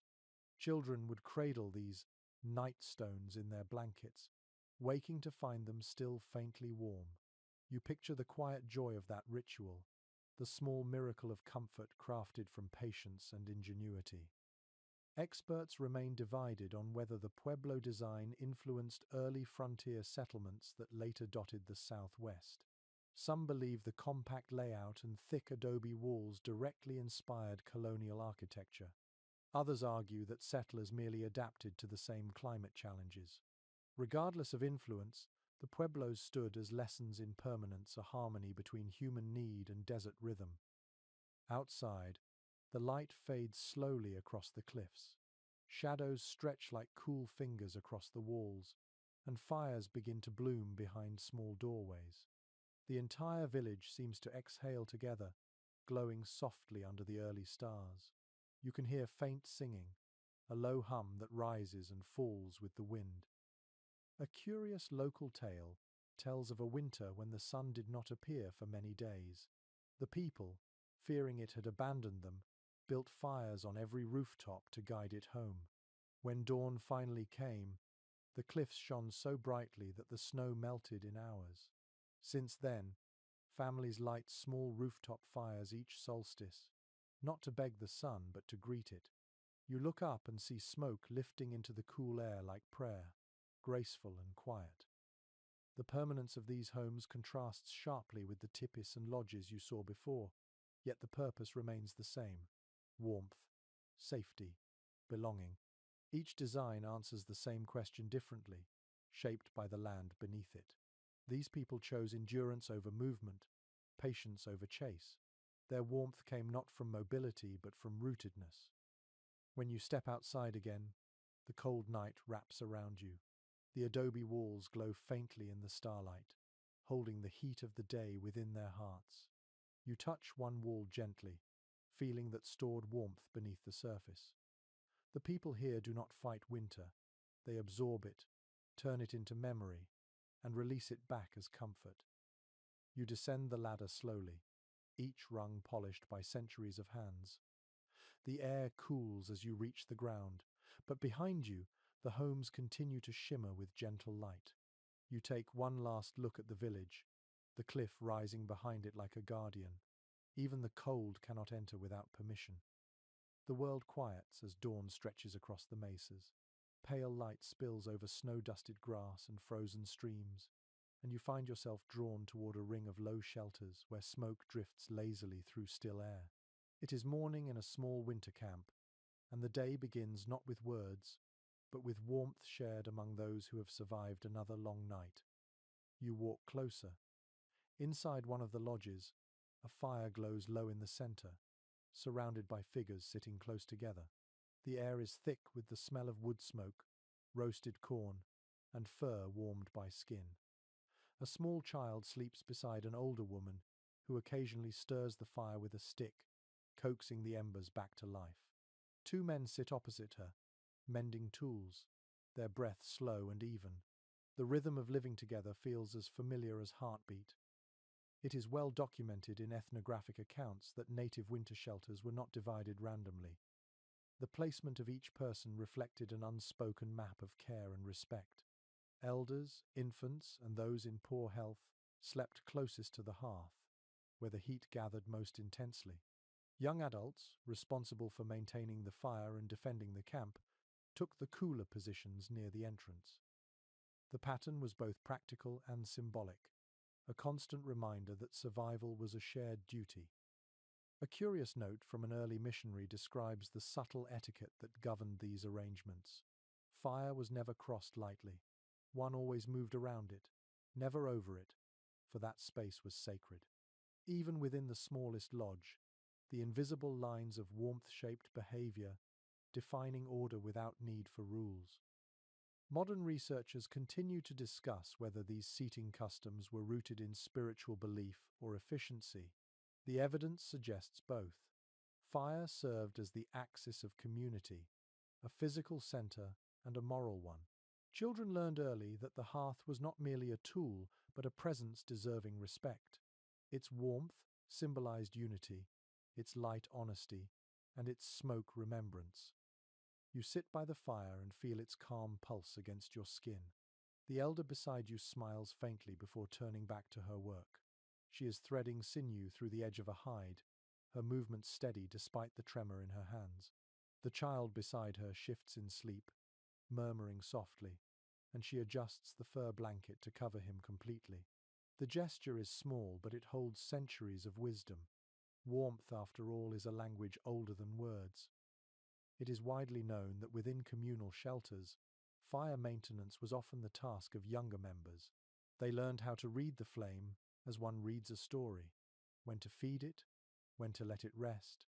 Children would cradle these night stones in their blankets, waking to find them still faintly warm. You picture the quiet joy of that ritual, the small miracle of comfort crafted from patience and ingenuity. Experts remain divided on whether the Pueblo design influenced early frontier settlements that later dotted the Southwest. Some believe the compact layout and thick adobe walls directly inspired colonial architecture. Others argue that settlers merely adapted to the same climate challenges. Regardless of influence, the Pueblos stood as lessons in permanence, a harmony between human need and desert rhythm. Outside, the light fades slowly across the cliffs. Shadows stretch like cool fingers across the walls, and fires begin to bloom behind small doorways. The entire village seems to exhale together, glowing softly under the early stars. You can hear faint singing, a low hum that rises and falls with the wind. A curious local tale tells of a winter when the sun did not appear for many days. The people, fearing it had abandoned them, built fires on every rooftop to guide it home. When dawn finally came, the cliffs shone so brightly that the snow melted in hours. Since then, families light small rooftop fires each solstice, not to beg the sun but to greet it. You look up and see smoke lifting into the cool air like prayer, graceful and quiet. The permanence of these homes contrasts sharply with the tipis and lodges you saw before, yet the purpose remains the same: warmth, safety, belonging. Each design answers the same question differently, shaped by the land beneath it. These people chose endurance over movement, patience over chase. Their warmth came not from mobility but from rootedness. When you step outside again, the cold night wraps around you. The adobe walls glow faintly in the starlight, holding the heat of the day within their hearts. You touch one wall gently, feeling that stored warmth beneath the surface. The people here do not fight winter. They absorb it, turn it into memory, and release it back as comfort. You descend the ladder slowly, each rung polished by centuries of hands. The air cools as you reach the ground, but behind you, the homes continue to shimmer with gentle light. You take one last look at the village, the cliff rising behind it like a guardian. Even the cold cannot enter without permission. The world quiets as dawn stretches across the mesas. Pale light spills over snow-dusted grass and frozen streams, and you find yourself drawn toward a ring of low shelters where smoke drifts lazily through still air. It is morning in a small winter camp, and the day begins not with words, but with warmth shared among those who have survived another long night. You walk closer. Inside one of the lodges, a fire glows low in the center, surrounded by figures sitting close together. The air is thick with the smell of wood smoke, roasted corn, and fur warmed by skin. A small child sleeps beside an older woman who occasionally stirs the fire with a stick, coaxing the embers back to life. Two men sit opposite her, mending tools, their breath slow and even. The rhythm of living together feels as familiar as heartbeat. It is well documented in ethnographic accounts that native winter shelters were not divided randomly. The placement of each person reflected an unspoken map of care and respect. Elders, infants, and those in poor health slept closest to the hearth, where the heat gathered most intensely. Young adults, responsible for maintaining the fire and defending the camp, took the cooler positions near the entrance. The pattern was both practical and symbolic, a constant reminder that survival was a shared duty. A curious note from an early missionary describes the subtle etiquette that governed these arrangements. Fire was never crossed lightly. One always moved around it, never over it, for that space was sacred. Even within the smallest lodge, the invisible lines of warmth-shaped behavior, defining order without need for rules. Modern researchers continue to discuss whether these seating customs were rooted in spiritual belief or efficiency. The evidence suggests both. Fire served as the axis of community, a physical center and a moral one. Children learned early that the hearth was not merely a tool, but a presence deserving respect. Its warmth symbolized unity, its light honesty, and its smoke remembrance. You sit by the fire and feel its calm pulse against your skin. The elder beside you smiles faintly before turning back to her work. She is threading sinew through the edge of a hide, her movements steady despite the tremor in her hands. The child beside her shifts in sleep, murmuring softly, and she adjusts the fur blanket to cover him completely. The gesture is small, but it holds centuries of wisdom. Warmth, after all, is a language older than words. It is widely known that within communal shelters, fire maintenance was often the task of younger members. They learned how to read the flame as one reads a story, when to feed it, when to let it rest,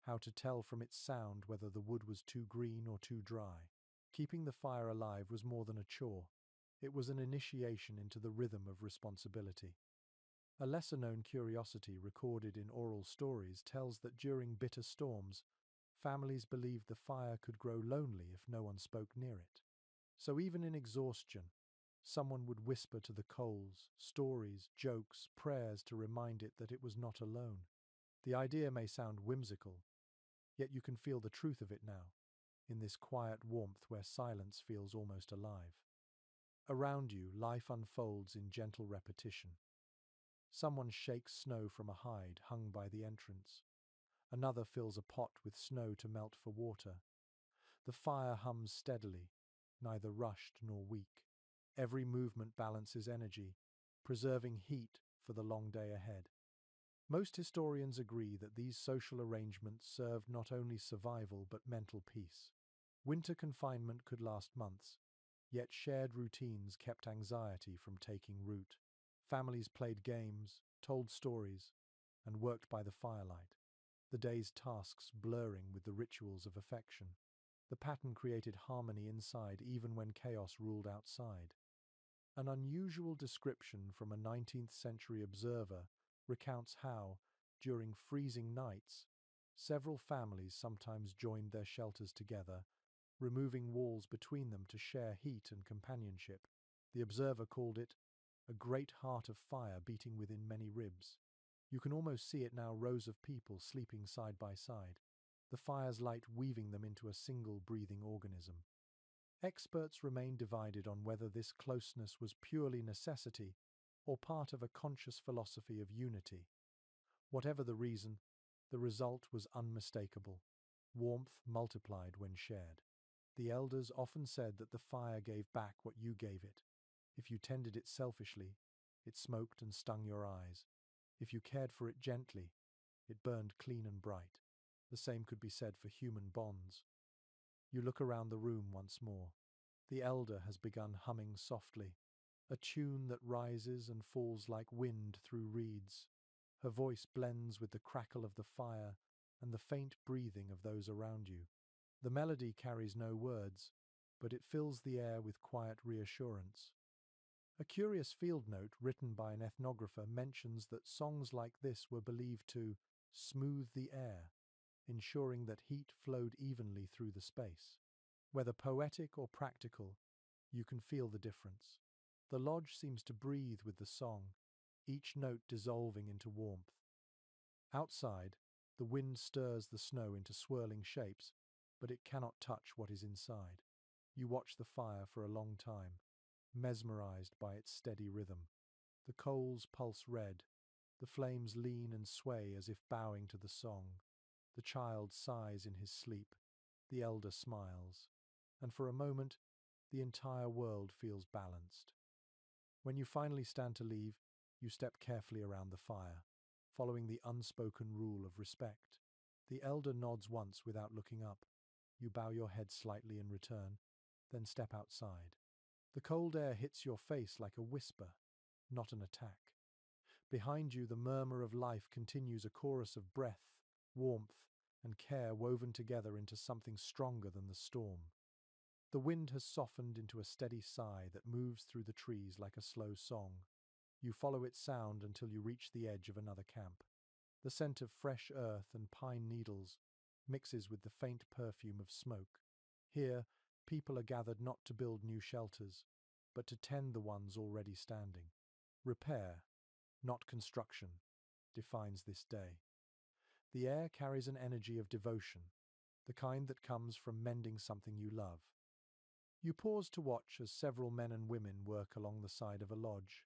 how to tell from its sound whether the wood was too green or too dry. Keeping the fire alive was more than a chore. It was an initiation into the rhythm of responsibility. A lesser-known curiosity recorded in oral stories tells that during bitter storms, families believed the fire could grow lonely if no one spoke near it. So even in exhaustion, Someone would whisper to the coals, stories, jokes, prayers to remind it that it was not alone. The idea may sound whimsical, yet you can feel the truth of it now, in this quiet warmth where silence feels almost alive. Around you, life unfolds in gentle repetition. Someone shakes snow from a hide hung by the entrance. Another fills a pot with snow to melt for water. The fire hums steadily, neither rushed nor weak. Every movement balances energy, preserving heat for the long day ahead. Most historians agree that these social arrangements served not only survival but mental peace. Winter confinement could last months, yet shared routines kept anxiety from taking root. Families played games, told stories, and worked by the firelight, the day's tasks blurring with the rituals of affection. The pattern created harmony inside even when chaos ruled outside. An unusual description from a 19th century observer recounts how, during freezing nights, several families sometimes joined their shelters together, removing walls between them to share heat and companionship. The observer called it a great heart of fire beating within many ribs. You can almost see it now, rows of people sleeping side by side, the fire's light weaving them into a single breathing organism. Experts remain divided on whether this closeness was purely necessity or part of a conscious philosophy of unity. Whatever the reason, the result was unmistakable. Warmth multiplied when shared. The elders often said that the fire gave back what you gave it. If you tended it selfishly, it smoked and stung your eyes. If you cared for it gently, it burned clean and bright. The same could be said for human bonds. You look around the room once more. The elder has begun humming softly, a tune that rises and falls like wind through reeds. Her voice blends with the crackle of the fire and the faint breathing of those around you. The melody carries no words, but it fills the air with quiet reassurance. A curious field note written by an ethnographer mentions that songs like this were believed to smooth the air, ensuring that heat flowed evenly through the space. Whether poetic or practical, you can feel the difference. The lodge seems to breathe with the song, each note dissolving into warmth. Outside, the wind stirs the snow into swirling shapes, but it cannot touch what is inside. You watch the fire for a long time, mesmerized by its steady rhythm. The coals pulse red, the flames lean and sway as if bowing to the song. The child sighs in his sleep, the elder smiles, and for a moment, the entire world feels balanced. When you finally stand to leave, you step carefully around the fire, following the unspoken rule of respect. The elder nods once without looking up. You bow your head slightly in return, then step outside. The cold air hits your face like a whisper, not an attack. Behind you, the murmur of life continues, a chorus of breath, warmth, and care woven together into something stronger than the storm. The wind has softened into a steady sigh that moves through the trees like a slow song. You follow its sound until you reach the edge of another camp. The scent of fresh earth and pine needles mixes with the faint perfume of smoke. Here, people are gathered not to build new shelters, but to tend the ones already standing. Repair, not construction, defines this day. The air carries an energy of devotion, the kind that comes from mending something you love. You pause to watch as several men and women work along the side of a lodge.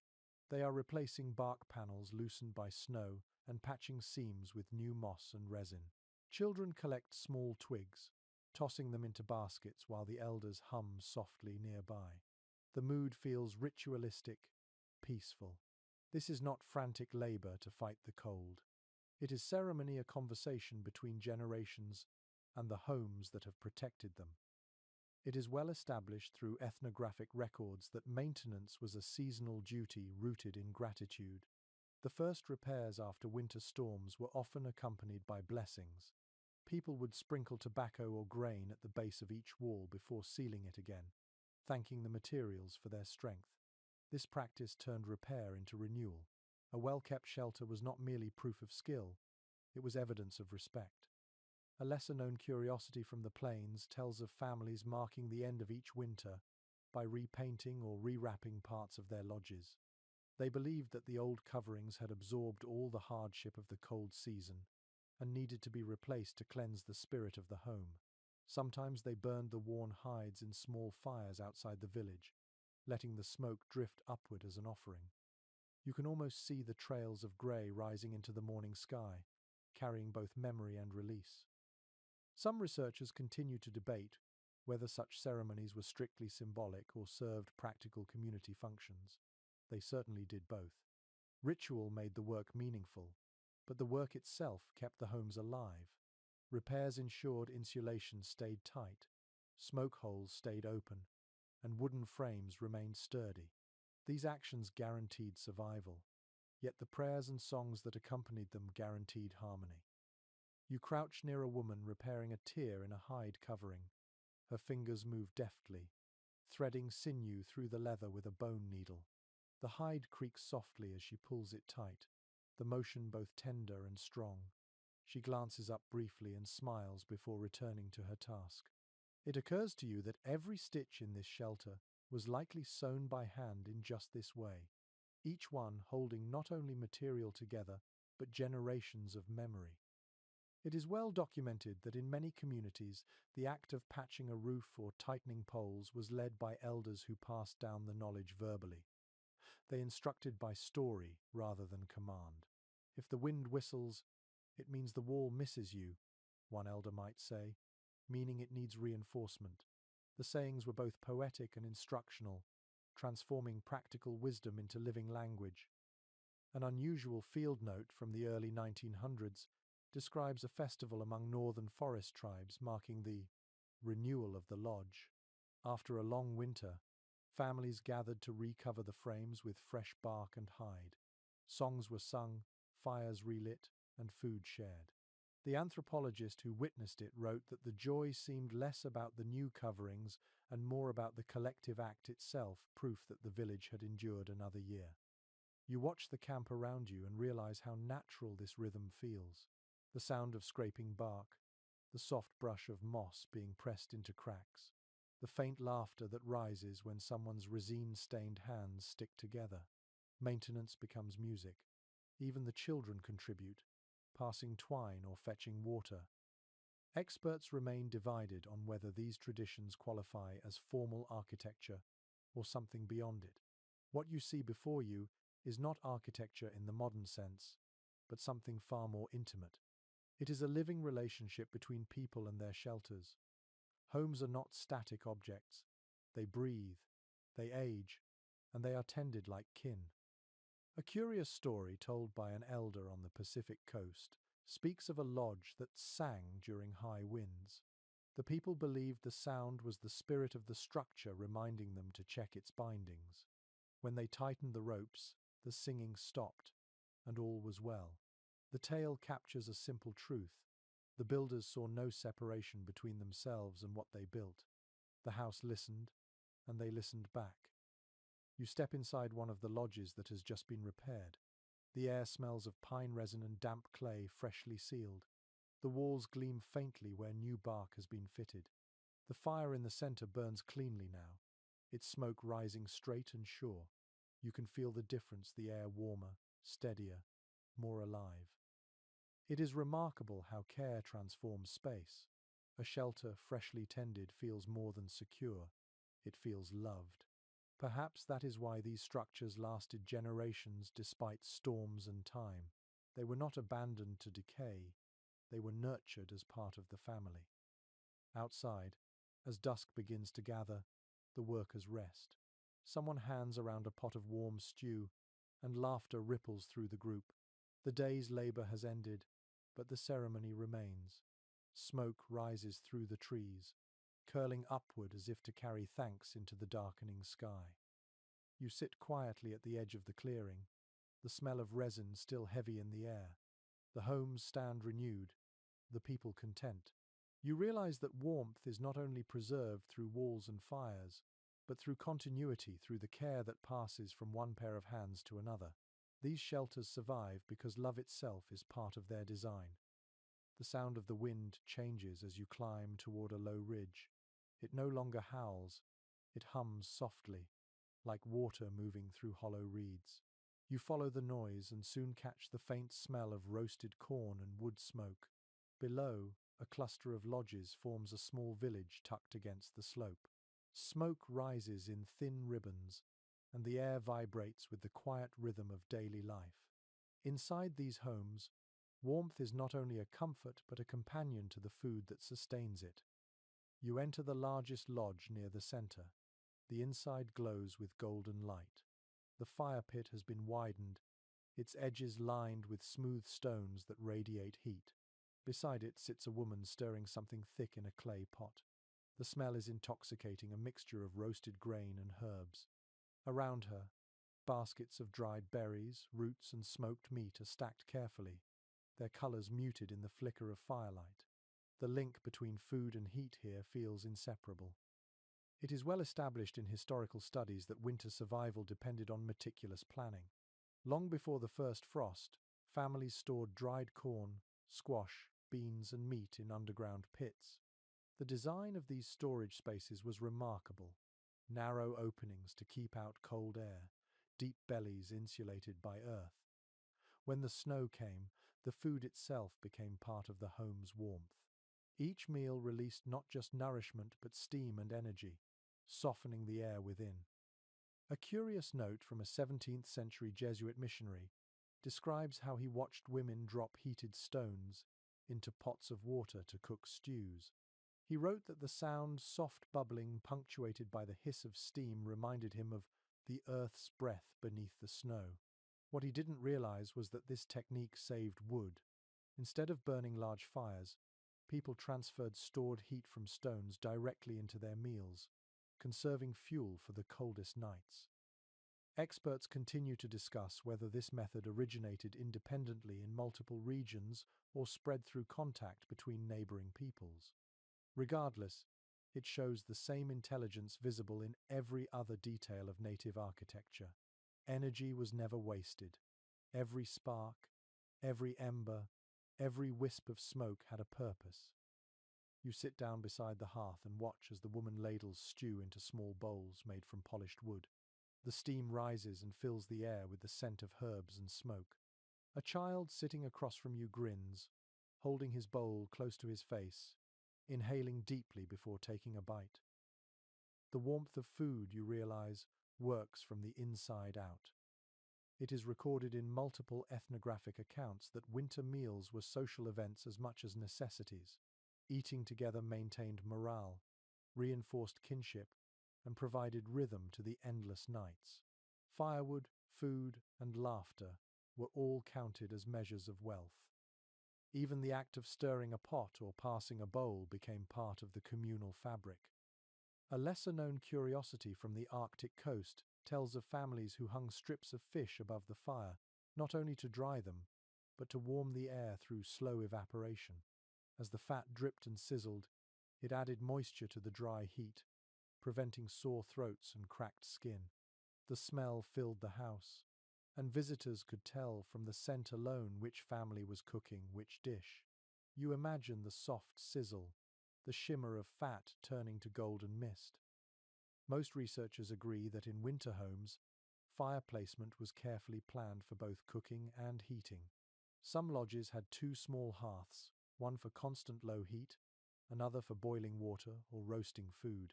They are replacing bark panels loosened by snow and patching seams with new moss and resin. Children collect small twigs, tossing them into baskets while the elders hum softly nearby. The mood feels ritualistic, peaceful. This is not frantic labor to fight the cold. It is ceremony, a conversation between generations and the homes that have protected them. It is well established through ethnographic records that maintenance was a seasonal duty rooted in gratitude. The first repairs after winter storms were often accompanied by blessings. People would sprinkle tobacco or grain at the base of each wall before sealing it again, thanking the materials for their strength. This practice turned repair into renewal. A well-kept shelter was not merely proof of skill, it was evidence of respect. A lesser-known curiosity from the plains tells of families marking the end of each winter by repainting or rewrapping parts of their lodges. They believed that the old coverings had absorbed all the hardship of the cold season and needed to be replaced to cleanse the spirit of the home. Sometimes they burned the worn hides in small fires outside the village, letting the smoke drift upward as an offering. You can almost see the trails of grey rising into the morning sky, carrying both memory and release. Some researchers continue to debate whether such ceremonies were strictly symbolic or served practical community functions. They certainly did both. Ritual made the work meaningful, but the work itself kept the homes alive. Repairs ensured insulation stayed tight, smoke holes stayed open, and wooden frames remained sturdy. These actions guaranteed survival, yet the prayers and songs that accompanied them guaranteed harmony. You crouch near a woman repairing a tear in a hide covering. Her fingers move deftly, threading sinew through the leather with a bone needle. The hide creaks softly as she pulls it tight, the motion both tender and strong. She glances up briefly and smiles before returning to her task. It occurs to you that every stitch in this shelter was likely sewn by hand in just this way, each one holding not only material together, but generations of memory. It is well documented that in many communities, the act of patching a roof or tightening poles was led by elders who passed down the knowledge verbally. They instructed by story rather than command. If the wind whistles, it means the wall misses you, one elder might say, meaning it needs reinforcement. The sayings were both poetic and instructional, transforming practical wisdom into living language. An unusual field note from the early 1900s describes a festival among northern forest tribes marking the renewal of the lodge. After a long winter, families gathered to recover the frames with fresh bark and hide. Songs were sung, fires relit, and food shared. The anthropologist who witnessed it wrote that the joy seemed less about the new coverings and more about the collective act itself, proof that the village had endured another year. You watch the camp around you and realize how natural this rhythm feels. The sound of scraping bark, the soft brush of moss being pressed into cracks, the faint laughter that rises when someone's resin-stained hands stick together. Maintenance becomes music. Even the children contribute, passing twine or fetching water. Experts remain divided on whether these traditions qualify as formal architecture or something beyond it. What you see before you is not architecture in the modern sense, but something far more intimate. It is a living relationship between people and their shelters. Homes are not static objects. They breathe, they age, and they are tended like kin. A curious story told by an elder on the Pacific coast speaks of a lodge that sang during high winds. The people believed the sound was the spirit of the structure reminding them to check its bindings. When they tightened the ropes, the singing stopped, and all was well. The tale captures a simple truth. The builders saw no separation between themselves and what they built. The house listened, and they listened back. You step inside one of the lodges that has just been repaired. The air smells of pine resin and damp clay freshly sealed. The walls gleam faintly where new bark has been fitted. The fire in the center burns cleanly now, its smoke rising straight and sure. You can feel the difference, the air warmer, steadier, more alive. It is remarkable how care transforms space. A shelter freshly tended feels more than secure. It feels loved. Perhaps that is why these structures lasted generations despite storms and time. They were not abandoned to decay. They were nurtured as part of the family. Outside, as dusk begins to gather, the workers rest. Someone hands around a pot of warm stew, and laughter ripples through the group. The day's labor has ended, but the ceremony remains. Smoke rises through the trees, curling upward as if to carry thanks into the darkening sky. You sit quietly at the edge of the clearing, the smell of resin still heavy in the air. The homes stand renewed, the people content. You realize that warmth is not only preserved through walls and fires, but through continuity, through the care that passes from one pair of hands to another. These shelters survive because love itself is part of their design. The sound of the wind changes as you climb toward a low ridge. It no longer howls, It hums softly, like water moving through hollow reeds. You follow the noise and soon catch the faint smell of roasted corn and wood smoke. Below, a cluster of lodges forms a small village tucked against the slope. Smoke rises in thin ribbons, and the air vibrates with the quiet rhythm of daily life. Inside these homes, warmth is not only a comfort but a companion to the food that sustains it. You enter the largest lodge near the center. The inside glows with golden light. The fire pit has been widened, its edges lined with smooth stones that radiate heat. Beside it sits a woman stirring something thick in a clay pot. The smell is intoxicating, a mixture of roasted grain and herbs. Around her, baskets of dried berries, roots, and smoked meat are stacked carefully, their colors muted in the flicker of firelight. The link between food and heat here feels inseparable. It is well established in historical studies that winter survival depended on meticulous planning. Long before the first frost, families stored dried corn, squash, beans, and meat in underground pits. The design of these storage spaces was remarkable. Narrow openings to keep out cold air, deep bellies insulated by earth. When the snow came, the food itself became part of the home's warmth. Each meal released not just nourishment but steam and energy, softening the air within. A curious note from a 17th century Jesuit missionary describes how he watched women drop heated stones into pots of water to cook stews. He wrote that the sound, soft bubbling, punctuated by the hiss of steam, reminded him of the earth's breath beneath the snow. What he didn't realize was that this technique saved wood. Instead of burning large fires, people transferred stored heat from stones directly into their meals, conserving fuel for the coldest nights. Experts continue to discuss whether this method originated independently in multiple regions or spread through contact between neighboring peoples. Regardless, it shows the same intelligence visible in every other detail of native architecture. Energy was never wasted. Every spark, every ember, every wisp of smoke had a purpose. You sit down beside the hearth and watch as the woman ladles stew into small bowls made from polished wood. The steam rises and fills the air with the scent of herbs and smoke. A child sitting across from you grins, holding his bowl close to his face, inhaling deeply before taking a bite. The warmth of food, you realize, works from the inside out. It is recorded in multiple ethnographic accounts that winter meals were social events as much as necessities. Eating together maintained morale, reinforced kinship, and provided rhythm to the endless nights. Firewood, food, and laughter were all counted as measures of wealth. Even the act of stirring a pot or passing a bowl became part of the communal fabric. A lesser-known curiosity from the Arctic coast tells of families who hung strips of fish above the fire, not only to dry them, but to warm the air through slow evaporation. As the fat dripped and sizzled, it added moisture to the dry heat, preventing sore throats and cracked skin. The smell filled the house, and visitors could tell from the scent alone which family was cooking which dish. You imagine the soft sizzle, the shimmer of fat turning to golden mist. Most researchers agree that in winter homes, fire placement was carefully planned for both cooking and heating. Some lodges had two small hearths, one for constant low heat, another for boiling water or roasting food.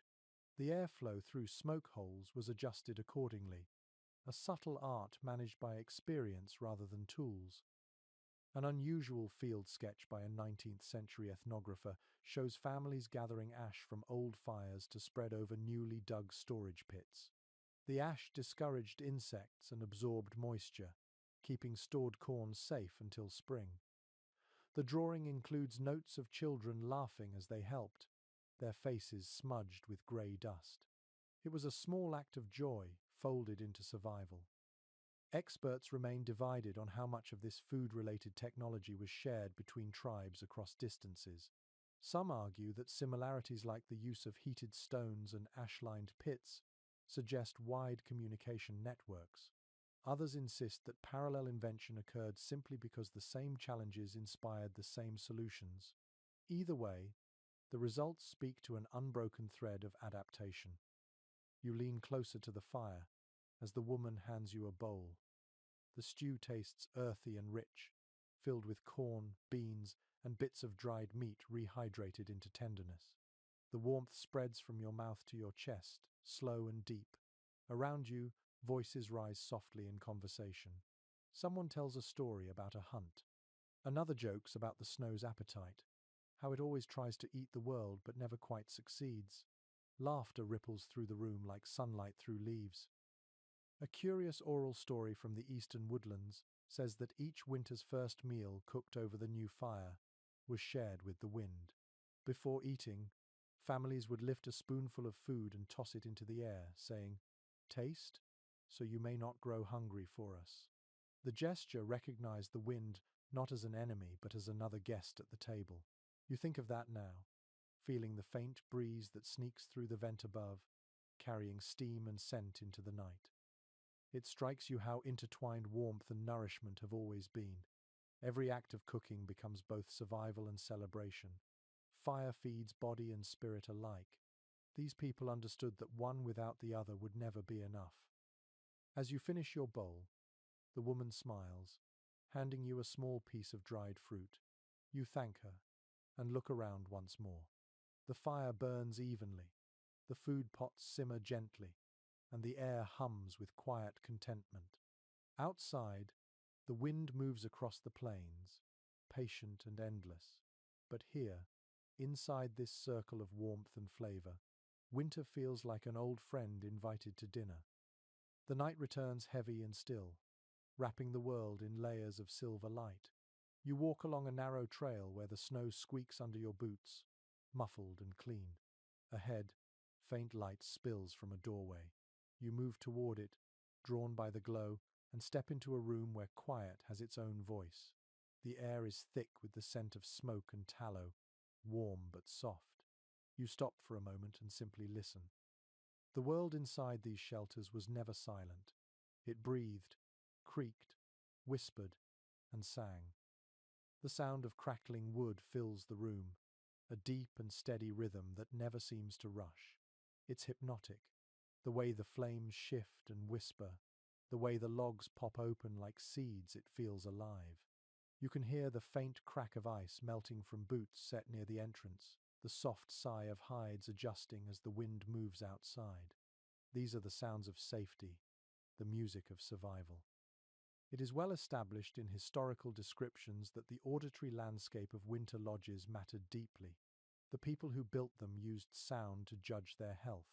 The airflow through smoke holes was adjusted accordingly, a subtle art managed by experience rather than tools. An unusual field sketch by a 19th century ethnographer shows families gathering ash from old fires to spread over newly dug storage pits. The ash discouraged insects and absorbed moisture, keeping stored corn safe until spring. The drawing includes notes of children laughing as they helped, their faces smudged with grey dust. It was a small act of joy folded into survival. Experts remain divided on how much of this food-related technology was shared between tribes across distances. Some argue that similarities like the use of heated stones and ash-lined pits suggest wide communication networks. Others insist that parallel invention occurred simply because the same challenges inspired the same solutions. Either way, the results speak to an unbroken thread of adaptation. You lean closer to the fire as the woman hands you a bowl. The stew tastes earthy and rich, filled with corn, beans, and bits of dried meat rehydrated into tenderness. The warmth spreads from your mouth to your chest, slow and deep. Around you, voices rise softly in conversation. Someone tells a story about a hunt. Another jokes about the snow's appetite, how it always tries to eat the world but never quite succeeds. Laughter ripples through the room like sunlight through leaves. A curious oral story from the eastern woodlands says that each winter's first meal cooked over the new fire was shared with the wind. Before eating, families would lift a spoonful of food and toss it into the air, saying, "Taste, so you may not grow hungry for us." The gesture recognized the wind not as an enemy but as another guest at the table. You think of that now, feeling the faint breeze that sneaks through the vent above, carrying steam and scent into the night. It strikes you how intertwined warmth and nourishment have always been. Every act of cooking becomes both survival and celebration. Fire feeds body and spirit alike. These people understood that one without the other would never be enough. As you finish your bowl, the woman smiles, handing you a small piece of dried fruit. You thank her and look around once more. The fire burns evenly, the food pots simmer gently, and the air hums with quiet contentment. Outside, the wind moves across the plains, patient and endless. But here, inside this circle of warmth and flavor, winter feels like an old friend invited to dinner. The night returns heavy and still, wrapping the world in layers of silver light. You walk along a narrow trail where the snow squeaks under your boots, muffled and clean. Ahead, faint light spills from a doorway. You move toward it, drawn by the glow, and step into a room where quiet has its own voice. The air is thick with the scent of smoke and tallow, warm but soft. You stop for a moment and simply listen. The world inside these shelters was never silent. It breathed, creaked, whispered, and sang. The sound of crackling wood fills the room, a deep and steady rhythm that never seems to rush. It's hypnotic, the way the flames shift and whisper, the way the logs pop open like seeds. It feels alive. You can hear the faint crack of ice melting from boots set near the entrance, the soft sigh of hides adjusting as the wind moves outside. These are the sounds of safety, the music of survival. It is well established in historical descriptions that the auditory landscape of winter lodges mattered deeply. The people who built them used sound to judge their health.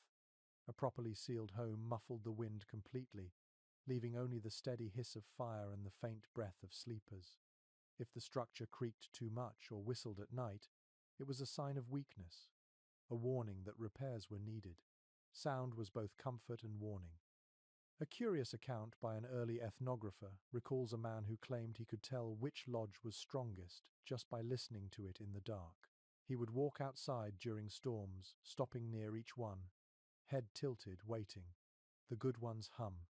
A properly sealed home muffled the wind completely, leaving only the steady hiss of fire and the faint breath of sleepers. If the structure creaked too much or whistled at night, it was a sign of weakness, a warning that repairs were needed. Sound was both comfort and warning. A curious account by an early ethnographer recalls a man who claimed he could tell which lodge was strongest just by listening to it in the dark. He would walk outside during storms, stopping near each one, head tilted, waiting. "The good ones hum,"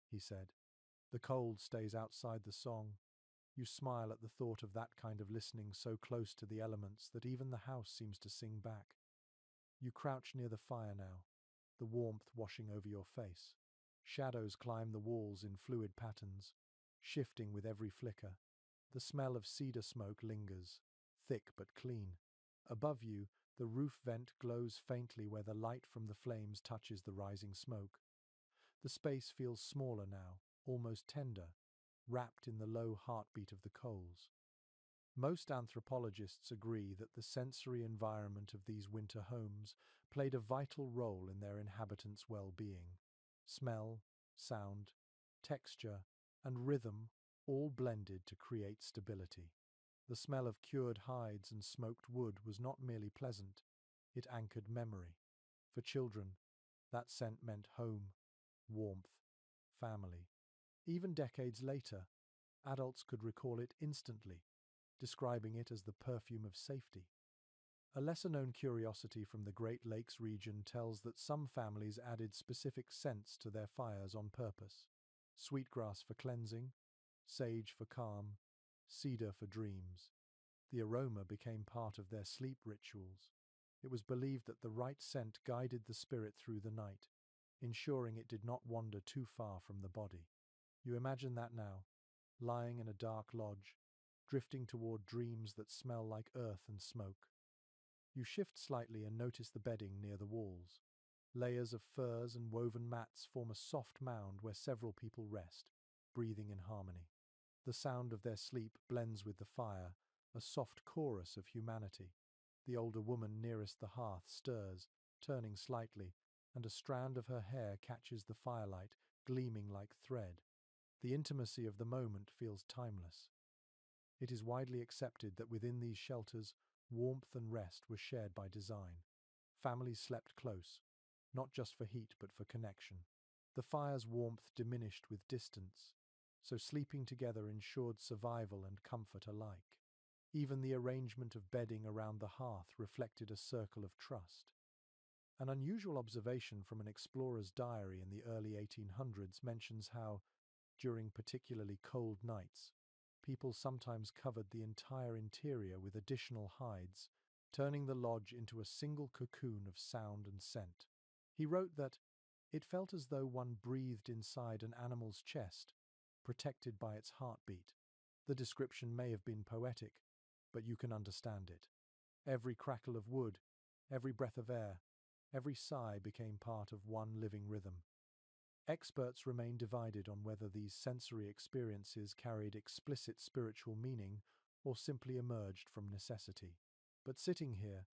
he said. "The cold stays outside the song." You smile at the thought of that kind of listening so close to the elements that even the house seems to sing back. You crouch near the fire now, the warmth washing over your face. Shadows climb the walls in fluid patterns, shifting with every flicker. The smell of cedar smoke lingers, thick but clean. Above you, the roof vent glows faintly where the light from the flames touches the rising smoke. The space feels smaller now, almost tender, wrapped in the low heartbeat of the coals. Most anthropologists agree that the sensory environment of these winter homes played a vital role in their inhabitants' well-being. Smell, sound, texture, and rhythm all blended to create stability. The smell of cured hides and smoked wood was not merely pleasant, it anchored memory. For children, that scent meant home, warmth, family. Even decades later, adults could recall it instantly, describing it as the perfume of safety. A lesser-known curiosity from the Great Lakes region tells that some families added specific scents to their fires on purpose. Sweetgrass for cleansing, sage for calm, cedar for dreams. The aroma became part of their sleep rituals. It was believed that the right scent guided the spirit through the night. ensuring it did not wander too far from the body. You imagine that now, lying in a dark lodge, drifting toward dreams that smell like earth and smoke. You shift slightly and notice the bedding near the walls. Layers of furs and woven mats form a soft mound where several people rest, breathing in harmony. The sound of their sleep blends with the fire, a soft chorus of humanity. The older woman nearest the hearth stirs, turning slightly, and a strand of her hair catches the firelight, gleaming like thread. The intimacy of the moment feels timeless. It is widely accepted that within these shelters, warmth and rest were shared by design. Families slept close, not just for heat but for connection. The fire's warmth diminished with distance, so sleeping together ensured survival and comfort alike. Even the arrangement of bedding around the hearth reflected a circle of trust. An unusual observation from an explorer's diary in the early 1800s mentions how, during particularly cold nights, people sometimes covered the entire interior with additional hides, turning the lodge into a single cocoon of sound and scent. He wrote that it felt as though one breathed inside an animal's chest, protected by its heartbeat. The description may have been poetic, but you can understand it. Every crackle of wood, every breath of air, every sigh became part of one living rhythm. Experts remain divided on whether these sensory experiences carried explicit spiritual meaning or simply emerged from necessity. But sitting here,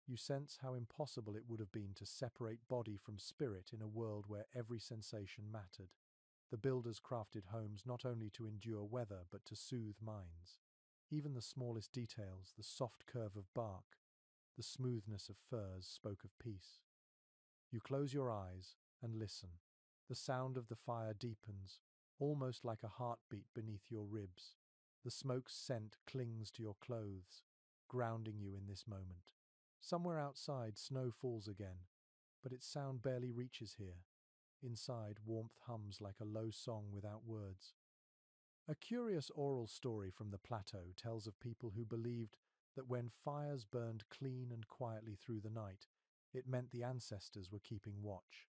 you sense how impossible it would have been to separate body from spirit in a world where every sensation mattered. The builders crafted homes not only to endure weather but to soothe minds. Even the smallest details, the soft curve of bark, the smoothness of furs, spoke of peace. You close your eyes and listen. The sound of the fire deepens, almost like a heartbeat beneath your ribs. The smoke's scent clings to your clothes, grounding you in this moment. Somewhere outside, snow falls again, but its sound barely reaches here. Inside, warmth hums like a low song without words. A curious oral story from the plateau tells of people who believed that when fires burned clean and quietly through the night, it meant the ancestors were keeping watch.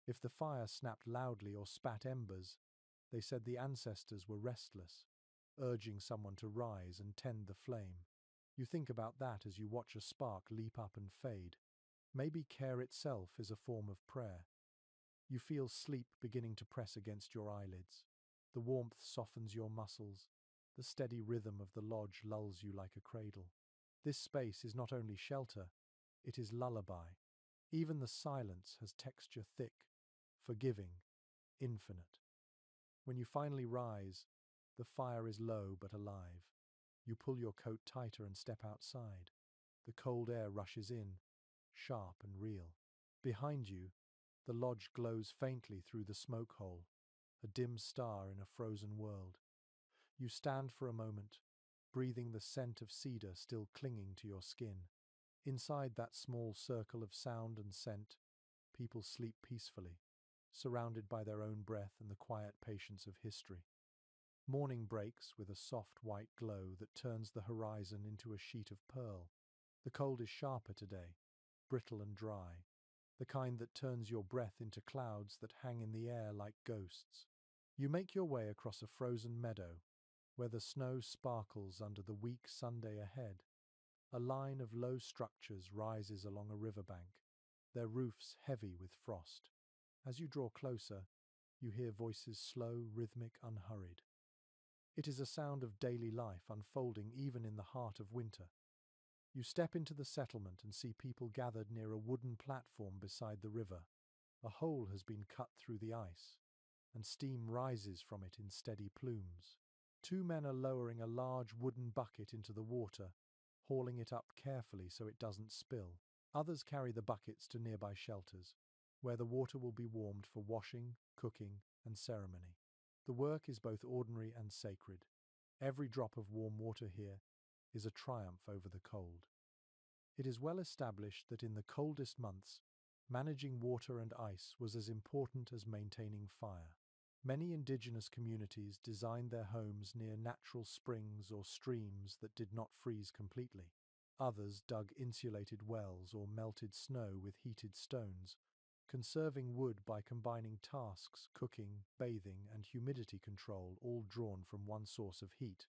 If the fire snapped loudly or spat embers, they said the ancestors were restless, urging someone to rise and tend the flame. You think about that as you watch a spark leap up and fade. Maybe care itself is a form of prayer. You feel sleep beginning to press against your eyelids. The warmth softens your muscles. The steady rhythm of the lodge lulls you like a cradle. This space is not only shelter, it is lullaby. Even the silence has texture thick, forgiving, infinite. When you finally rise, the fire is low but alive. You pull your coat tighter and step outside. The cold air rushes in, sharp and real. Behind you, the lodge glows faintly through the smoke hole, a dim star in a frozen world. You stand for a moment, breathing the scent of cedar still clinging to your skin. Inside that small circle of sound and scent, people sleep peacefully, surrounded by their own breath and the quiet patience of history. Morning breaks with a soft white glow that turns the horizon into a sheet of pearl. The cold is sharper today, brittle and dry, the kind that turns your breath into clouds that hang in the air like ghosts. You make your way across a frozen meadow, where the snow sparkles under the weak Sunday ahead. A line of low structures rises along a riverbank, their roofs heavy with frost. As you draw closer, you hear voices slow, rhythmic, unhurried. It is a sound of daily life unfolding even in the heart of winter. You step into the settlement and see people gathered near a wooden platform beside the river. A hole has been cut through the ice, and steam rises from it in steady plumes. Two men are lowering a large wooden bucket into the water, hauling it up carefully so it doesn't spill. Others carry the buckets to nearby shelters, where the water will be warmed for washing, cooking, and ceremony. The work is both ordinary and sacred. Every drop of warm water here is a triumph over the cold. It is well established that in the coldest months, managing water and ice was as important as maintaining fire. Many indigenous communities designed their homes near natural springs or streams that did not freeze completely. Others dug insulated wells or melted snow with heated stones, conserving wood by combining tasks, cooking, bathing, and humidity control, all drawn from one source of heat.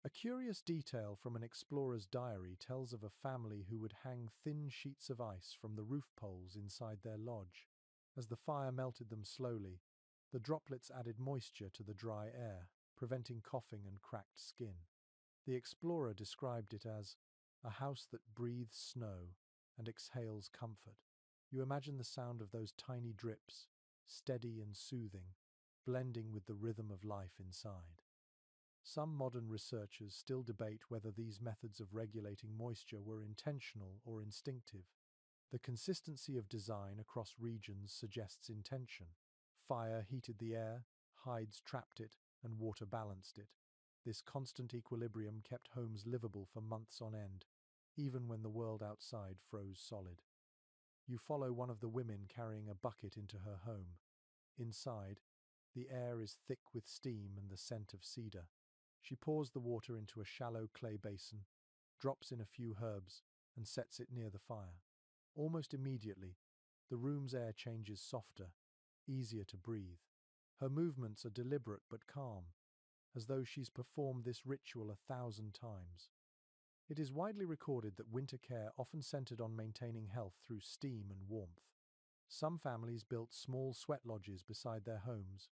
A curious detail from an explorer's diary tells of a family who would hang thin sheets of ice from the roof poles inside their lodge. As the fire melted them slowly, the droplets added moisture to the dry air, preventing coughing and cracked skin. The explorer described it as a house that breathes snow and exhales comfort. You imagine the sound of those tiny drips, steady and soothing, blending with the rhythm of life inside. Some modern researchers still debate whether these methods of regulating moisture were intentional or instinctive. The consistency of design across regions suggests intention. Fire heated the air, hides trapped it, and water balanced it. This constant equilibrium kept homes livable for months on end, even when the world outside froze solid. You follow one of the women carrying a bucket into her home. Inside, the air is thick with steam and the scent of cedar. She pours the water into a shallow clay basin, drops in a few herbs, and sets it near the fire. Almost immediately, the room's air changes softer, easier to breathe. Her movements are deliberate but calm, as though she's performed this ritual 1,000 times. It is widely recorded that winter care often centered on maintaining health through steam and warmth. Some families built small sweat lodges beside their homes,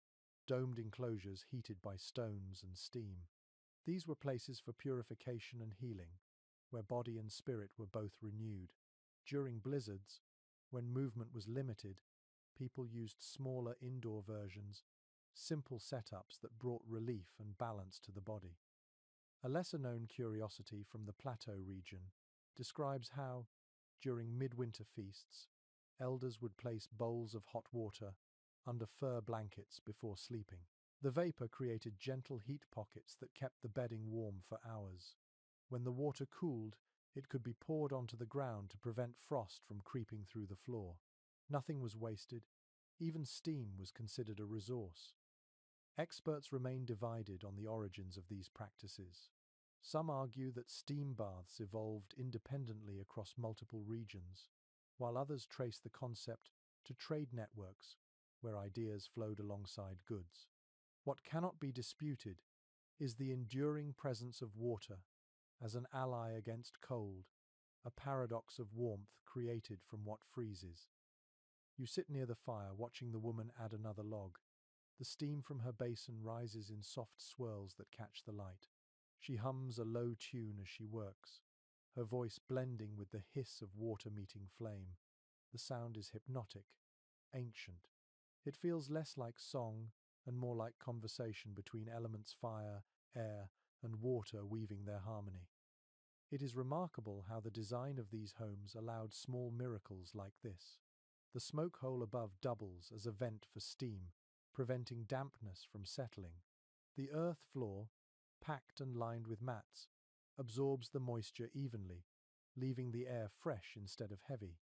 domed enclosures heated by stones and steam. These were places for purification and healing, where body and spirit were both renewed. During blizzards, when movement was limited, people used smaller indoor versions, simple setups that brought relief and balance to the body. A lesser-known curiosity from the plateau region describes how, during midwinter feasts, elders would place bowls of hot water under fur blankets before sleeping. The vapor created gentle heat pockets that kept the bedding warm for hours. When the water cooled, it could be poured onto the ground to prevent frost from creeping through the floor. Nothing was wasted. Even steam was considered a resource. Experts remain divided on the origins of these practices. Some argue that steam baths evolved independently across multiple regions, while others trace the concept to trade networks where ideas flowed alongside goods. What cannot be disputed is the enduring presence of water as an ally against cold, a paradox of warmth created from what freezes. You sit near the fire, watching the woman add another log. The steam from her basin rises in soft swirls that catch the light. She hums a low tune as she works, her voice blending with the hiss of water meeting flame. The sound is hypnotic, ancient. It feels less like song and more like conversation between elements: fire, air, and water weaving their harmony. It is remarkable how the design of these homes allowed small miracles like this. The smoke hole above doubles as a vent for steam, preventing dampness from settling. The earth floor, packed and lined with mats, absorbs the moisture evenly, leaving the air fresh instead of heavy.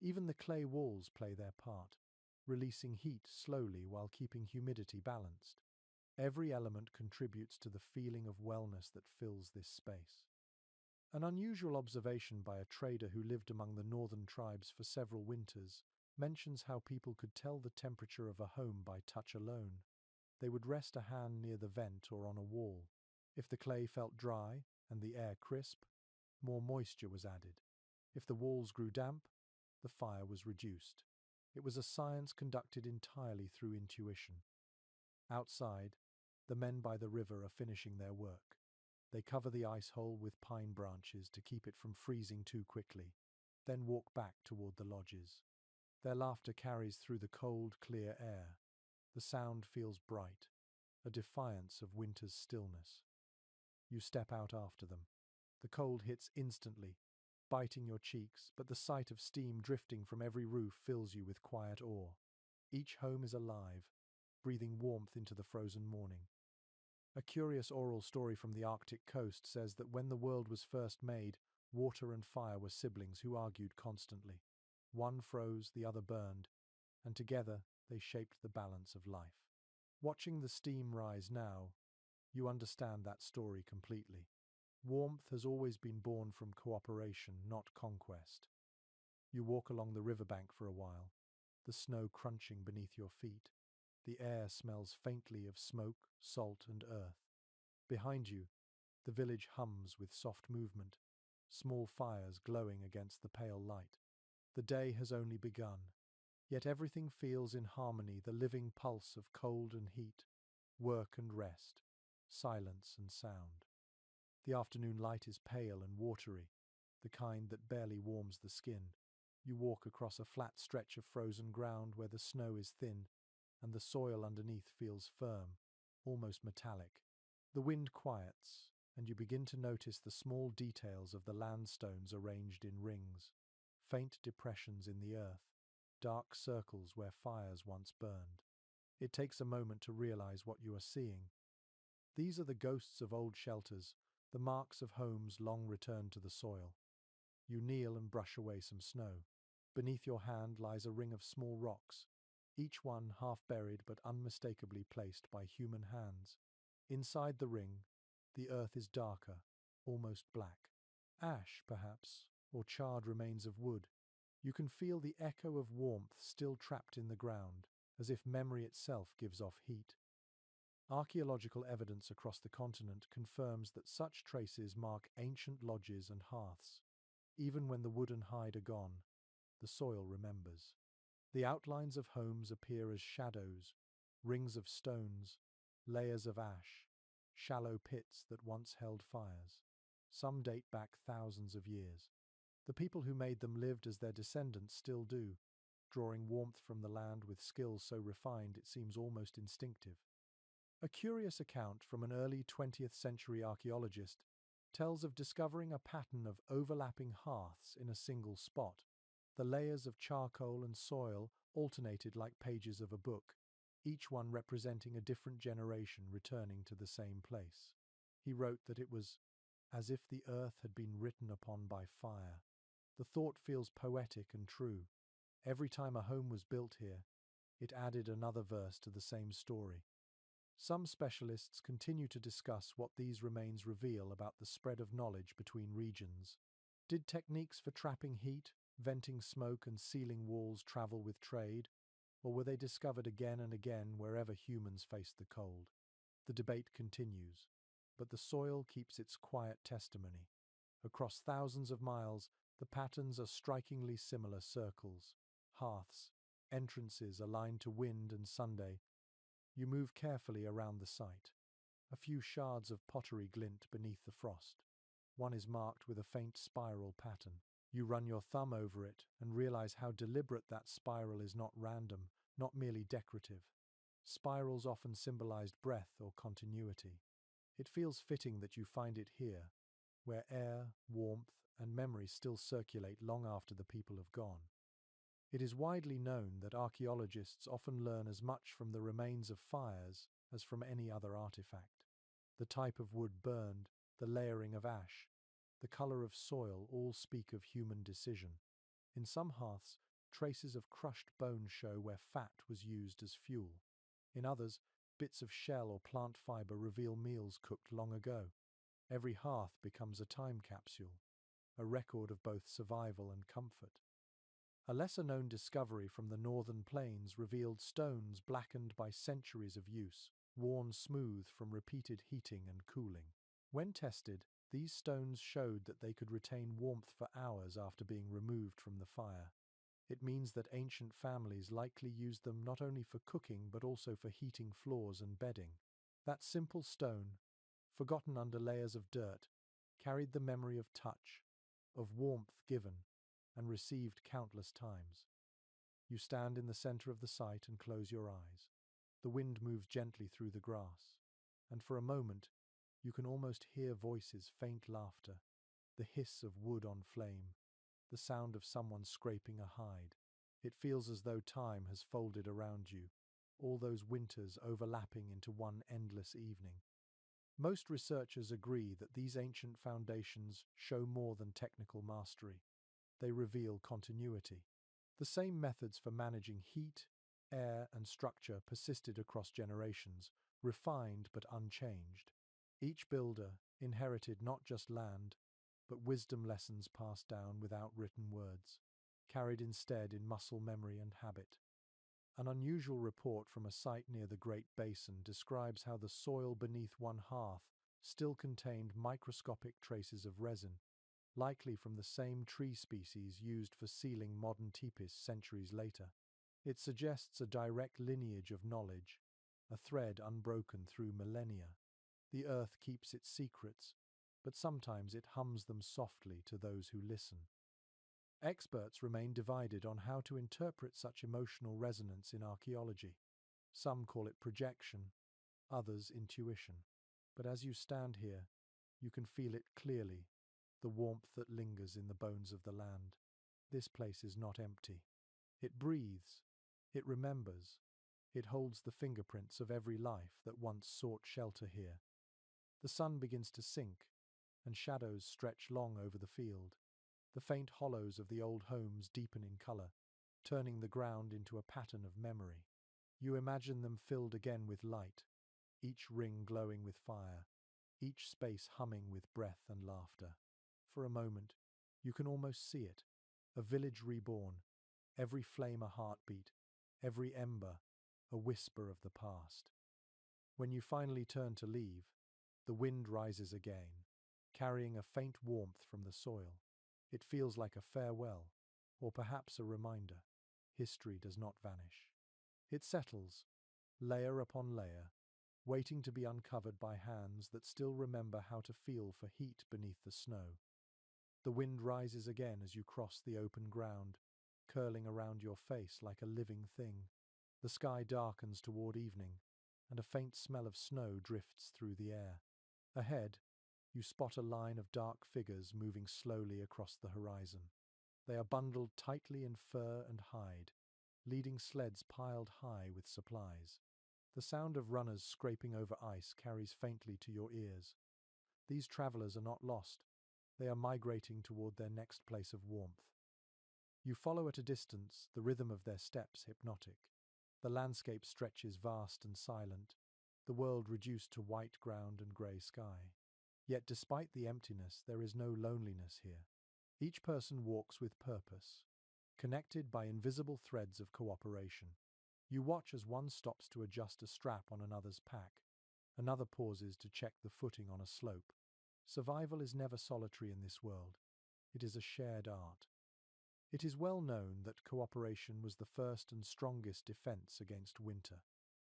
Even the clay walls play their part, releasing heat slowly while keeping humidity balanced. Every element contributes to the feeling of wellness that fills this space. An unusual observation by a trader who lived among the northern tribes for several winters mentions how people could tell the temperature of a home by touch alone. They would rest a hand near the vent or on a wall. If the clay felt dry and the air crisp, more moisture was added. If the walls grew damp, the fire was reduced. It was a science conducted entirely through intuition. Outside, the men by the river are finishing their work. They cover the ice hole with pine branches to keep it from freezing too quickly, then walk back toward the lodges. Their laughter carries through the cold, clear air. The sound feels bright, a defiance of winter's stillness. You step out after them. The cold hits instantly, biting your cheeks, but the sight of steam drifting from every roof fills you with quiet awe. Each home is alive, breathing warmth into the frozen morning. A curious oral story from the Arctic coast says that when the world was first made, water and fire were siblings who argued constantly. One froze, the other burned, and together they shaped the balance of life. Watching the steam rise now, you understand that story completely. Warmth has always been born from cooperation, not conquest. You walk along the riverbank for a while. the snow crunching beneath your feet. The air smells faintly of smoke, salt, and earth. Behind you, the village hums with soft movement, small fires glowing against the pale light. The day has only begun, yet everything feels in harmony, the living pulse of cold and heat, work and rest, silence and sound. The afternoon light is pale and watery, the kind that barely warms the skin. You walk across a flat stretch of frozen ground where the snow is thin and the soil underneath feels firm, almost metallic. The wind quiets, and you begin to notice the small details of the landstones arranged in rings, faint depressions in the earth, dark circles where fires once burned. It takes a moment to realize what you are seeing. These are the ghosts of old shelters, the marks of homes long returned to the soil. You kneel and brush away some snow. Beneath your hand lies a ring of small rocks, each one half buried but unmistakably placed by human hands. Inside the ring, the earth is darker, almost black. Ash, perhaps, or charred remains of wood. You can feel the echo of warmth still trapped in the ground, as if memory itself gives off heat. Archaeological evidence across the continent confirms that such traces mark ancient lodges and hearths. Even when the wood and hide are gone, the soil remembers. The outlines of homes appear as shadows, rings of stones, layers of ash, shallow pits that once held fires. Some date back thousands of years. The people who made them lived as their descendants still do, drawing warmth from the land with skills so refined it seems almost instinctive. A curious account from an early 20th century archaeologist tells of discovering a pattern of overlapping hearths in a single spot. The layers of charcoal and soil alternated like pages of a book, each one representing a different generation returning to the same place. He wrote that it was as if the earth had been written upon by fire. The thought feels poetic and true. Every time a home was built here, it added another verse to the same story. Some specialists continue to discuss what these remains reveal about the spread of knowledge between regions. Did techniques for trapping heat, venting smoke, and sealing walls travel with trade, or were they discovered again and again wherever humans faced the cold? The debate continues, but the soil keeps its quiet testimony. Across thousands of miles, the patterns are strikingly similar: circles, hearths, entrances aligned to wind and Sunday. You move carefully around the site. A few shards of pottery glint beneath the frost. One is marked with a faint spiral pattern. You run your thumb over it and realize how deliberate that spiral is, not random, not merely decorative. Spirals often symbolized breath or continuity. It feels fitting that you find it here, where air, warmth, and memory still circulate long after the people have gone. It is widely known that archaeologists often learn as much from the remains of fires as from any other artifact. The type of wood burned, the layering of ash, the color of soil all speak of human decision. In some hearths, traces of crushed bone show where fat was used as fuel. In others, bits of shell or plant fiber reveal meals cooked long ago. Every hearth becomes a time capsule, a record of both survival and comfort. A lesser-known discovery from the northern plains revealed stones blackened by centuries of use, worn smooth from repeated heating and cooling. When tested, these stones showed that they could retain warmth for hours after being removed from the fire. It means that ancient families likely used them not only for cooking but also for heating floors and bedding. That simple stone, forgotten under layers of dirt, carried the memory of touch, of warmth given and received countless times. You stand in the center of the site and close your eyes. The wind moves gently through the grass, and for a moment you can almost hear voices, faint laughter, the hiss of wood on flame, the sound of someone scraping a hide. It feels as though time has folded around you, all those winters overlapping into one endless evening. Most researchers agree that these ancient foundations show more than technical mastery. They reveal continuity. The same methods for managing heat, air, and structure persisted across generations, refined but unchanged. Each builder inherited not just land, but wisdom lessons passed down without written words, carried instead in muscle memory and habit. An unusual report from a site near the Great Basin describes how the soil beneath one hearth still contained microscopic traces of resin, likely from the same tree species used for sealing modern tipis centuries later. It suggests a direct lineage of knowledge, a thread unbroken through millennia. The earth keeps its secrets, but sometimes it hums them softly to those who listen. Experts remain divided on how to interpret such emotional resonance in archaeology. Some call it projection, others intuition. But as you stand here, you can feel it clearly, the warmth that lingers in the bones of the land. This place is not empty. It breathes, it remembers, it holds the fingerprints of every life that once sought shelter here. The sun begins to sink, and shadows stretch long over the field. The faint hollows of the old homes deepen in colour, turning the ground into a pattern of memory. You imagine them filled again with light, each ring glowing with fire, each space humming with breath and laughter. For a moment, you can almost see it, a village reborn, every flame a heartbeat, every ember a whisper of the past. When you finally turn to leave, the wind rises again, carrying a faint warmth from the soil. It feels like a farewell, or perhaps a reminder. History does not vanish. It settles, layer upon layer, waiting to be uncovered by hands that still remember how to feel for heat beneath the snow. The wind rises again as you cross the open ground, curling around your face like a living thing. The sky darkens toward evening, and a faint smell of snow drifts through the air. Ahead, you spot a line of dark figures moving slowly across the horizon. They are bundled tightly in fur and hide, leading sleds piled high with supplies. The sound of runners scraping over ice carries faintly to your ears. These travelers are not lost. They are migrating toward their next place of warmth. You follow at a distance, the rhythm of their steps hypnotic. The landscape stretches vast and silent, the world reduced to white ground and grey sky. Yet despite the emptiness, there is no loneliness here. Each person walks with purpose, connected by invisible threads of cooperation. You watch as one stops to adjust a strap on another's pack, another pauses to check the footing on a slope. Survival is never solitary in this world. It is a shared art. It is well known that cooperation was the first and strongest defense against winter.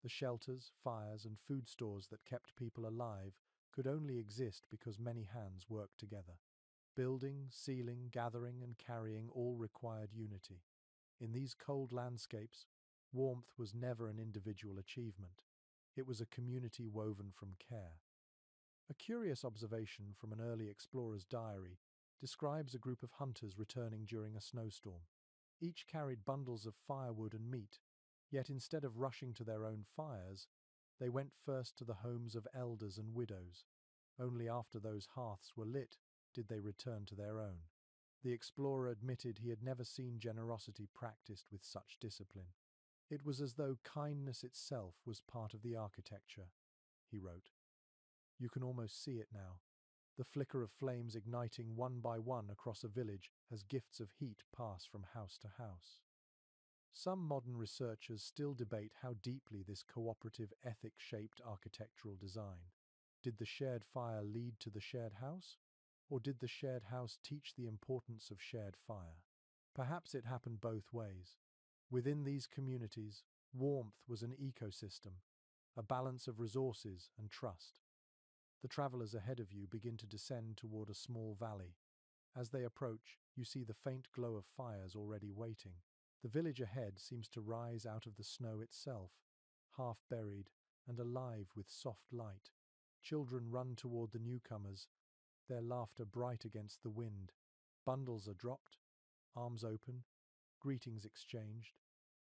The shelters, fires, and food stores that kept people alive could only exist because many hands worked together. Building, sealing, gathering, and carrying all required unity. In these cold landscapes, warmth was never an individual achievement. It was a community woven from care. A curious observation from an early explorer's diary describes a group of hunters returning during a snowstorm. Each carried bundles of firewood and meat, yet instead of rushing to their own fires, they went first to the homes of elders and widows. Only after those hearths were lit did they return to their own. The explorer admitted he had never seen generosity practiced with such discipline. It was as though kindness itself was part of the architecture, he wrote. You can almost see it now, the flicker of flames igniting one by one across a village as gifts of heat pass from house to house. Some modern researchers still debate how deeply this cooperative ethic shaped architectural design. Did the shared fire lead to the shared house? Or did the shared house teach the importance of shared fire? Perhaps it happened both ways. Within these communities, warmth was an ecosystem, a balance of resources and trust. The travelers ahead of you begin to descend toward a small valley. As they approach, you see the faint glow of fires already waiting. The village ahead seems to rise out of the snow itself, half buried and alive with soft light. Children run toward the newcomers, their laughter bright against the wind. Bundles are dropped, arms open, greetings exchanged.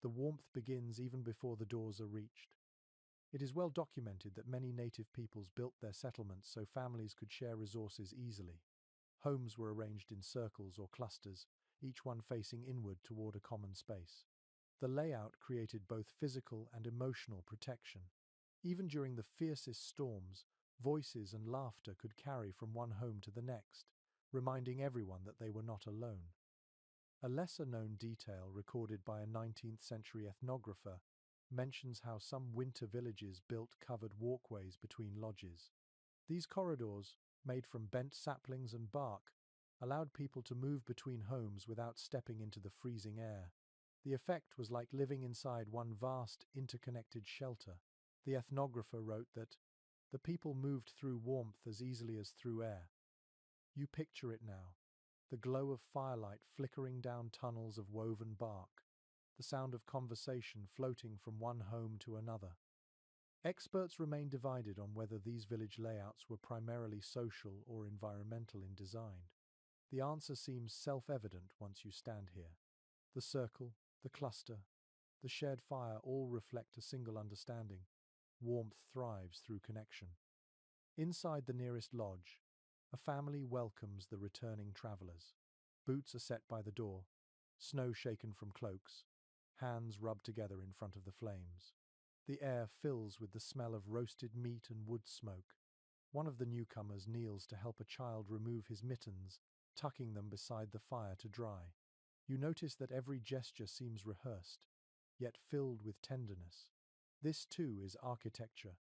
The warmth begins even before the doors are reached. It is well documented that many native peoples built their settlements so families could share resources easily. Homes were arranged in circles or clusters, each one facing inward toward a common space. The layout created both physical and emotional protection. Even during the fiercest storms, voices and laughter could carry from one home to the next, reminding everyone that they were not alone. A lesser-known detail recorded by a 19th-century ethnographer mentions how some winter villages built covered walkways between lodges. These corridors, made from bent saplings and bark, allowed people to move between homes without stepping into the freezing air. The effect was like living inside one vast, interconnected shelter. The ethnographer wrote that the people moved through warmth as easily as through air. You picture it now. The glow of firelight flickering down tunnels of woven bark, the sound of conversation floating from one home to another. Experts remain divided on whether these village layouts were primarily social or environmental in design. The answer seems self-evident once you stand here. The circle, the cluster, the shared fire all reflect a single understanding. Warmth thrives through connection. Inside the nearest lodge, a family welcomes the returning travelers. Boots are set by the door, snow shaken from cloaks, hands rubbed together in front of the flames. The air fills with the smell of roasted meat and wood smoke. One of the newcomers kneels to help a child remove his mittens, tucking them beside the fire to dry. You notice that every gesture seems rehearsed, yet filled with tenderness. This too is architecture,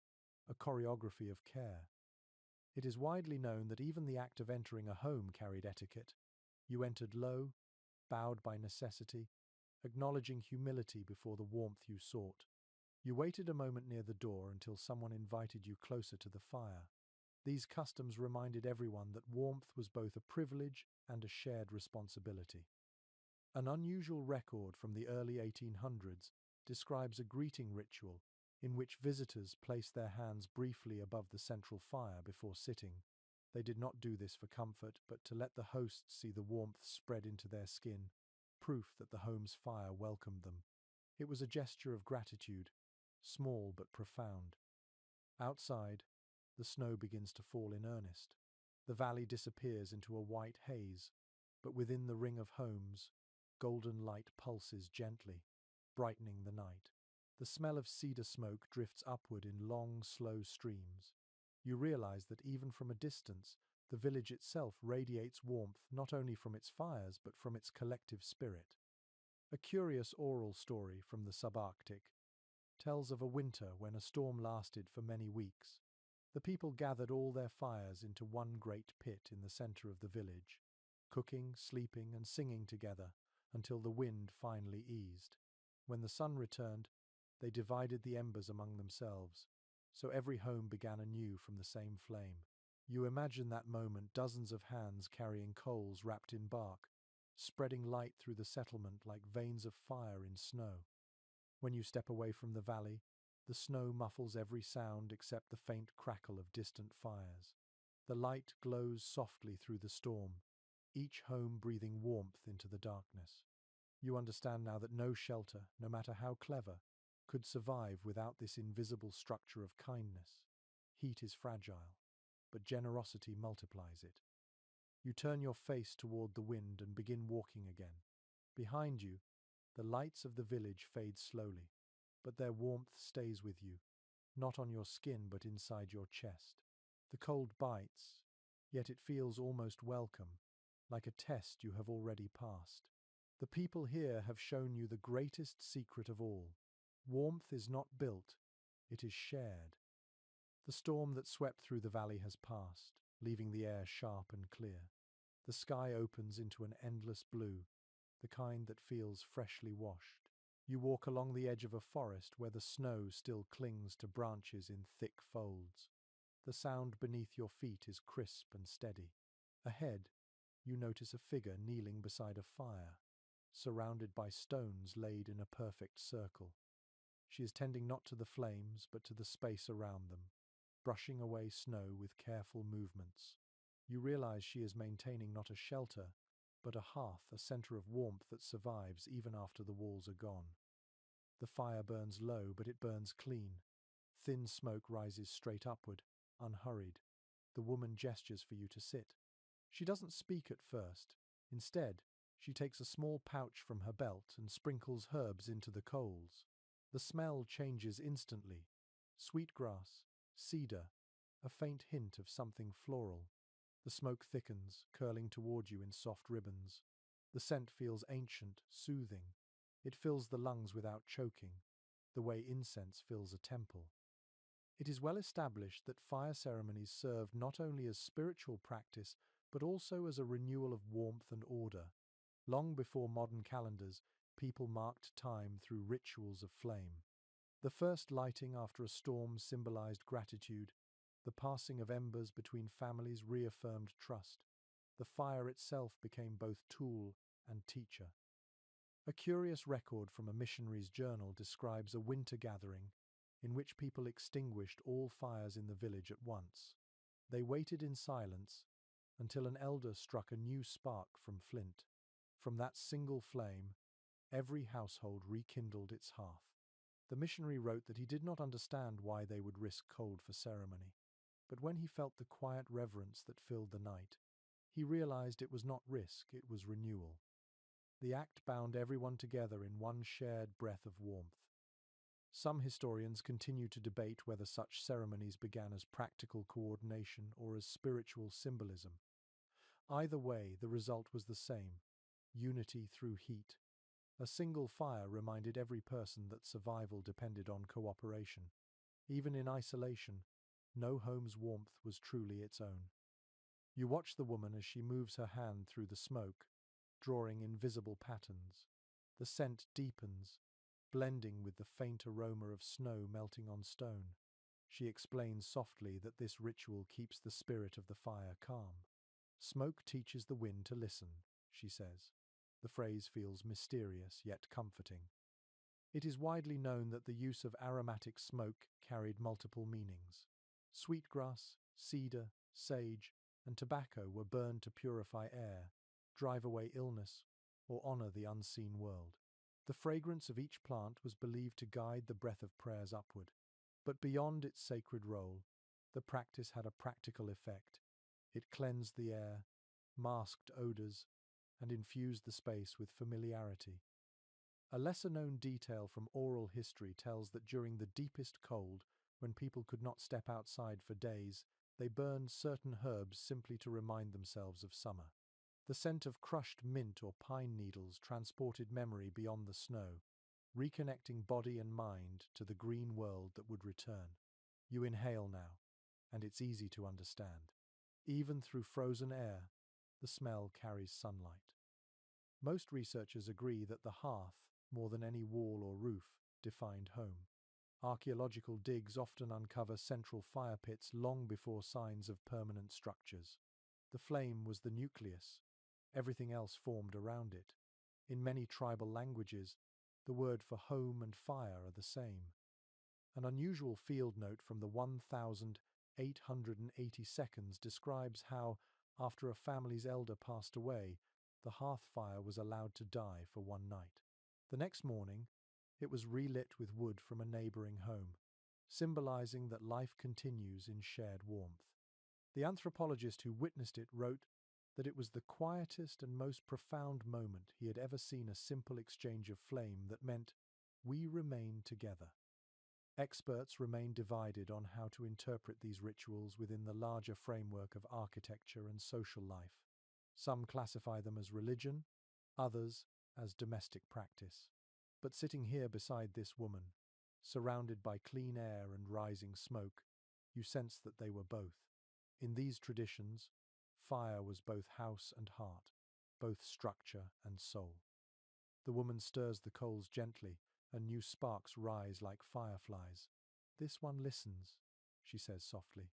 a choreography of care. It is widely known that even the act of entering a home carried etiquette. You entered low, bowed by necessity, acknowledging humility before the warmth you sought. You waited a moment near the door until someone invited you closer to the fire. These customs reminded everyone that warmth was both a privilege and a shared responsibility. An unusual record from the early 1800s describes a greeting ritual in which visitors placed their hands briefly above the central fire before sitting. They did not do this for comfort, but to let the hosts see the warmth spread into their skin, proof that the home's fire welcomed them. It was a gesture of gratitude, small but profound. Outside, the snow begins to fall in earnest. The valley disappears into a white haze, but within the ring of homes, golden light pulses gently, brightening the night. The smell of cedar smoke drifts upward in long, slow streams. You realize that even from a distance, the village itself radiates warmth not only from its fires but from its collective spirit. A curious oral story from the subarctic tells of a winter when a storm lasted for many weeks. The people gathered all their fires into one great pit in the center of the village, cooking, sleeping, and singing together until the wind finally eased. When the sun returned, they divided the embers among themselves, so every home began anew from the same flame. You imagine that moment, dozens of hands carrying coals wrapped in bark, spreading light through the settlement like veins of fire in snow. When you step away from the valley, the snow muffles every sound except the faint crackle of distant fires. The light glows softly through the storm, each home breathing warmth into the darkness. You understand now that no shelter, no matter how clever, could survive without this invisible structure of kindness. Heat is fragile, but generosity multiplies it. You turn your face toward the wind and begin walking again. Behind you, the lights of the village fade slowly, but their warmth stays with you, not on your skin but inside your chest. The cold bites, yet it feels almost welcome, like a test you have already passed. The people here have shown you the greatest secret of all. Warmth is not built, it is shared. The storm that swept through the valley has passed, leaving the air sharp and clear. The sky opens into an endless blue, the kind that feels freshly washed. You walk along the edge of a forest where the snow still clings to branches in thick folds. The sound beneath your feet is crisp and steady. Ahead, you notice a figure kneeling beside a fire, surrounded by stones laid in a perfect circle. She is tending not to the flames, but to the space around them, brushing away snow with careful movements. You realize she is maintaining not a shelter, but a hearth, a center of warmth that survives even after the walls are gone. The fire burns low, but it burns clean. Thin smoke rises straight upward, unhurried. The woman gestures for you to sit. She doesn't speak at first. Instead, she takes a small pouch from her belt and sprinkles herbs into the coals. The smell changes instantly. Sweetgrass, cedar, a faint hint of something floral. The smoke thickens, curling toward you in soft ribbons. The scent feels ancient, soothing. It fills the lungs without choking, the way incense fills a temple. It is well established that fire ceremonies served not only as spiritual practice, but also as a renewal of warmth and order. Long before modern calendars, people marked time through rituals of flame. The first lighting after a storm symbolized gratitude. The passing of embers between families reaffirmed trust. The fire itself became both tool and teacher. A curious record from a missionary's journal describes a winter gathering in which people extinguished all fires in the village at once. They waited in silence until an elder struck a new spark from flint. From that single flame, every household rekindled its hearth. The missionary wrote that he did not understand why they would risk cold for ceremony, but when he felt the quiet reverence that filled the night, he realized it was not risk, it was renewal. The act bound everyone together in one shared breath of warmth. Some historians continue to debate whether such ceremonies began as practical coordination or as spiritual symbolism. Either way, the result was the same: unity through heat. A single fire reminded every person that survival depended on cooperation. Even in isolation, no home's warmth was truly its own. You watch the woman as she moves her hand through the smoke, drawing invisible patterns. The scent deepens, blending with the faint aroma of snow melting on stone. She explains softly that this ritual keeps the spirit of the fire calm. Smoke teaches the wind to listen, she says. The phrase feels mysterious yet comforting. It is widely known that the use of aromatic smoke carried multiple meanings. Sweetgrass, cedar, sage, and tobacco were burned to purify air, drive away illness, or honor the unseen world. The fragrance of each plant was believed to guide the breath of prayers upward. But beyond its sacred role, the practice had a practical effect. It cleansed the air, masked odors, and infused the space with familiarity. A lesser-known detail from oral history tells that during the deepest cold, when people could not step outside for days, they burned certain herbs simply to remind themselves of summer. The scent of crushed mint or pine needles transported memory beyond the snow, reconnecting body and mind to the green world that would return. You inhale now, and it's easy to understand. Even through frozen air, the smell carries sunlight. Most researchers agree that the hearth, more than any wall or roof, defined home. Archaeological digs often uncover central fire pits long before signs of permanent structures. The flame was the nucleus. Everything else formed around it. In many tribal languages, the word for home and fire are the same. An unusual field note from the 1880 seconds describes how, after a family's elder passed away, the hearth fire was allowed to die for one night. The next morning, it was relit with wood from a neighboring home, symbolizing that life continues in shared warmth. The anthropologist who witnessed it wrote that it was the quietest and most profound moment he had ever seen, a simple exchange of flame that meant, "We remain together." Experts remain divided on how to interpret these rituals within the larger framework of architecture and social life. Some classify them as religion, others as domestic practice. But sitting here beside this woman, surrounded by clean air and rising smoke, you sense that they were both. In these traditions, fire was both house and heart, both structure and soul. The woman stirs the coals gently, and new sparks rise like fireflies. "This one listens," she says softly.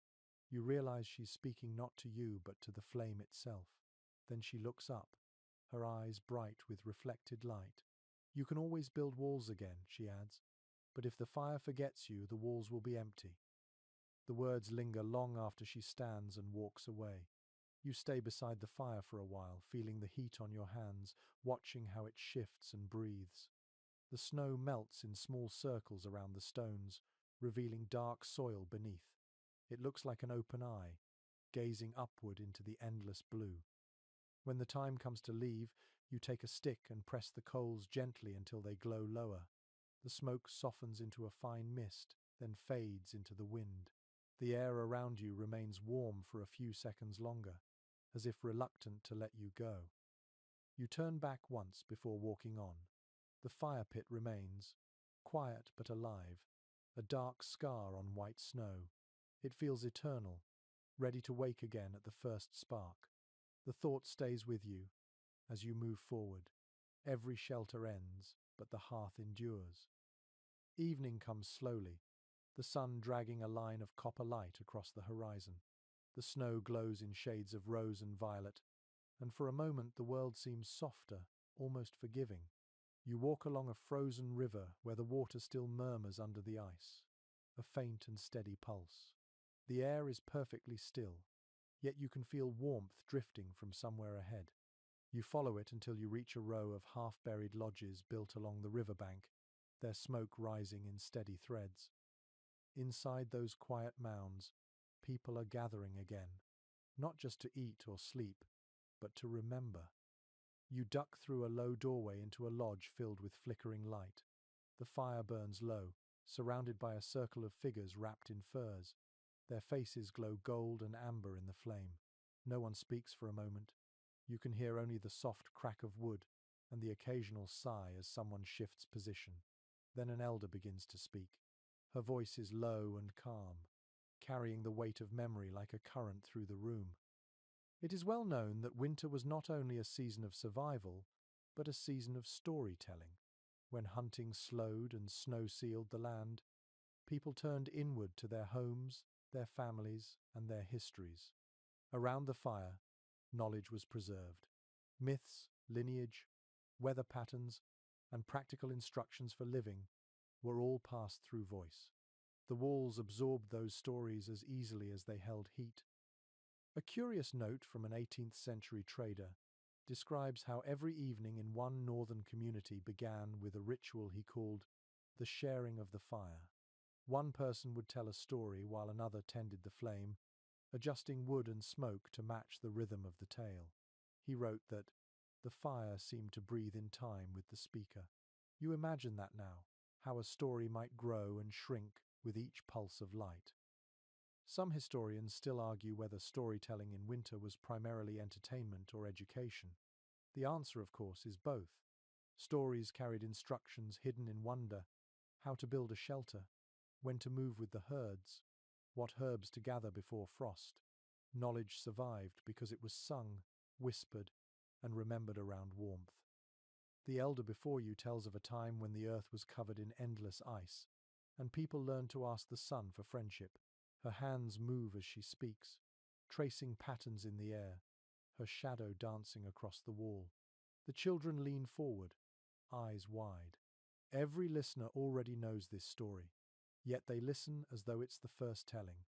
You realize she's speaking not to you, but to the flame itself. Then she looks up, her eyes bright with reflected light. "You can always build walls again," she adds, "but if the fire forgets you, the walls will be empty." The words linger long after she stands and walks away. You stay beside the fire for a while, feeling the heat on your hands, watching how it shifts and breathes. The snow melts in small circles around the stones, revealing dark soil beneath. It looks like an open eye, gazing upward into the endless blue. When the time comes to leave, you take a stick and press the coals gently until they glow lower. The smoke softens into a fine mist, then fades into the wind. The air around you remains warm for a few seconds longer, as if reluctant to let you go. You turn back once before walking on. The fire pit remains, quiet but alive, a dark scar on white snow. It feels eternal, ready to wake again at the first spark. The thought stays with you as you move forward. Every shelter ends, but the hearth endures. Evening comes slowly, the sun dragging a line of copper light across the horizon. The snow glows in shades of rose and violet, and for a moment the world seems softer, almost forgiving. You walk along a frozen river where the water still murmurs under the ice, a faint and steady pulse. The air is perfectly still, yet you can feel warmth drifting from somewhere ahead. You follow it until you reach a row of half-buried lodges built along the riverbank, their smoke rising in steady threads. Inside those quiet mounds, people are gathering again, not just to eat or sleep, but to remember. You duck through a low doorway into a lodge filled with flickering light. The fire burns low, surrounded by a circle of figures wrapped in furs. Their faces glow gold and amber in the flame. No one speaks for a moment. You can hear only the soft crack of wood and the occasional sigh as someone shifts position. Then an elder begins to speak. Her voice is low and calm, carrying the weight of memory like a current through the room. It is well known that winter was not only a season of survival, but a season of storytelling. When hunting slowed and snow sealed the land, people turned inward to their homes, their families, and their histories. Around the fire, knowledge was preserved. Myths, lineage, weather patterns, and practical instructions for living were all passed through voice. The walls absorbed those stories as easily as they held heat. A curious note from an 18th century trader describes how every evening in one northern community began with a ritual he called the sharing of the fire. One person would tell a story while another tended the flame, adjusting wood and smoke to match the rhythm of the tale. He wrote that the fire seemed to breathe in time with the speaker. You imagine that now, how a story might grow and shrink with each pulse of light. Some historians still argue whether storytelling in winter was primarily entertainment or education. The answer, of course, is both. Stories carried instructions hidden in wonder: how to build a shelter, when to move with the herds, what herbs to gather before frost. Knowledge survived because it was sung, whispered, and remembered around warmth. The elder before you tells of a time when the earth was covered in endless ice, and people learned to ask the sun for friendship. Her hands move as she speaks, tracing patterns in the air, her shadow dancing across the wall. The children lean forward, eyes wide. Every listener already knows this story, yet they listen as though it's the first telling.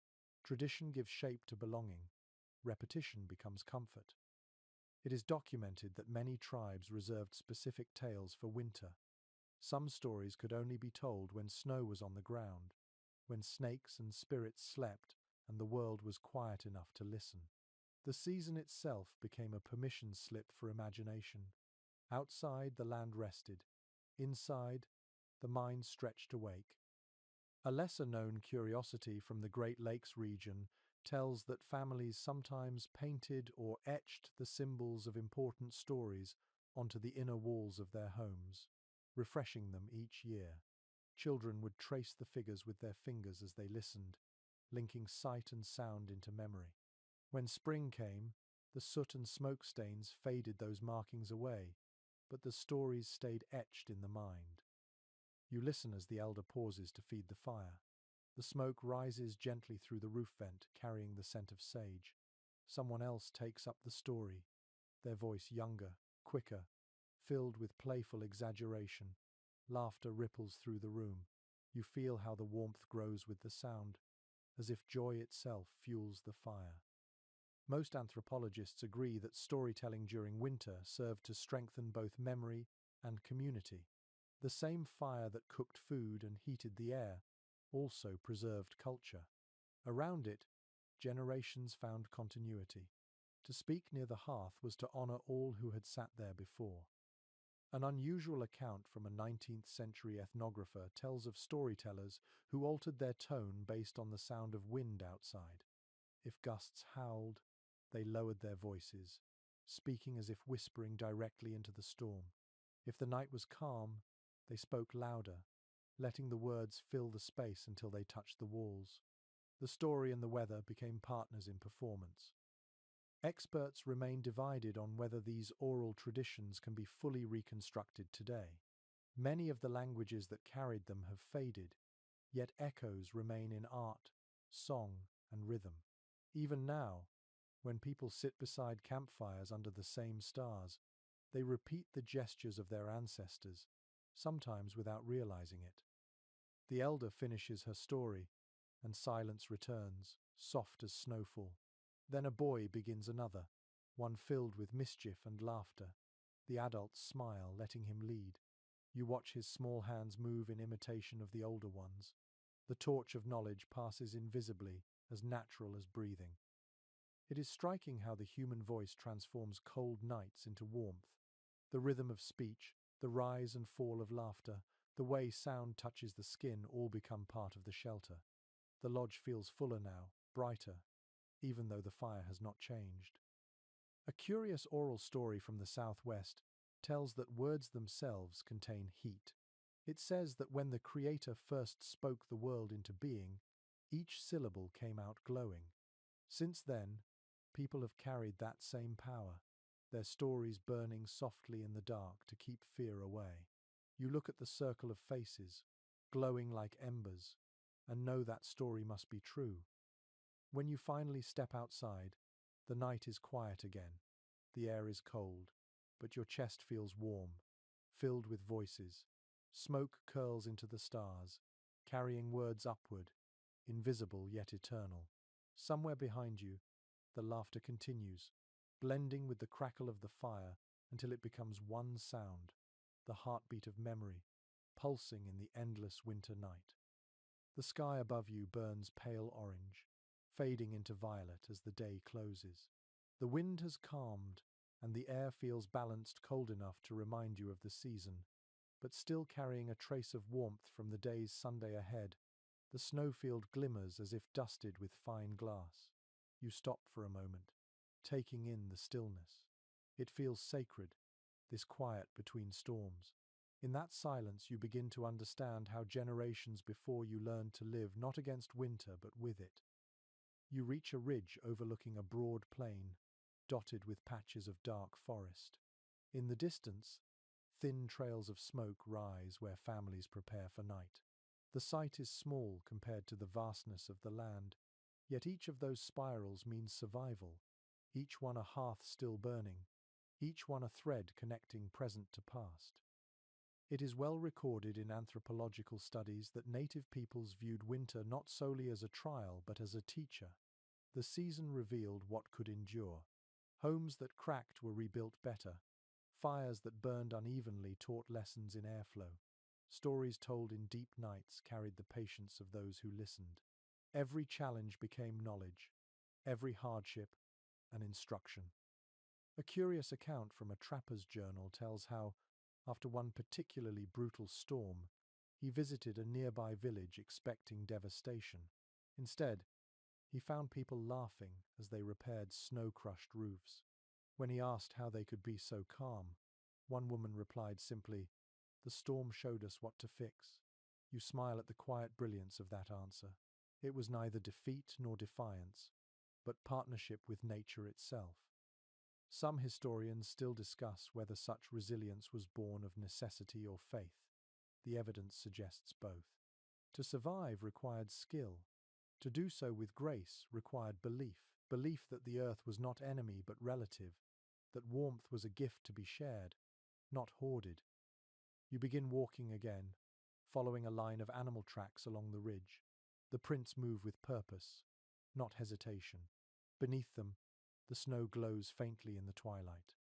Tradition gives shape to belonging. Repetition becomes comfort. It is documented that many tribes reserved specific tales for winter. Some stories could only be told when snow was on the ground, when snakes and spirits slept and the world was quiet enough to listen. The season itself became a permission slip for imagination. Outside, the land rested. Inside, the mind stretched awake. A lesser-known curiosity from the Great Lakes region tells that families sometimes painted or etched the symbols of important stories onto the inner walls of their homes, refreshing them each year. Children would trace the figures with their fingers as they listened, linking sight and sound into memory. When spring came, the soot and smoke stains faded those markings away, but the stories stayed etched in the mind. You listen as the elder pauses to feed the fire. The smoke rises gently through the roof vent, carrying the scent of sage. Someone else takes up the story, their voice younger, quicker, filled with playful exaggeration. Laughter ripples through the room. You feel how the warmth grows with the sound, as if joy itself fuels the fire. Most anthropologists agree that storytelling during winter served to strengthen both memory and community. The same fire that cooked food and heated the air also preserved culture. Around it, generations found continuity. To speak near the hearth was to honor all who had sat there before. An unusual account from a 19th century ethnographer tells of storytellers who altered their tone based on the sound of wind outside. If gusts howled, they lowered their voices. speaking as if whispering directly into the storm. If the night was calm, they spoke louder, letting the words fill the space until they touched the walls. The story and the weather became partners in performance. Experts remain divided on whether these oral traditions can be fully reconstructed today. Many of the languages that carried them have faded, yet echoes remain in art, song, and rhythm. Even now, when people sit beside campfires under the same stars, they repeat the gestures of their ancestors, sometimes without realizing it. The elder finishes her story, and silence returns, soft as snowfall. Then a boy begins another, one filled with mischief and laughter. The adults smile, letting him lead. You watch his small hands move in imitation of the older ones. The torch of knowledge passes invisibly, as natural as breathing. It is striking how the human voice transforms cold nights into warmth. The rhythm of speech, the rise and fall of laughter, the way sound touches the skin all become part of the shelter. The lodge feels fuller now, brighter, even though the fire has not changed. A curious oral story from the Southwest tells that words themselves contain heat. It says that when the Creator first spoke the world into being, each syllable came out glowing. Since then, people have carried that same power, their stories burning softly in the dark to keep fear away. You look at the circle of faces, glowing like embers, and know that story must be true. When you finally step outside, the night is quiet again. The air is cold, but your chest feels warm, filled with voices. Smoke curls into the stars, carrying words upward, invisible yet eternal. Somewhere behind you, the laughter continues, blending with the crackle of the fire until it becomes one sound, the heartbeat of memory, pulsing in the endless winter night. The sky above you burns pale orange, fading into violet as the day closes. The wind has calmed, and the air feels balanced cold enough to remind you of the season, but still carrying a trace of warmth from the day's Sunday ahead. The snowfield glimmers as if dusted with fine glass. You stop for a moment, taking in the stillness. It feels sacred, this quiet between storms. In that silence you begin to understand how generations before you learned to live not against winter but with it. You reach a ridge overlooking a broad plain, dotted with patches of dark forest. In the distance, thin trails of smoke rise where families prepare for night. The site is small compared to the vastness of the land, yet each of those spirals means survival, each one a hearth still burning, each one a thread connecting present to past. It is well recorded in anthropological studies that native peoples viewed winter not solely as a trial but as a teacher. The season revealed what could endure. Homes that cracked were rebuilt better. Fires that burned unevenly taught lessons in airflow. Stories told in deep nights carried the patience of those who listened. Every challenge became knowledge, every hardship an instruction. A curious account from a trapper's journal tells how, after one particularly brutal storm, he visited a nearby village expecting devastation. Instead, he found people laughing as they repaired snow-crushed roofs. When he asked how they could be so calm, one woman replied simply, "The storm showed us what to fix." You smile at the quiet brilliance of that answer. It was neither defeat nor defiance, but partnership with nature itself. Some historians still discuss whether such resilience was born of necessity or faith. The evidence suggests both. To survive required skill. To do so with grace required belief. Belief that the earth was not enemy but relative, that warmth was a gift to be shared, not hoarded. You begin walking again, following a line of animal tracks along the ridge. The prints move with purpose, not hesitation. Beneath them, the snow glows faintly in the twilight.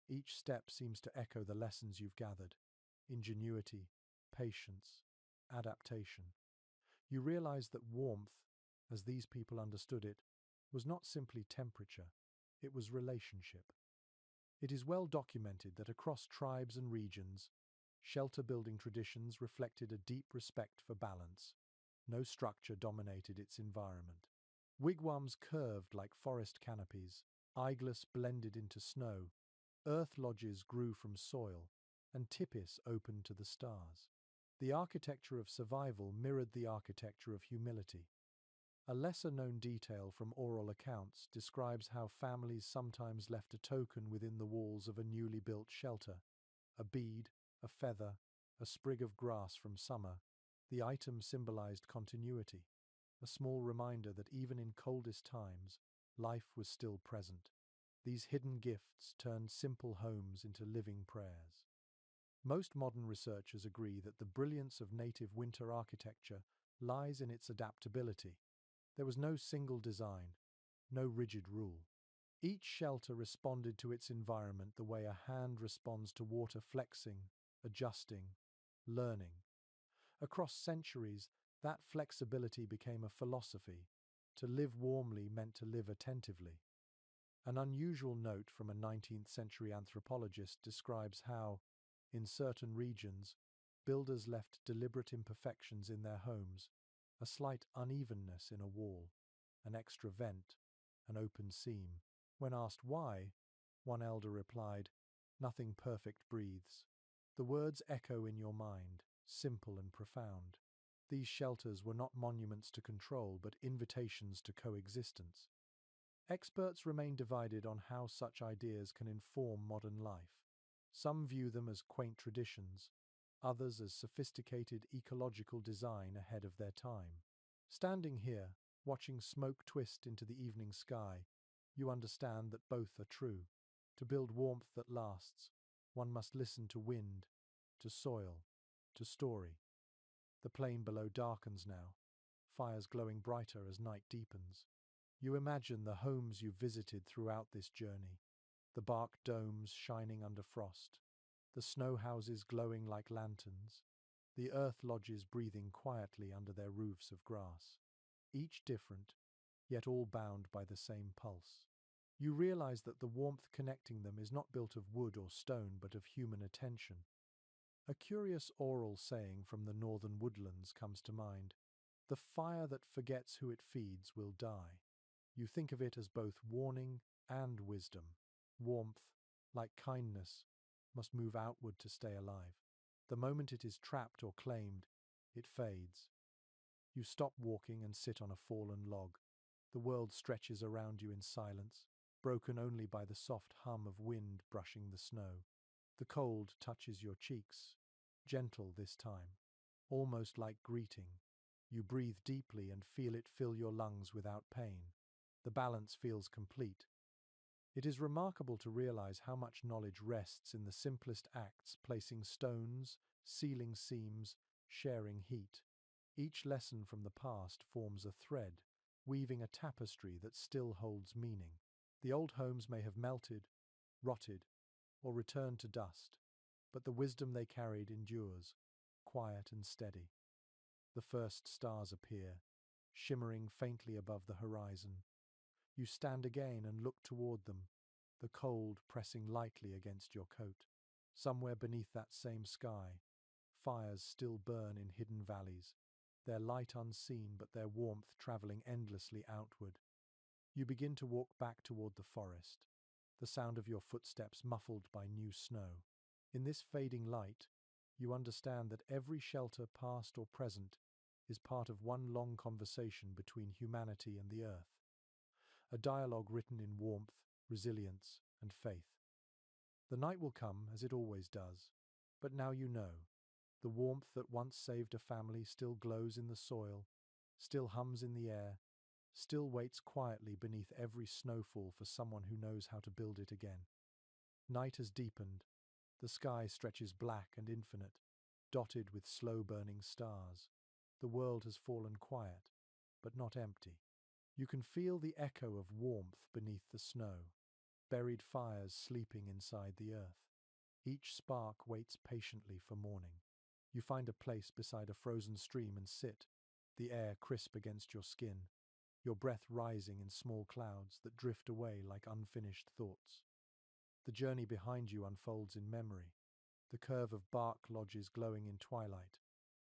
Each step seems to echo the lessons you've gathered: ingenuity, patience, adaptation. You realize that warmth, as these people understood it, was not simply temperature, it was relationship. It is well documented that across tribes and regions, shelter-building traditions reflected a deep respect for balance. No structure dominated its environment. Wigwams curved like forest canopies, Igloos blended into snow, earth lodges grew from soil, and tipis opened to the stars. The architecture of survival mirrored the architecture of humility. A lesser-known detail from oral accounts describes how families sometimes left a token within the walls of a newly built shelter: a bead, a feather, a sprig of grass from summer. The item symbolized continuity, a small reminder that even in coldest times, life was still present. These hidden gifts turned simple homes into living prayers. Most modern researchers agree that the brilliance of native winter architecture lies in its adaptability. There was no single design, no rigid rule. Each shelter responded to its environment the way a hand responds to water, flexing, adjusting, learning. Across centuries, that flexibility became a philosophy. To live warmly meant to live attentively. An unusual note from a 19th century anthropologist describes how, in certain regions, builders left deliberate imperfections in their homes: a slight unevenness in a wall, an extra vent, an open seam. When asked why, one elder replied, "Nothing perfect breathes." The words echo in your mind, simple and profound. These shelters were not monuments to control, but invitations to coexistence. Experts remain divided on how such ideas can inform modern life. Some view them as quaint traditions, others as sophisticated ecological design ahead of their time. Standing here, watching smoke twist into the evening sky, you understand that both are true. To build warmth that lasts, one must listen to wind, to soil, to story. The plain below darkens now, fires glowing brighter as night deepens. You imagine the homes you visited throughout this journey, the bark domes shining under frost, the snow houses glowing like lanterns, the earth lodges breathing quietly under their roofs of grass. Each different, yet all bound by the same pulse. You realize that the warmth connecting them is not built of wood or stone, but of human attention. A curious oral saying from the northern woodlands comes to mind: "The fire that forgets who it feeds will die." You think of it as both warning and wisdom. Warmth, like kindness, must move outward to stay alive. The moment it is trapped or claimed, it fades. You stop walking and sit on a fallen log. The world stretches around you in silence, broken only by the soft hum of wind brushing the snow. The cold touches your cheeks, gentle this time, almost like greeting. You breathe deeply and feel it fill your lungs without pain. The balance feels complete. It is remarkable to realize how much knowledge rests in the simplest acts: placing stones, sealing seams, sharing heat. Each lesson from the past forms a thread, weaving a tapestry that still holds meaning. The old homes may have melted, rotted, or returned to dust, but the wisdom they carried endures, quiet and steady. The first stars appear, shimmering faintly above the horizon. You stand again and look toward them, the cold pressing lightly against your coat. Somewhere beneath that same sky, fires still burn in hidden valleys, their light unseen but their warmth traveling endlessly outward. You begin to walk back toward the forest, the sound of your footsteps muffled by new snow. In this fading light, you understand that every shelter, past or present, is part of one long conversation between humanity and the earth, a dialogue written in warmth, resilience, and faith. The night will come, as it always does, but now you know. The warmth that once saved a family still glows in the soil, still hums in the air, still waits quietly beneath every snowfall for someone who knows how to build it again. Night has deepened. The sky stretches black and infinite, dotted with slow-burning stars. The world has fallen quiet, but not empty. You can feel the echo of warmth beneath the snow, buried fires sleeping inside the earth. Each spark waits patiently for morning. You find a place beside a frozen stream and sit, the air crisp against your skin, your breath rising in small clouds that drift away like unfinished thoughts. The journey behind you unfolds in memory, the curve of bark lodges glowing in twilight,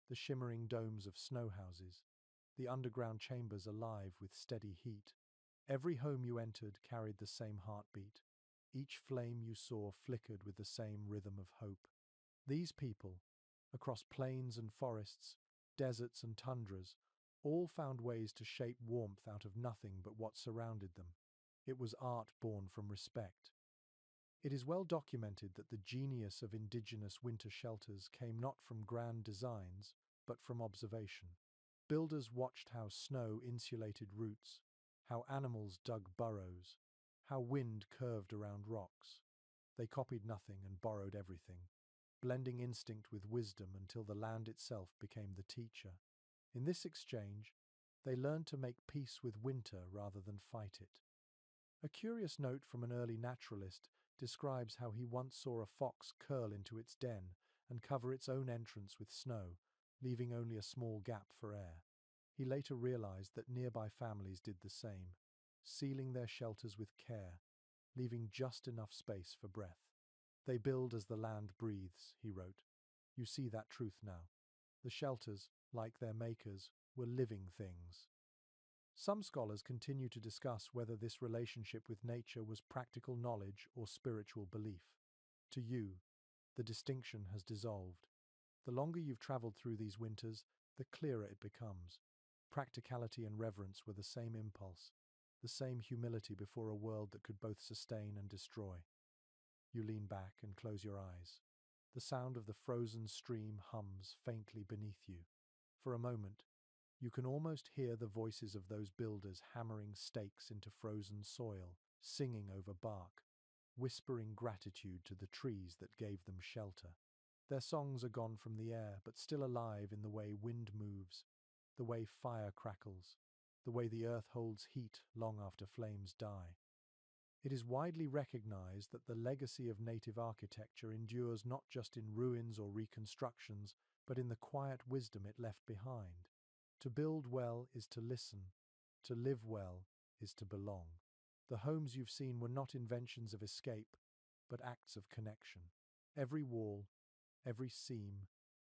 the shimmering domes of snow houses, the underground chambers alive with steady heat. Every home you entered carried the same heartbeat. Each flame you saw flickered with the same rhythm of hope. These people, across plains and forests, deserts and tundras, all found ways to shape warmth out of nothing but what surrounded them. It was art born from respect. It is well documented that the genius of indigenous winter shelters came not from grand designs, but from observation. Builders watched how snow insulated roots, how animals dug burrows, how wind curved around rocks. They copied nothing and borrowed everything, blending instinct with wisdom until the land itself became the teacher. In this exchange, they learned to make peace with winter rather than fight it. A curious note from an early naturalist describes how he once saw a fox curl into its den and cover its own entrance with snow, leaving only a small gap for air. He later realized that nearby families did the same, sealing their shelters with care, leaving just enough space for breath. They build as the land breathes, he wrote. You see that truth now. The shelters, like their makers, were living things. Some scholars continue to discuss whether this relationship with nature was practical knowledge or spiritual belief. To you, the distinction has dissolved. The longer you've traveled through these winters, the clearer it becomes. Practicality and reverence were the same impulse, the same humility before a world that could both sustain and destroy. You lean back and close your eyes. The sound of the frozen stream hums faintly beneath you. For a moment, you can almost hear the voices of those builders hammering stakes into frozen soil, singing over bark, whispering gratitude to the trees that gave them shelter. Their songs are gone from the air, but still alive in the way wind moves, the way fire crackles, the way the earth holds heat long after flames die. It is widely recognized that the legacy of native architecture endures not just in ruins or reconstructions, but in the quiet wisdom it left behind. To build well is to listen. To live well is to belong. The homes you've seen were not inventions of escape, but acts of connection. Every wall, every seam,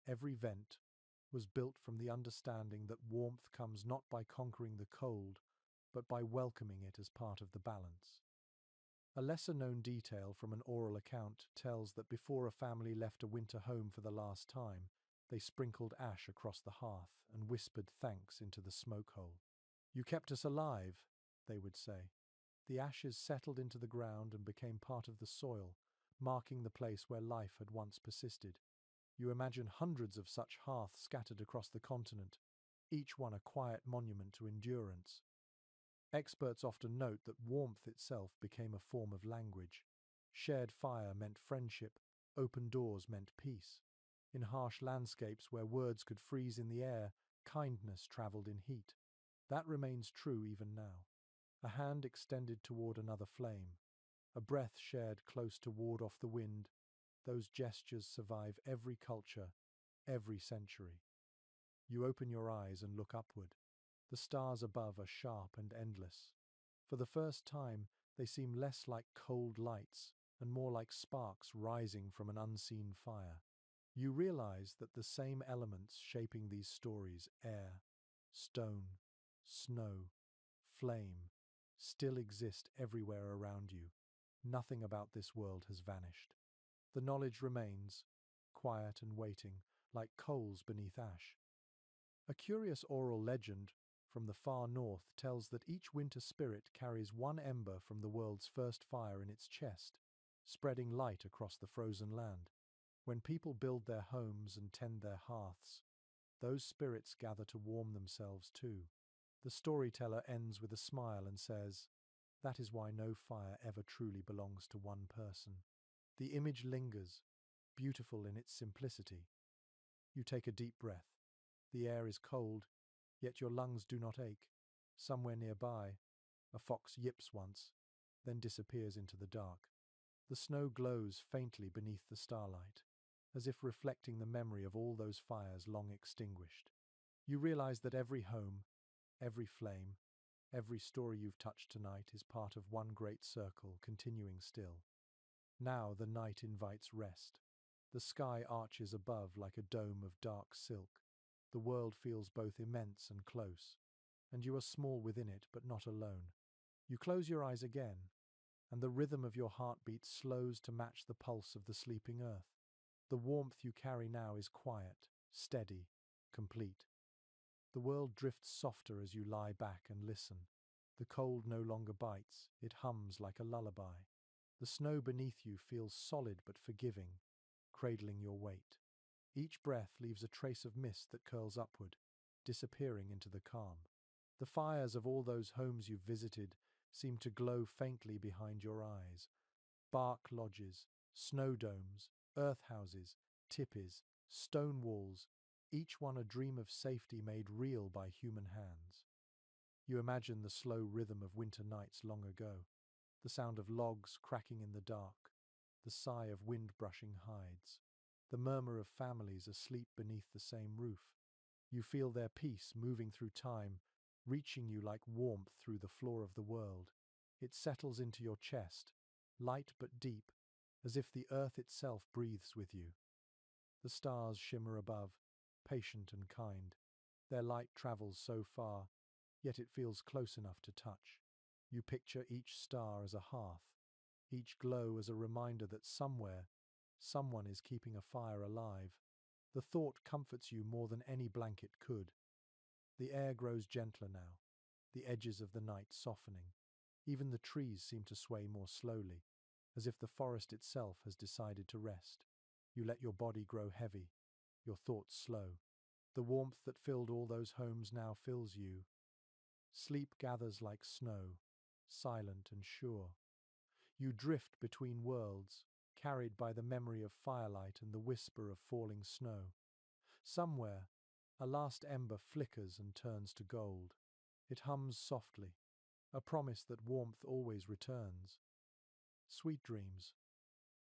every vent was built from the understanding that warmth comes not by conquering the cold, but by welcoming it as part of the balance. A lesser-known detail from an oral account tells that before a family left a winter home for the last time, they sprinkled ash across the hearth and whispered thanks into the smoke hole. "You kept us alive," they would say. The ashes settled into the ground and became part of the soil, marking the place where life had once persisted. You imagine hundreds of such hearths scattered across the continent, each one a quiet monument to endurance. Experts often note that warmth itself became a form of language. Shared fire meant friendship, open doors meant peace. In harsh landscapes where words could freeze in the air, kindness traveled in heat. That remains true even now. A hand extended toward another flame, a breath shared close to ward off the wind, those gestures survive every culture, every century. You open your eyes and look upward. The stars above are sharp and endless. For the first time, they seem less like cold lights and more like sparks rising from an unseen fire. You realize that the same elements shaping these stories, air, stone, snow, flame, still exist everywhere around you. Nothing about this world has vanished. The knowledge remains, quiet and waiting, like coals beneath ash. A curious oral legend from the far north tells that each winter spirit carries one ember from the world's first fire in its chest, spreading light across the frozen land. When people build their homes and tend their hearths, those spirits gather to warm themselves too. The storyteller ends with a smile and says, "That is why no fire ever truly belongs to one person." The image lingers, beautiful in its simplicity. You take a deep breath. The air is cold, yet your lungs do not ache. Somewhere nearby, a fox yips once, then disappears into the dark. The snow glows faintly beneath the starlight, as if reflecting the memory of all those fires long extinguished. You realize that every home, every flame, every story you've touched tonight is part of one great circle continuing still. Now the night invites rest. The sky arches above like a dome of dark silk. The world feels both immense and close, and you are small within it but not alone. You close your eyes again, and the rhythm of your heartbeat slows to match the pulse of the sleeping earth. The warmth you carry now is quiet, steady, complete. The world drifts softer as you lie back and listen. The cold no longer bites, it hums like a lullaby. The snow beneath you feels solid but forgiving, cradling your weight. Each breath leaves a trace of mist that curls upward, disappearing into the calm. The fires of all those homes you've visited seem to glow faintly behind your eyes. Bark lodges, snow domes, earth houses, tipis, stone walls, each one a dream of safety made real by human hands. You imagine the slow rhythm of winter nights long ago, the sound of logs cracking in the dark, the sigh of wind brushing hides, the murmur of families asleep beneath the same roof. You feel their peace moving through time, reaching you like warmth through the floor of the world. It settles into your chest, light but deep, as if the earth itself breathes with you. The stars shimmer above, patient and kind. Their light travels so far, yet it feels close enough to touch. You picture each star as a hearth, each glow as a reminder that somewhere, someone is keeping a fire alive. The thought comforts you more than any blanket could. The air grows gentler now, the edges of the night softening. Even the trees seem to sway more slowly, as if the forest itself has decided to rest. You let your body grow heavy, your thoughts slow. The warmth that filled all those homes now fills you. Sleep gathers like snow, silent and sure. You drift between worlds, carried by the memory of firelight and the whisper of falling snow. Somewhere, a last ember flickers and turns to gold. It hums softly, a promise that warmth always returns. Sweet dreams.